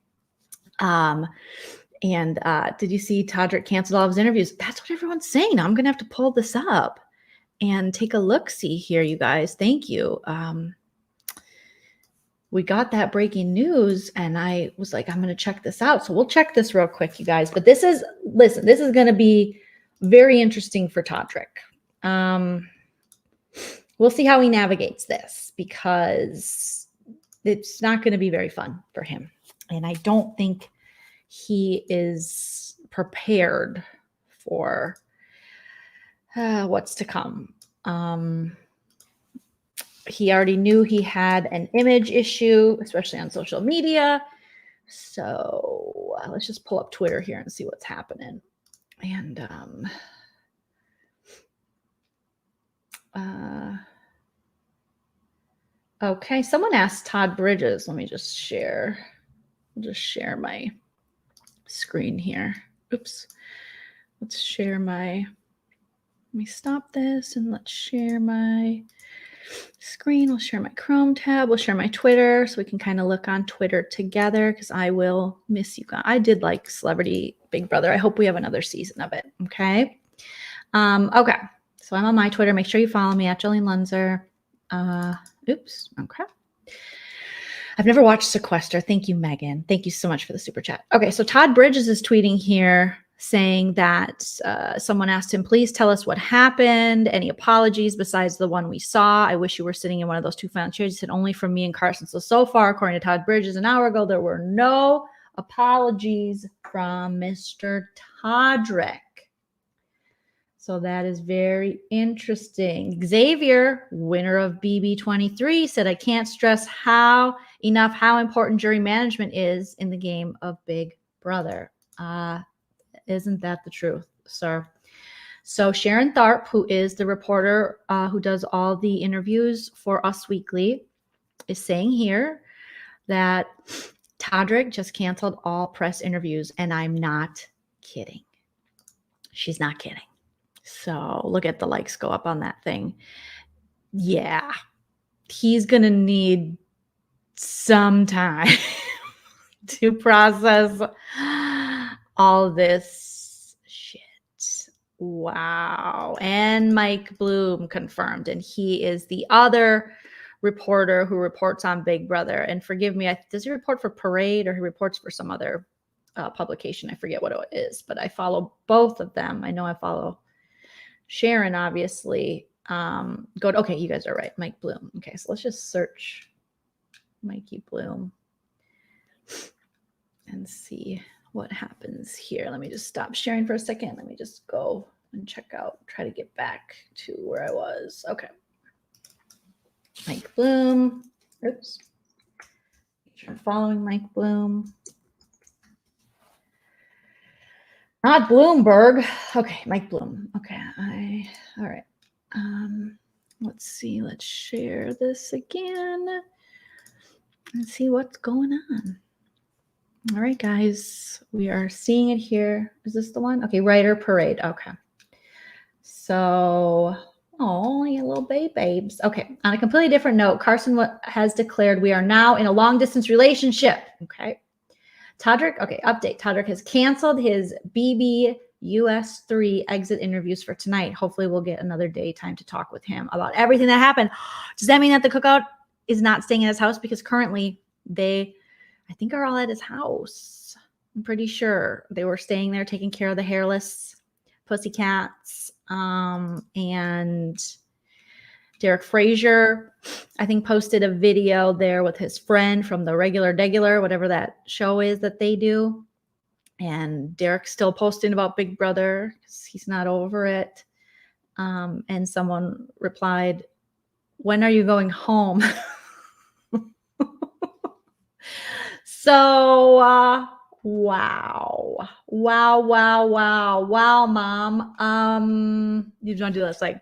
And did you see Todrick canceled all of his interviews? That's what everyone's saying. I'm going to have to pull this up and take a look-see here, you guys. Thank you. We got that breaking news and I was like, I'm going to check this out. So we'll check this real quick, you guys. But this is going to be very interesting for Todrick. We'll see how he navigates this because it's not going to be very fun for him. And I don't think he is prepared for what's to come. He already knew he had an image issue, especially on social media. So let's just pull up Twitter here and see what's happening. And okay, someone asked Todd Bridges. Let me just share. I'll just share my screen here. Oops. Let's share my, let me stop this and let's share my screen. We'll share my Chrome tab. We'll share my Twitter so we can kind of look on Twitter together because I will miss you guys. I did like Celebrity Big Brother. I hope we have another season of it. Okay. Okay. So I'm on my Twitter. Make sure you follow me at Joleen Lunzer. Oops. Okay. I've never watched Sequester. Thank you, Megan. Thank you so much for the super chat. Okay. So Todd Bridges is tweeting here saying that someone asked him, please tell us what happened. Any apologies besides the one we saw? I wish you were sitting in one of those two final chairs. He said only from me and Carson. So far, according to Todd Bridges, an hour ago, there were no apologies from Mr. Todrick. So that is very interesting. Xavier, winner of BB23, said, I can't stress enough how important jury management is in the game of Big Brother. Isn't that the truth, sir? So Sharon Tharp, who is the reporter who does all the interviews for Us Weekly, is saying here that Todrick just canceled all press interviews, and I'm not kidding. She's not kidding. So look at the likes go up on that thing. Yeah, he's going to need some time to process all this shit. Wow. And Mike Bloom confirmed, and he is the other reporter who reports on Big Brother. And forgive me, does he report for Parade or he reports for some other publication? I forget what it is, but I follow both of them. I know I follow Sharon, obviously. Okay, you guys are right. Mike Bloom. Okay, so let's just search Mikey Bloom and see what happens here. Let me just stop sharing for a second. Let me just go and check out, try to get back to where I was. Okay. Mike Bloom. Oops. Make sure I'm following Mike Bloom. Not Bloomberg. Okay, Mike Bloom. Okay, all right. Let's see. Let's share this again and see what's going on. All right, guys, we are seeing it here. Is this the one? Okay, Writer Parade. Okay. So, oh, you little babes. Okay, on a completely different note, Carson has declared we are now in a long-distance relationship. Okay. Todrick, okay, update. Todrick has canceled his BBUS3 exit interviews for tonight. Hopefully we'll get another daytime to talk with him about everything that happened. Does that mean that the cookout is not staying at his house? Because currently they, I think, are all at his house. I'm pretty sure they were staying there taking care of the hairless pussycats. And Derek Frazier, I think, posted a video there with his friend from the Regular, whatever that show is that they do. And Derek's still posting about Big Brother because he's not over it. And someone replied, when are you going home? So, wow, mom. You want to do this like,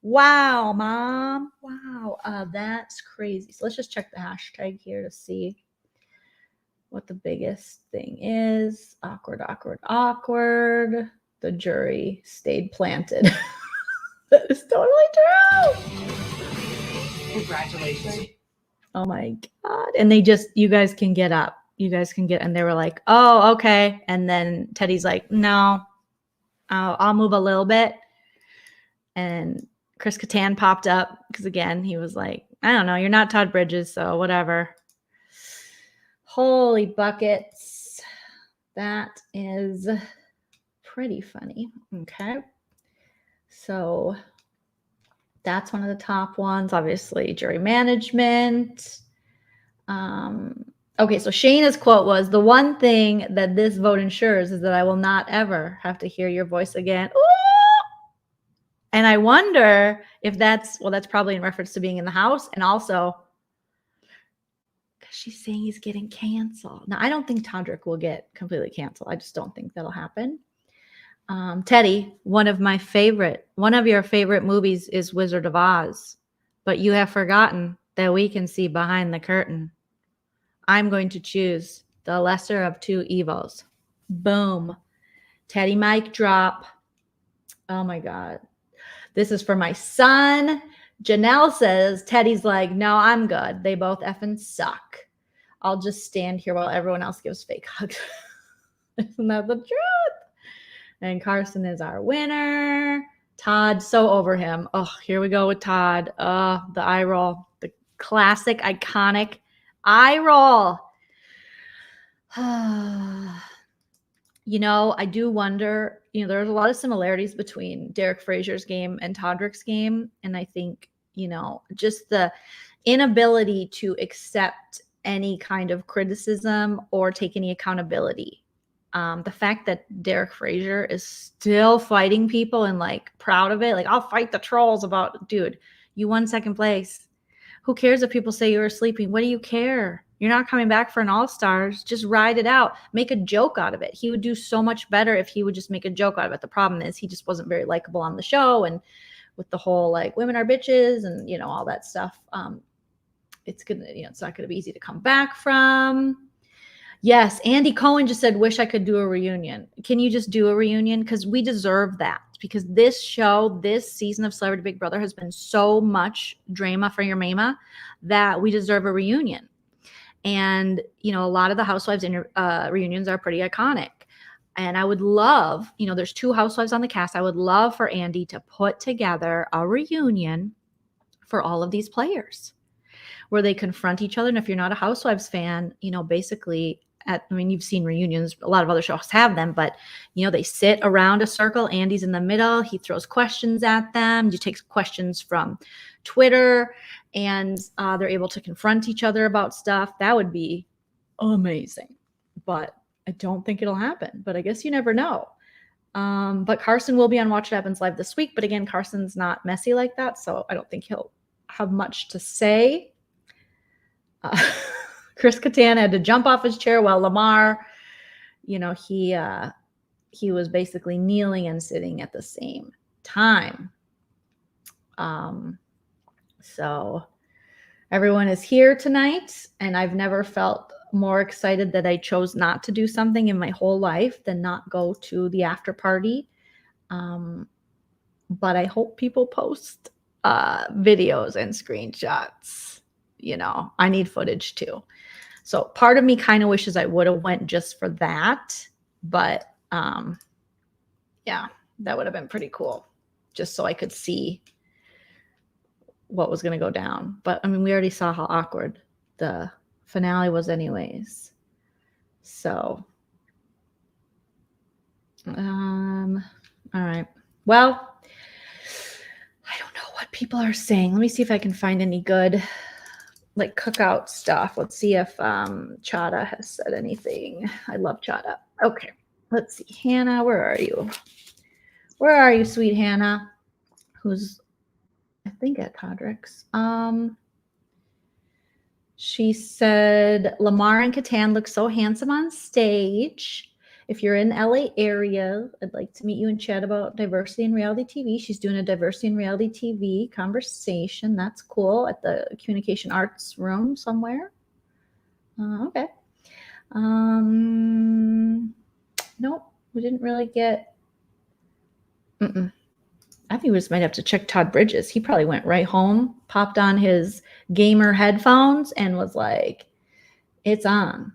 wow, mom. Wow. That's crazy. So let's just check the hashtag here to see what the biggest thing is. Awkward. the jury stayed planted. That is totally true. Congratulations. Oh my God. And they just, you guys can get up. You guys can get, and they were like, oh, okay. And then Teddy's like, no, I'll move a little bit. And Chris Kattan popped up because, again, he was like, I don't know, you're not Todd Bridges, so whatever. Holy buckets. That is pretty funny. Okay. So that's one of the top ones. Obviously, jury management. Okay, so Shayna's quote was, the one thing that this vote ensures is that I will not ever have to hear your voice again. Ooh! And I wonder if that's probably in reference to being in the house, and also because she's saying he's getting canceled. Now, I don't think Todrick will get completely canceled. I just don't think that'll happen. Teddy, one of your favorite movies is Wizard of Oz, but you have forgotten that we can see behind the curtain. I'm going to choose the lesser of two evils. Boom. Teddy mic drop. Oh my God. This is for my son. Janelle says, Teddy's like, no, I'm good. They both effing suck. I'll just stand here while everyone else gives fake hugs. Isn't that the truth? And Carson is our winner. Todd, so over him. Oh, here we go with Todd. The eye roll. The classic, iconic eye roll. You know, I do wonder, there's a lot of similarities between Derek Frazier's game and Todrick's game. And I think, just the inability to accept any kind of criticism or take any accountability. The fact that Derek Frazier is still fighting people and like proud of it. Like, I'll fight the trolls about, dude, you won second place. Who cares if people say you were sleeping? What do you care? You're not coming back for an All-Stars. Just ride it out. Make a joke out of it. He would do so much better if he would just make a joke out of it. The problem is he just wasn't very likable on the show, and with the whole like women are bitches and all that stuff. It's not gonna be easy to come back from. Yes, Andy Cohen just said, wish I could do a reunion. Can you just do a reunion? Because we deserve that. Because this show, this season of Celebrity Big Brother has been so much drama for your mama that we deserve a reunion. And, a lot of the Housewives reunions are pretty iconic. And I would love, there's 2 Housewives on the cast. I would love for Andy to put together a reunion for all of these players where they confront each other. And if you're not a Housewives fan, basically you've seen reunions. A lot of other shows have them, but, they sit around a circle. Andy's in the middle. He throws questions at them. He takes questions from Twitter, and they're able to confront each other about stuff. That would be amazing, but I don't think it'll happen. But I guess you never know. But Carson will be on Watch What Happens Live this week. But again, Carson's not messy like that, so I don't think he'll have much to say. Chris Kattan had to jump off his chair while Lamar, he was basically kneeling and sitting at the same time. So everyone is here tonight, and I've never felt more excited that I chose not to do something in my whole life than not go to the after party. But I hope people post videos and screenshots. I need footage too. So part of me kind of wishes I would have went just for that. But yeah, that would have been pretty cool. Just so I could see what was going to go down. But we already saw how awkward the finale was anyways. So, all right. Well, I don't know what people are saying. Let me see if I can find any good cookout stuff. Let's see if Chada has said anything. I love Chada. Okay. Let's see. Hannah, where are you? Where are you, sweet Hannah? Who's, I think, at Todrick's. She said, Lamar and Kattan look so handsome on stage. If you're in LA area, I'd like to meet you and chat about diversity in reality TV. She's doing a diversity in reality TV conversation. That's cool, at the Communication Arts room somewhere. Okay. Nope, we didn't really get Mm-mm. I think we just might have to check Todd Bridges. He probably went right home, popped on his gamer headphones, and was like, it's on.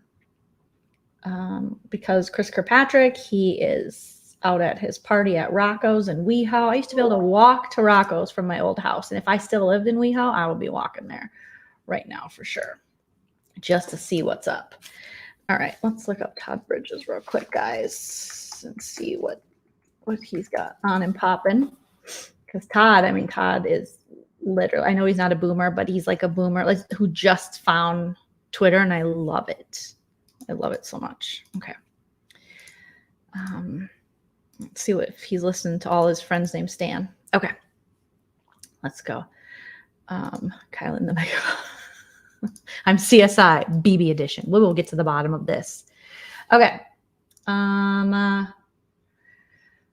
Because Chris Kirkpatrick, he is out at his party at Rocco's in WeHo. I used to be able to walk to Rocco's from my old house. And if I still lived in WeHo, I would be walking there right now for sure, just to see what's up. All right, let's look up Todd Bridges real quick, guys, and see what he's got on and popping. Because Todd is literally, I know he's not a boomer, but he's like a boomer who just found Twitter, and I love it. I love it so much. Okay. Let's see if he's listening to all his friends named Stan. Okay. Let's go. Kyle in the microphone. I'm CSI BB edition. We will get to the bottom of this. Okay.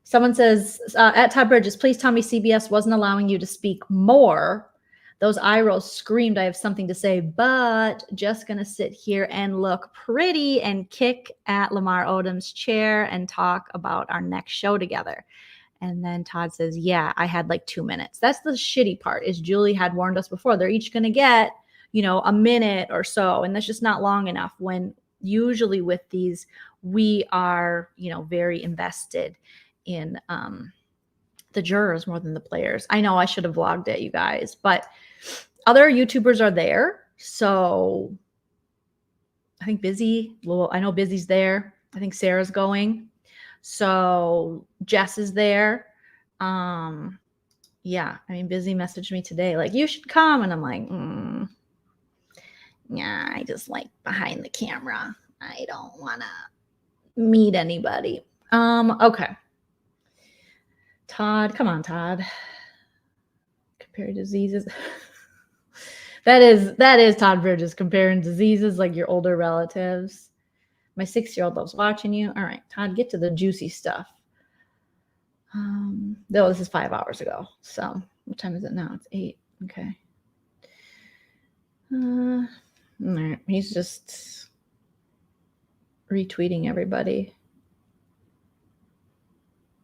Someone says, at Todd Bridges, please tell me CBS wasn't allowing you to speak more. Those eye rolls screamed, I have something to say, but just going to sit here and look pretty and kick at Lamar Odom's chair and talk about our next show together. And then Todd says, yeah, I had like 2 minutes. That's the shitty part, is Julie had warned us before. They're each going to get, a minute or so. And that's just not long enough, when usually with these, we are, very invested in the jurors more than the players. I know I should have vlogged it, you guys, but other YouTubers are there. So I think I know Busy's there. I think Sarah's going. So Jess is there. Yeah, Busy messaged me today, like, you should come. And I'm like, yeah, I just like behind the camera. I don't want to meet anybody. Okay. Todd, come on, Todd. Compare diseases. That is Todd Bridges comparing diseases like your older relatives. My 6-year-old loves watching you. All right, Todd, get to the juicy stuff. Though this is 5 hours ago. So what time is it now? It's 8. Okay. All right. He's just retweeting everybody.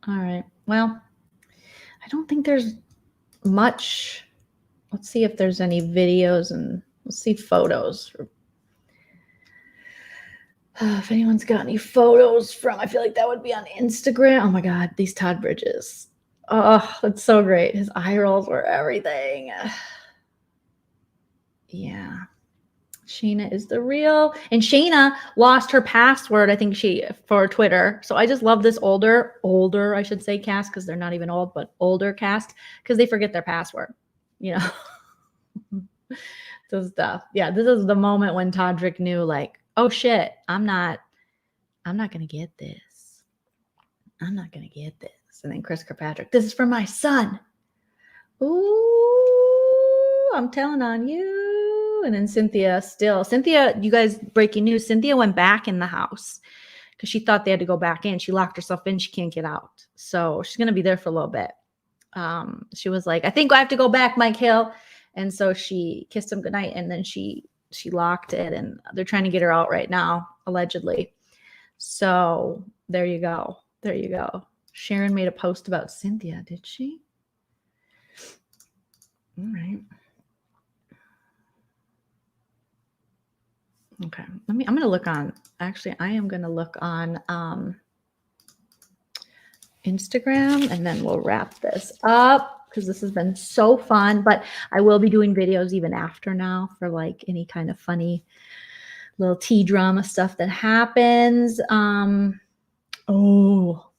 All right. Well, I don't think there's much. Let's see if there's any videos, and let's see photos. If anyone's got any photos from, I feel like that would be on Instagram. Oh my God, these Todd Bridges. Oh, that's so great. His eye rolls were everything. Yeah. Shayna is the real. And Shayna lost her password, I think for Twitter. So I just love this older, I should say, cast, because they're not even old, but older cast, because they forget their password, So stuff. Yeah, this is the moment when Todrick knew, like, oh shit, I'm not gonna get this. I'm not gonna get this. And then Chris Kirkpatrick, this is for my son. Ooh, I'm telling on you. And then Cynthia, you guys, breaking news, Cynthia went back in the house because she thought they had to go back in. She locked herself in. She can't get out. So she's going to be there for a little bit. She was like, I think I have to go back, Mike Hill. And so she kissed him goodnight, and then she locked it, and they're trying to get her out right now, allegedly. So there you go. There you go. Sharon made a post about Cynthia, did she? All right. Okay. I'm going to look on, actually, I am going to look on Instagram, and then we'll wrap this up because this has been so fun. But I will be doing videos even after now for like any kind of funny little tea drama stuff that happens. Oh,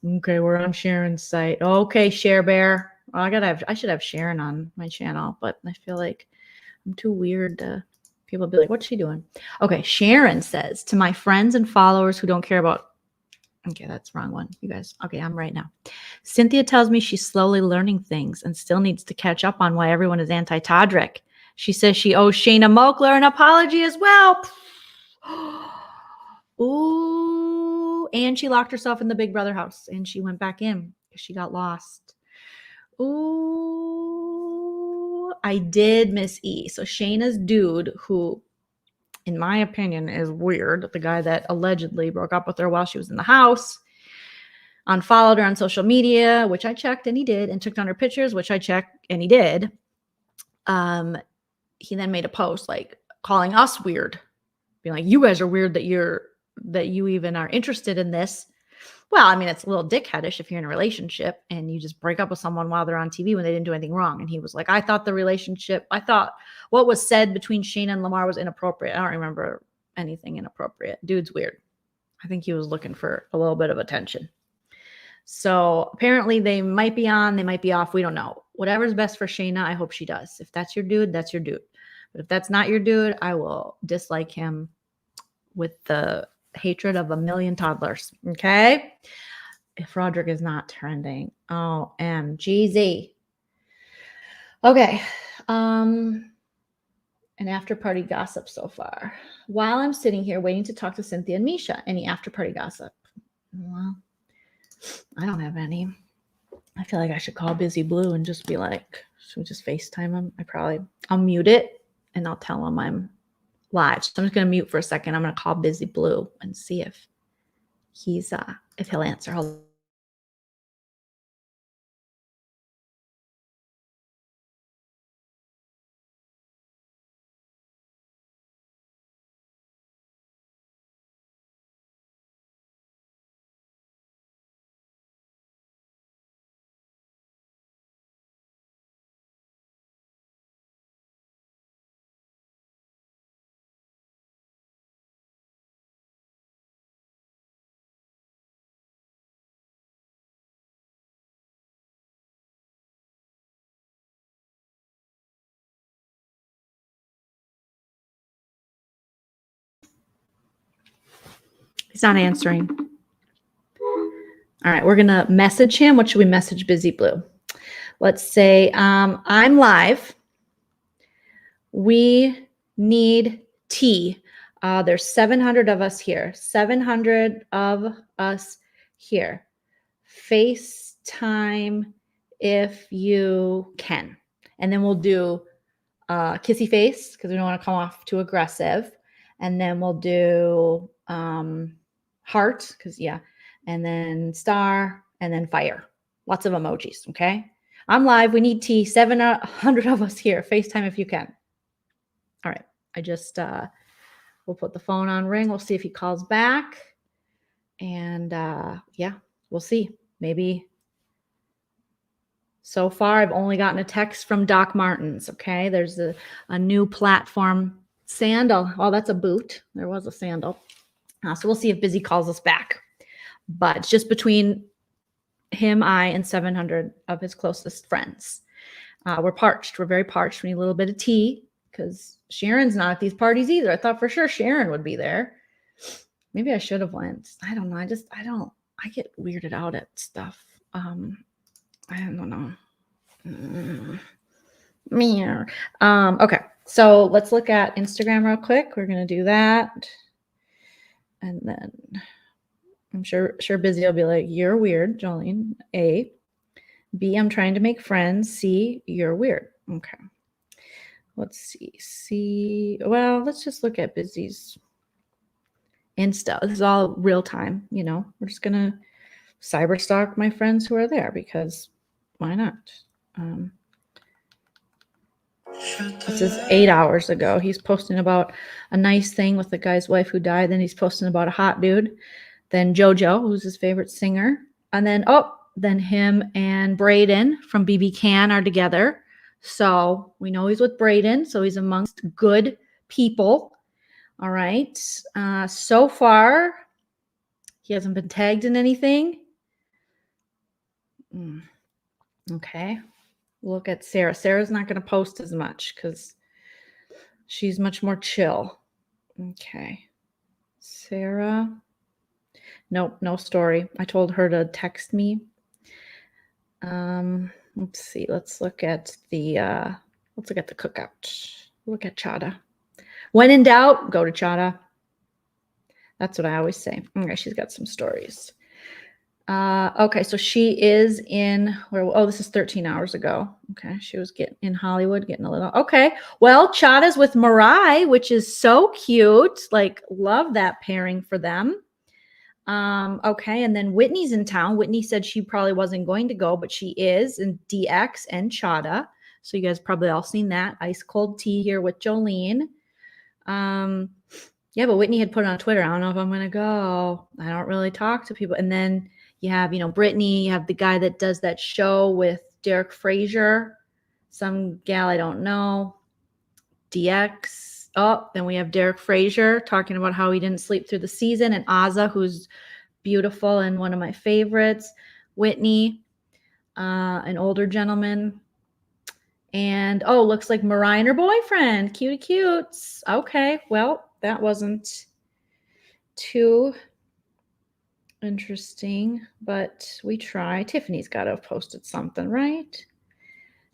okay. We're on Sharon's site. Okay, Share Bear. Well, I should have Sharon on my channel, but I feel like I'm too weird to. People be like, what's she doing? Okay, Sharon says, to my friends and followers who don't care about... Okay, that's the wrong one, you guys. Okay, I'm right now. Cynthia tells me she's slowly learning things and still needs to catch up on why everyone is anti-Todrick. She says she owes Shayna Mokler an apology as well. Ooh, and she locked herself in the Big Brother house, and she went back in because she got lost. Ooh. I did miss E. So Shayna's dude, who, in my opinion, is weird, the guy that allegedly broke up with her while she was in the house, unfollowed her on social media, which I checked and he did, and took down her pictures, which I checked and he did. He then made a post like calling us weird, being like, you guys are weird that you even are interested in this. Well, I mean, it's a little dickheadish if you're in a relationship and you just break up with someone while they're on TV when they didn't do anything wrong. And he was like, I thought what was said between Shayna and Lamar was inappropriate. I don't remember anything inappropriate. Dude's weird. I think he was looking for a little bit of attention. So apparently they might be on, they might be off. We don't know. Whatever's best for Shayna, I hope she does. If that's your dude, that's your dude. But if that's not your dude, I will dislike him with the hatred of a million toddlers. Okay? If Roderick is not trending. OMGZ. Okay. An after party gossip so far. While I'm sitting here waiting to talk to Cynthia and Misha, any after party gossip? Well, I don't have any. I feel like I should call Busy Blue and just be like, should we just FaceTime him? I'll mute it and I'll tell him I'm live. So I'm just going to mute for a second. I'm going to call Busy Blue and see if he'll answer. Hold. He's not answering. All right, we're going to message him. What should we message Busy Blue? Let's say, I'm live. We need tea. There's 700 of us here. 700 of us here. FaceTime if you can. And then we'll do kissy face because we don't want to come off too aggressive. And then we'll do heart because, yeah. And then star and then fire. Lots of emojis, okay? I'm live. We need tea. 700 of us here. FaceTime if you can. All right. I just, we'll put the phone on ring. We'll see if he calls back. And yeah, we'll see. Maybe. So far, I've only gotten a text from Doc Martens, okay? There's a new platform sandal. Oh, that's a boot. There was a sandal. So we'll see if Busy calls us back. But it's just between him, I, and 700 of his closest friends. We're parched. We're very parched. We need a little bit of tea because Sharon's not at these parties either. I thought for sure Sharon would be there. Maybe I should have went. I don't know. I get weirded out at stuff. I don't know. Okay. So let's look at Instagram real quick. We're going to do that. And then I'm sure Busy will be like, you're weird, Joleen. A. B, I'm trying to make friends. C, you're weird. Okay. Let's see. C, well, let's just look at Busy's Insta. This is all real time, you know. We're just going to cyber stalk my friends who are there because why not? This is 8 hours ago. He's posting about a nice thing with the guy's wife who died. Then he's posting about a hot dude. Then JoJo, who's his favorite singer. And then him and Braden from BB Can are together. So we know he's with Braden. So he's amongst good people. All right. So far, he hasn't been tagged in anything. Okay. Look at Sarah. Sarah's not going to post as much because she's much more chill. Okay. Sarah. Nope, no story. I told her to text me. Let's see. Let's look at the cookout. Look at Chada. When in doubt, go to Chada. That's what I always say. Okay, she's got some stories. Okay, so she is in this is 13 hours ago. Okay, she was in Hollywood, getting a little. Okay, well, Chada's with Mariah, which is so cute. Like, love that pairing for them. Okay, and then Whitney's in town. Whitney said she probably wasn't going to go, but she is, and DX and Chada. So you guys probably all seen that. Ice cold tea here with Joleen. Yeah, but Whitney had put it on Twitter. I don't know if I'm gonna go. I don't really talk to people. And then you have, Brittany, you have the guy that does that show with Derek Frazier, some gal I don't know. DX. Oh, then we have Derek Frazier talking about how he didn't sleep through the season, and Azza, who's beautiful and one of my favorites. Whitney, an older gentleman. And, looks like Mariah and her boyfriend. Cutie cutes. Okay, well, that wasn't too interesting, but we try. Tiffany's got to have posted something, right?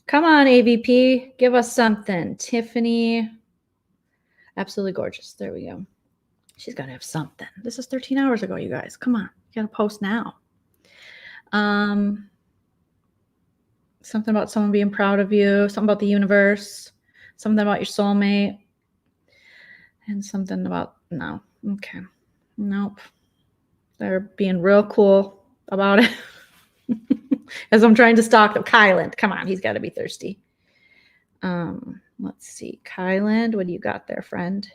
Come on, AVP. Give us something. Tiffany. Absolutely gorgeous. There we go. She's got to have something. This is 13 hours ago, you guys. Come on. You got to post now. Something about someone being proud of you. Something about the universe. Something about your soulmate. And something about, no. Okay. Nope. They're being real cool about it. As I'm trying to stalk them. Kylan. Come on. He's got to be thirsty. Let's see. Kylan, what do you got there, friend?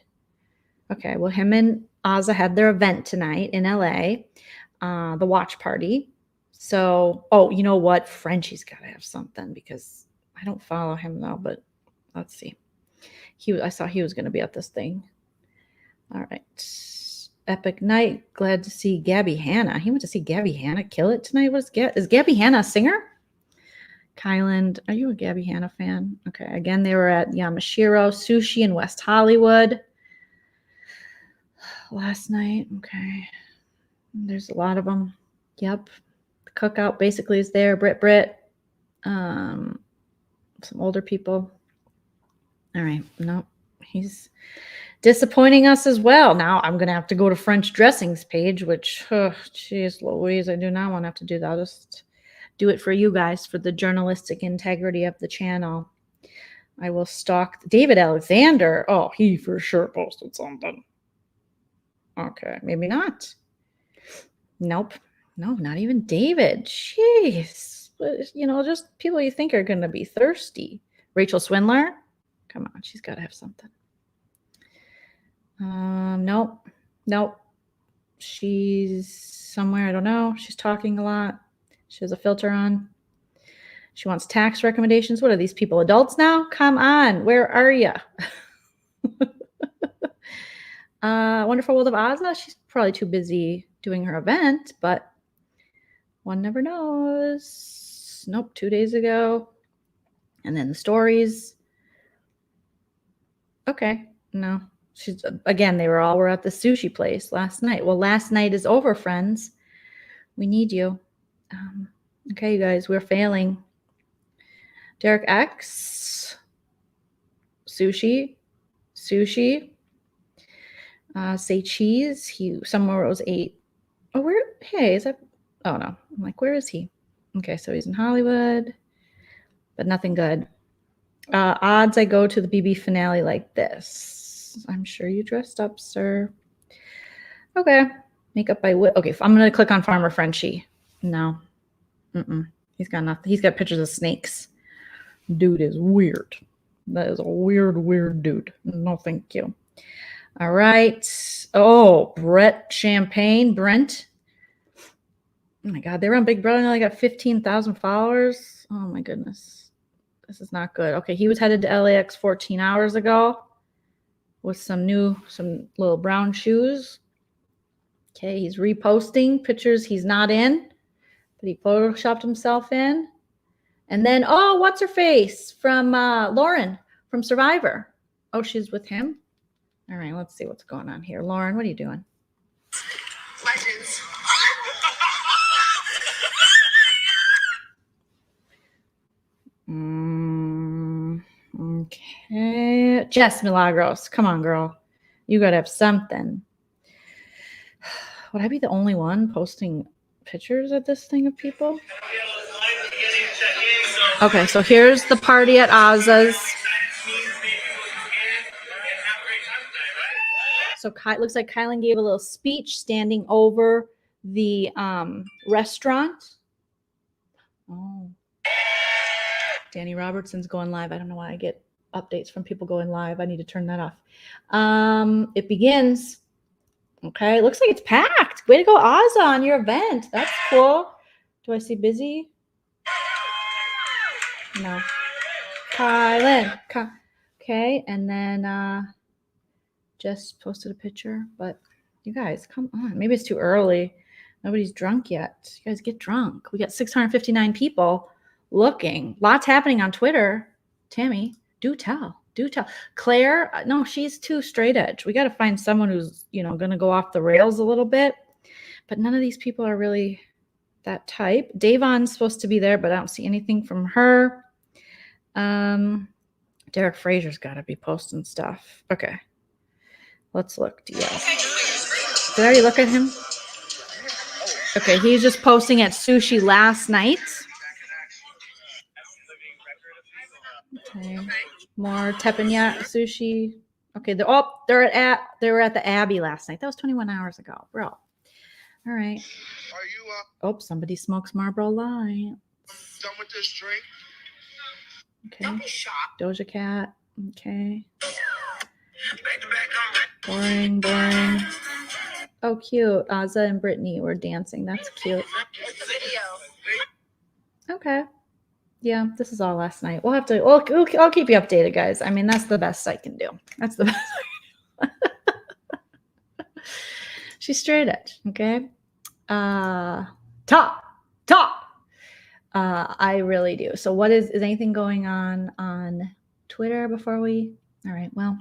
Okay. Well, him and Azza had their event tonight in LA. The watch party. So, you know what? Frenchie's got to have something because I don't follow him though, but let's see. I saw he was going to be at this thing. All right. Epic night. Glad to see Gabby Hanna. He went to see Gabby Hanna kill it tonight. Is Gabby Hanna a singer? Kylan, are you a Gabby Hanna fan? Okay. Again, they were at Yamashiro Sushi in West Hollywood last night. Okay. There's a lot of them. Yep. The cookout basically is there. Brit. Some older people. All right. Nope. He's disappointing us as well. Now I'm going to have to go to French Dressing's page, which, geez Louise, I do not want to have to do that. I'll just do it for you guys, for the journalistic integrity of the channel. I will stalk David Alexander. Oh, he for sure posted something. Okay, maybe not. Nope. No, not even David. Jeez. Just people you think are going to be thirsty. Rachel Swindler. Come on, she's got to have something. Nope. She's somewhere. I don't know. She's talking a lot. She has a filter on. She wants tax recommendations. What are these people? Adults now? Come on. Where are you? Wonderful World of Azza. She's probably too busy doing her event, but one never knows. Nope. 2 days ago. And then the stories. Okay. No. They were at the sushi place last night. Well, last night is over, friends. We need you. Okay, you guys, we're failing. Derek X. Sushi. Say cheese. Somewhere it was 8. Oh, where? Hey, is that? Oh, no. I'm like, where is he? Okay, so he's in Hollywood, but nothing good. Odds I go to the BB finale like this. I'm sure you dressed up, sir. Okay. Makeup by Whit. Okay, I'm going to click on Farmer Frenchie. No. He's got nothing. He's got pictures of snakes. Dude is weird. That is a weird dude. No, thank you. All right. Oh, Brent. Oh my God, they were on Big Brother and they got 15,000 followers. Oh my goodness. This is not good. Okay, he was headed to LAX 14 hours ago with some little brown shoes. Okay, he's reposting pictures he's not in, but he photoshopped himself in. And then, what's her face from Lauren from Survivor? Oh, she's with him. All right, let's see what's going on here. Lauren, what are you doing? Legends. Okay. Jess Milagros. Come on, girl. You got to have something. Would I be the only one posting pictures at this thing of people? Okay, so here's the party at Azza's. So looks like Kylan gave a little speech standing over the restaurant. Oh, Danny Robertson's going live. I don't know why I get updates from people going live. I need to turn that off. It begins. Okay, looks like it's packed. Way to go, Ozza, on your event. That's cool. Do I see busy? No. Kylan. Okay, and then just posted a picture, but you guys, come on. Maybe it's too early. Nobody's drunk yet. You guys get drunk. We got 659 people looking. Lots happening on Twitter. Tammy, do tell. Do tell. Claire, no, she's too straight edge. We got to find someone who's, going to go off the rails a little bit. But none of these people are really that type. Davon's supposed to be there, but I don't see anything from her. Derek Frazier's got to be posting stuff. Okay. Let's look. Did I already look at him? Okay, he's just posting at sushi last night. Okay. More teppanyaki sushi. Okay, they were at the Abbey last night. That was 21 hours ago, bro. All right. Are you somebody smokes Marlboro Light. Done with this drink? Okay. Doja Cat. Okay. Boring. Oh, cute. Ozza and Brittany were dancing. That's cute. Okay. Yeah, this is all last night. We'll have to. I'll keep you updated, guys. I mean, that's the best I can do. That's the best I can do. She's straight edge. Okay. Top. I really do. So, what is anything going on Twitter before we? All right. Well,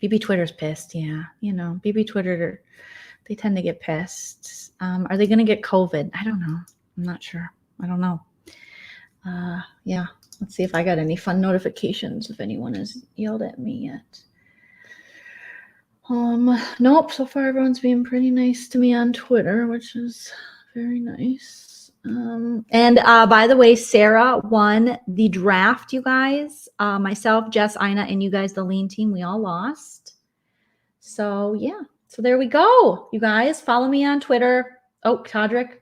BB Twitter's pissed. Yeah, BB Twitter. They tend to get pissed. Are they going to get COVID? I don't know. I'm not sure. I don't know. Yeah, let's see if I got any fun notifications if anyone has yelled at me yet. Nope, so far everyone's being pretty nice to me on Twitter, which is very nice. And by the way, Sarah won the draft, you guys. Myself, Jess, Ina, and you guys, the Leen Team, we all lost. So yeah, so there we go. You guys, follow me on Twitter. Oh, Todrick.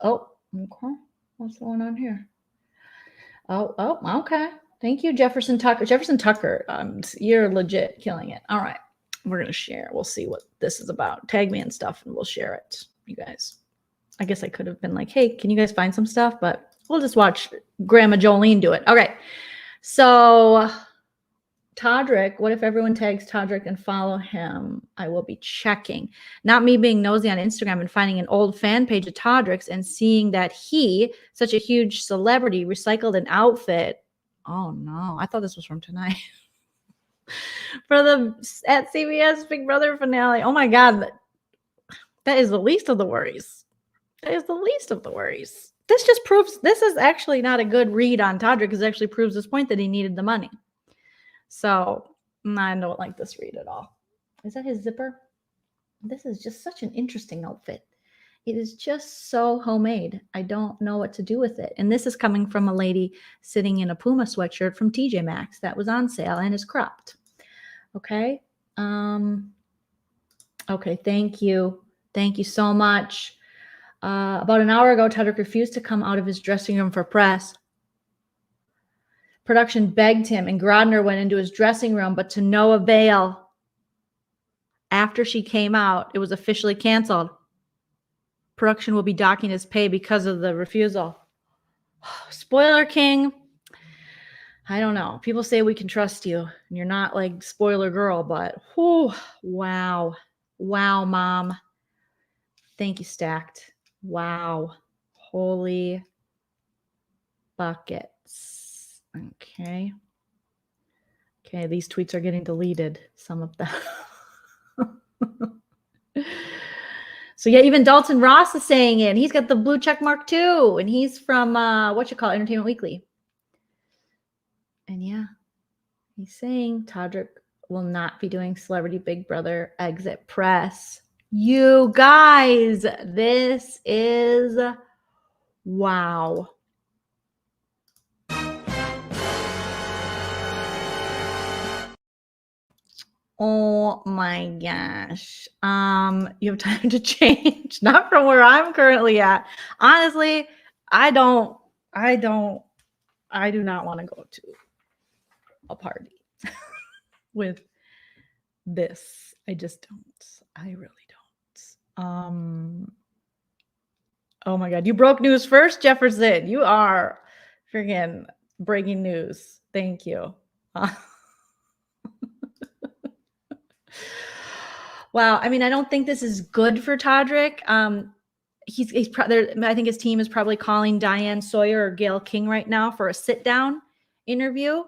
Oh, okay. What's going on here? Oh, okay. Thank you, Jefferson Tucker. Jefferson Tucker, you're legit killing it. All right. We're going to share. We'll see what this is about. Tag me and stuff, and we'll share it, you guys. I guess I could have been like, hey, can you guys find some stuff? But we'll just watch Grandma Jolene do it. Okay. So, Todrick, what if everyone tags Todrick and follow him? I will be checking. Not me being nosy on Instagram and finding an old fan page of Todrick's and seeing that he, such a huge celebrity, recycled an outfit. Oh, no. I thought this was from tonight. For the at CBS Big Brother finale. Oh, my God. That is the least of the worries. That is the least of the worries. This just proves, this is actually not a good read on Todrick, because it actually proves this point that he needed the money. So I don't like this read at all. Is that his zipper? This is just such an interesting outfit. It is just so homemade. I don't know what to do with it. And this is coming from a lady sitting in a Puma sweatshirt from TJ Maxx that was on sale and is cropped. Okay. Okay. Thank you. Thank you so much. About an hour ago, Todrick refused to come out of his dressing room for press. Production begged him, and Grodner went into his dressing room, but to no avail. After she came out, it was officially canceled. Production will be docking his pay because of the refusal. Spoiler King. I don't know. People say we can trust you, and you're not like spoiler girl, but whew, wow. Wow, Mom. Thank you, Stacked. Wow. Holy buckets. Okay. Okay, these tweets are getting deleted. Some of them. So yeah, even Dalton Ross is saying it. He's got the blue check mark too. And he's from Entertainment Weekly. And yeah, he's saying Todrick will not be doing Celebrity Big Brother exit press. You guys, this is wow. Oh my gosh. You have time to change. Not from where I'm currently at. Honestly, I do not want to go to a party with this. I just don't. I really don't. Oh my God. You broke news first, Jefferson. You are freaking breaking news. Thank you. Wow. I mean, I don't think this is good for Todrick. He's I think his team is probably calling Diane Sawyer or Gail King right now for a sit-down interview.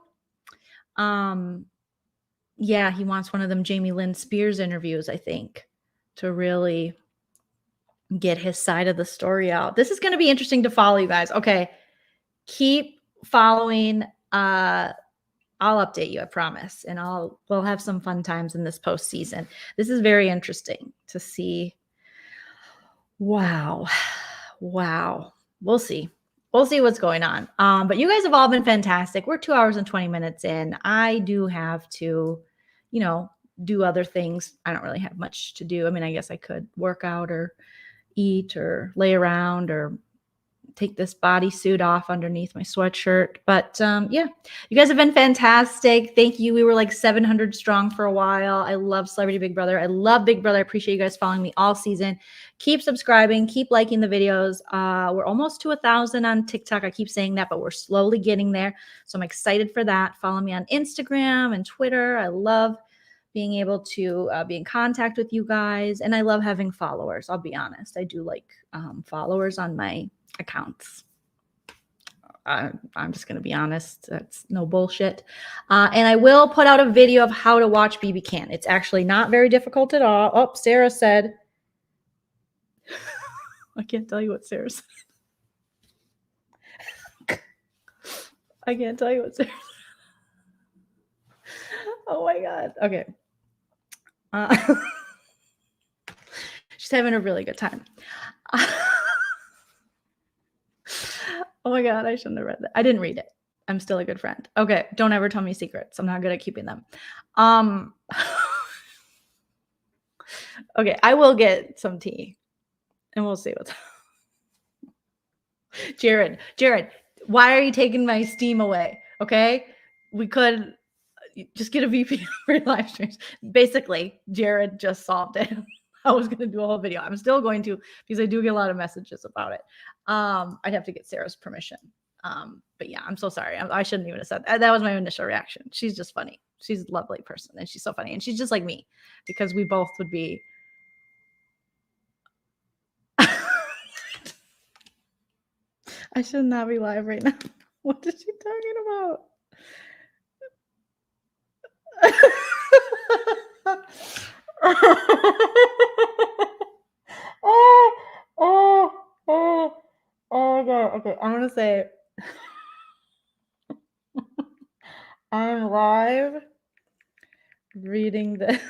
Yeah, he wants one of them Jamie Lynn Spears interviews, I think, to really get his side of the story out. This is going to be interesting to follow, you guys. Okay, keep following. I'll update you, I promise, and we'll have some fun times in this postseason. This is very interesting to see. Wow. We'll see. We'll see what's going on. But you guys have all been fantastic. We're 2 hours and 20 minutes in. I do have to, do other things. I don't really have much to do. I mean, I guess I could work out or eat or lay around or take this bodysuit off underneath my sweatshirt. But yeah, you guys have been fantastic. Thank you. We were like 700 strong for a while. I love Celebrity Big Brother. I love Big Brother. I appreciate you guys following me all season. Keep subscribing. Keep liking the videos. We're almost to 1,000 on TikTok. I keep saying that, but we're slowly getting there. So I'm excited for that. Follow me on Instagram and Twitter. I love being able to be in contact with you guys. And I love having followers. I'll be honest. I do like followers on my accounts. I'm just going to be honest. That's no bullshit. And I will put out a video of how to watch BB Can. It's actually not very difficult at all. Oh, Sarah said. I can't tell you what Sarah said. I can't tell you what Sarah said. Oh my God. Okay. She's having a really good time. Oh my God, I shouldn't have read that. I didn't read it. I'm still a good friend. Okay, don't ever tell me secrets. I'm not good at keeping them. Okay, I will get some tea and we'll see what's Jared, why are you taking my Steam away? Okay, we could just get a VPN for your live streams. Basically, Jared just solved it. I was going to do a whole video. I'm still going to because I do get a lot of messages about it. I'd have to get Sarah's permission. But yeah, I'm so sorry. I shouldn't even have said that. That was my initial reaction. She's just funny. She's a lovely person and she's so funny. And she's just like me because we both would be. I should not be live right now. What is she talking about? Oh my God. Okay, I'm gonna say I'm live reading this.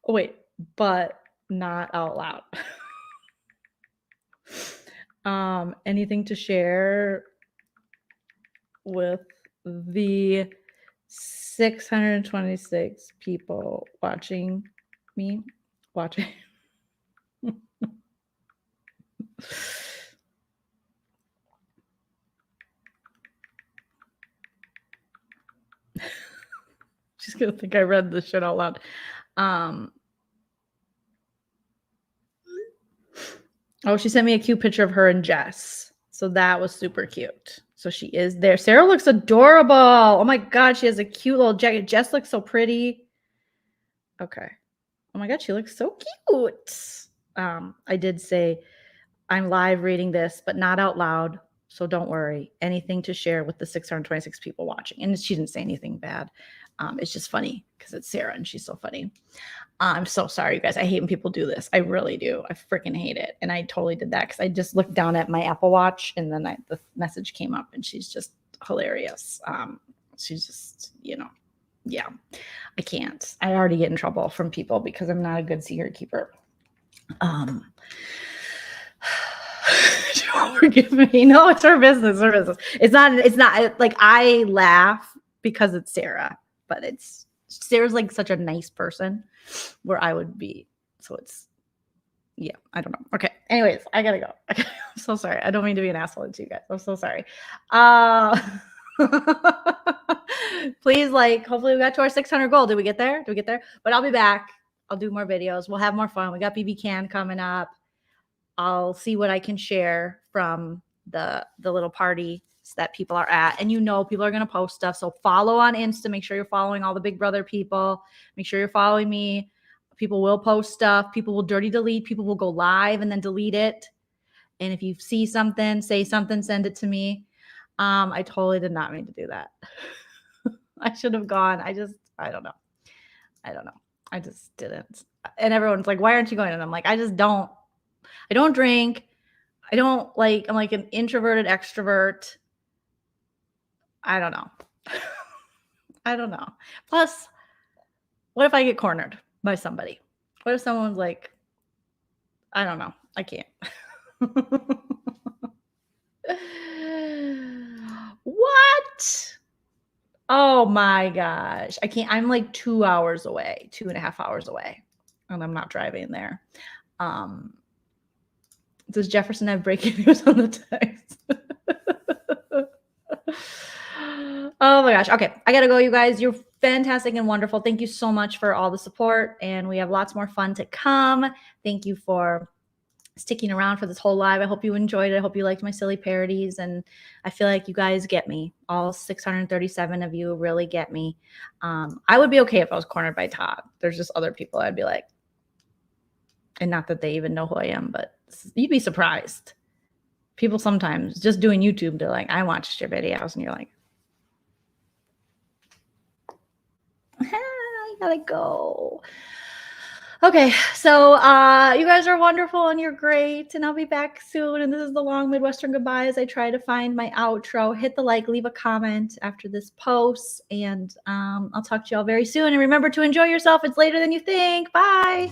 Oh, wait, but not out loud. Anything to share with the 626 people watching me? She's gonna think I read this shit out loud. Oh, she sent me a cute picture of her and Jess. So that was super cute. So she is there. Sarah looks adorable. Oh my God, she has a cute little jacket. Jess looks so pretty. Okay. Oh my God, she looks so cute. I did say I'm live reading this, but not out loud. So don't worry. Anything to share with the 626 people watching. And she didn't say anything bad. It's just funny because it's Sarah and she's so funny. I'm so sorry, you guys. I hate when people do this. I really do. I freaking hate it. And I totally did that because I just looked down at my Apple Watch and then the message came up and she's just hilarious. She's just, yeah, I can't. I already get in trouble from people because I'm not a good secret keeper. Forgive me. No, it's her business. It's not like I laugh because it's Sarah, but it's Sarah's like such a nice person where I would be. So it's, yeah, I don't know. Okay. Anyways, I gotta go. I'm so sorry. I don't mean to be an asshole to you guys. I'm so sorry. Please, like, hopefully we got to our 600 goal. Did we get there? But I'll be back. I'll do more videos. We'll have more fun. We got BB Can coming up. I'll see what I can share from the little party that people are at. And people are going to post stuff. So follow on Insta. Make sure you're following all the Big Brother people. Make sure you're following me. People will post stuff. People will dirty delete. People will go live and then delete it. And if you see something, say something, send it to me. I totally did not mean to do that. I should have gone. I don't know. I just didn't. And everyone's like, why aren't you going? And I'm like, I don't drink. I'm like an introverted extrovert. I don't know. I don't know. Plus, what if I get cornered by somebody? What if someone's like, I don't know. I can't. What? Oh my gosh. I can't. I'm like 2 hours away, 2.5 hours away. And I'm not driving there. Does Jefferson have breaking news on the text? Oh my gosh. Okay. I got to go, you guys. You're fantastic and wonderful. Thank you so much for all the support. And we have lots more fun to come. Thank you for sticking around for this whole live. I hope you enjoyed it. I hope you liked my silly parodies. And I feel like you guys get me. All 637 of you really get me. I would be okay if I was cornered by Todd. There's just other people I'd be like, and not that they even know who I am, but you'd be surprised. People sometimes just doing YouTube, they're like, I watched your videos. And you're like, I gotta go. Okay, so you guys are wonderful and you're great, and I'll be back soon. And this is the long Midwestern goodbye as I try to find my outro. Hit the like, leave a comment after this post, and I'll talk to y'all very soon. And remember to enjoy yourself. It's later than you think. Bye.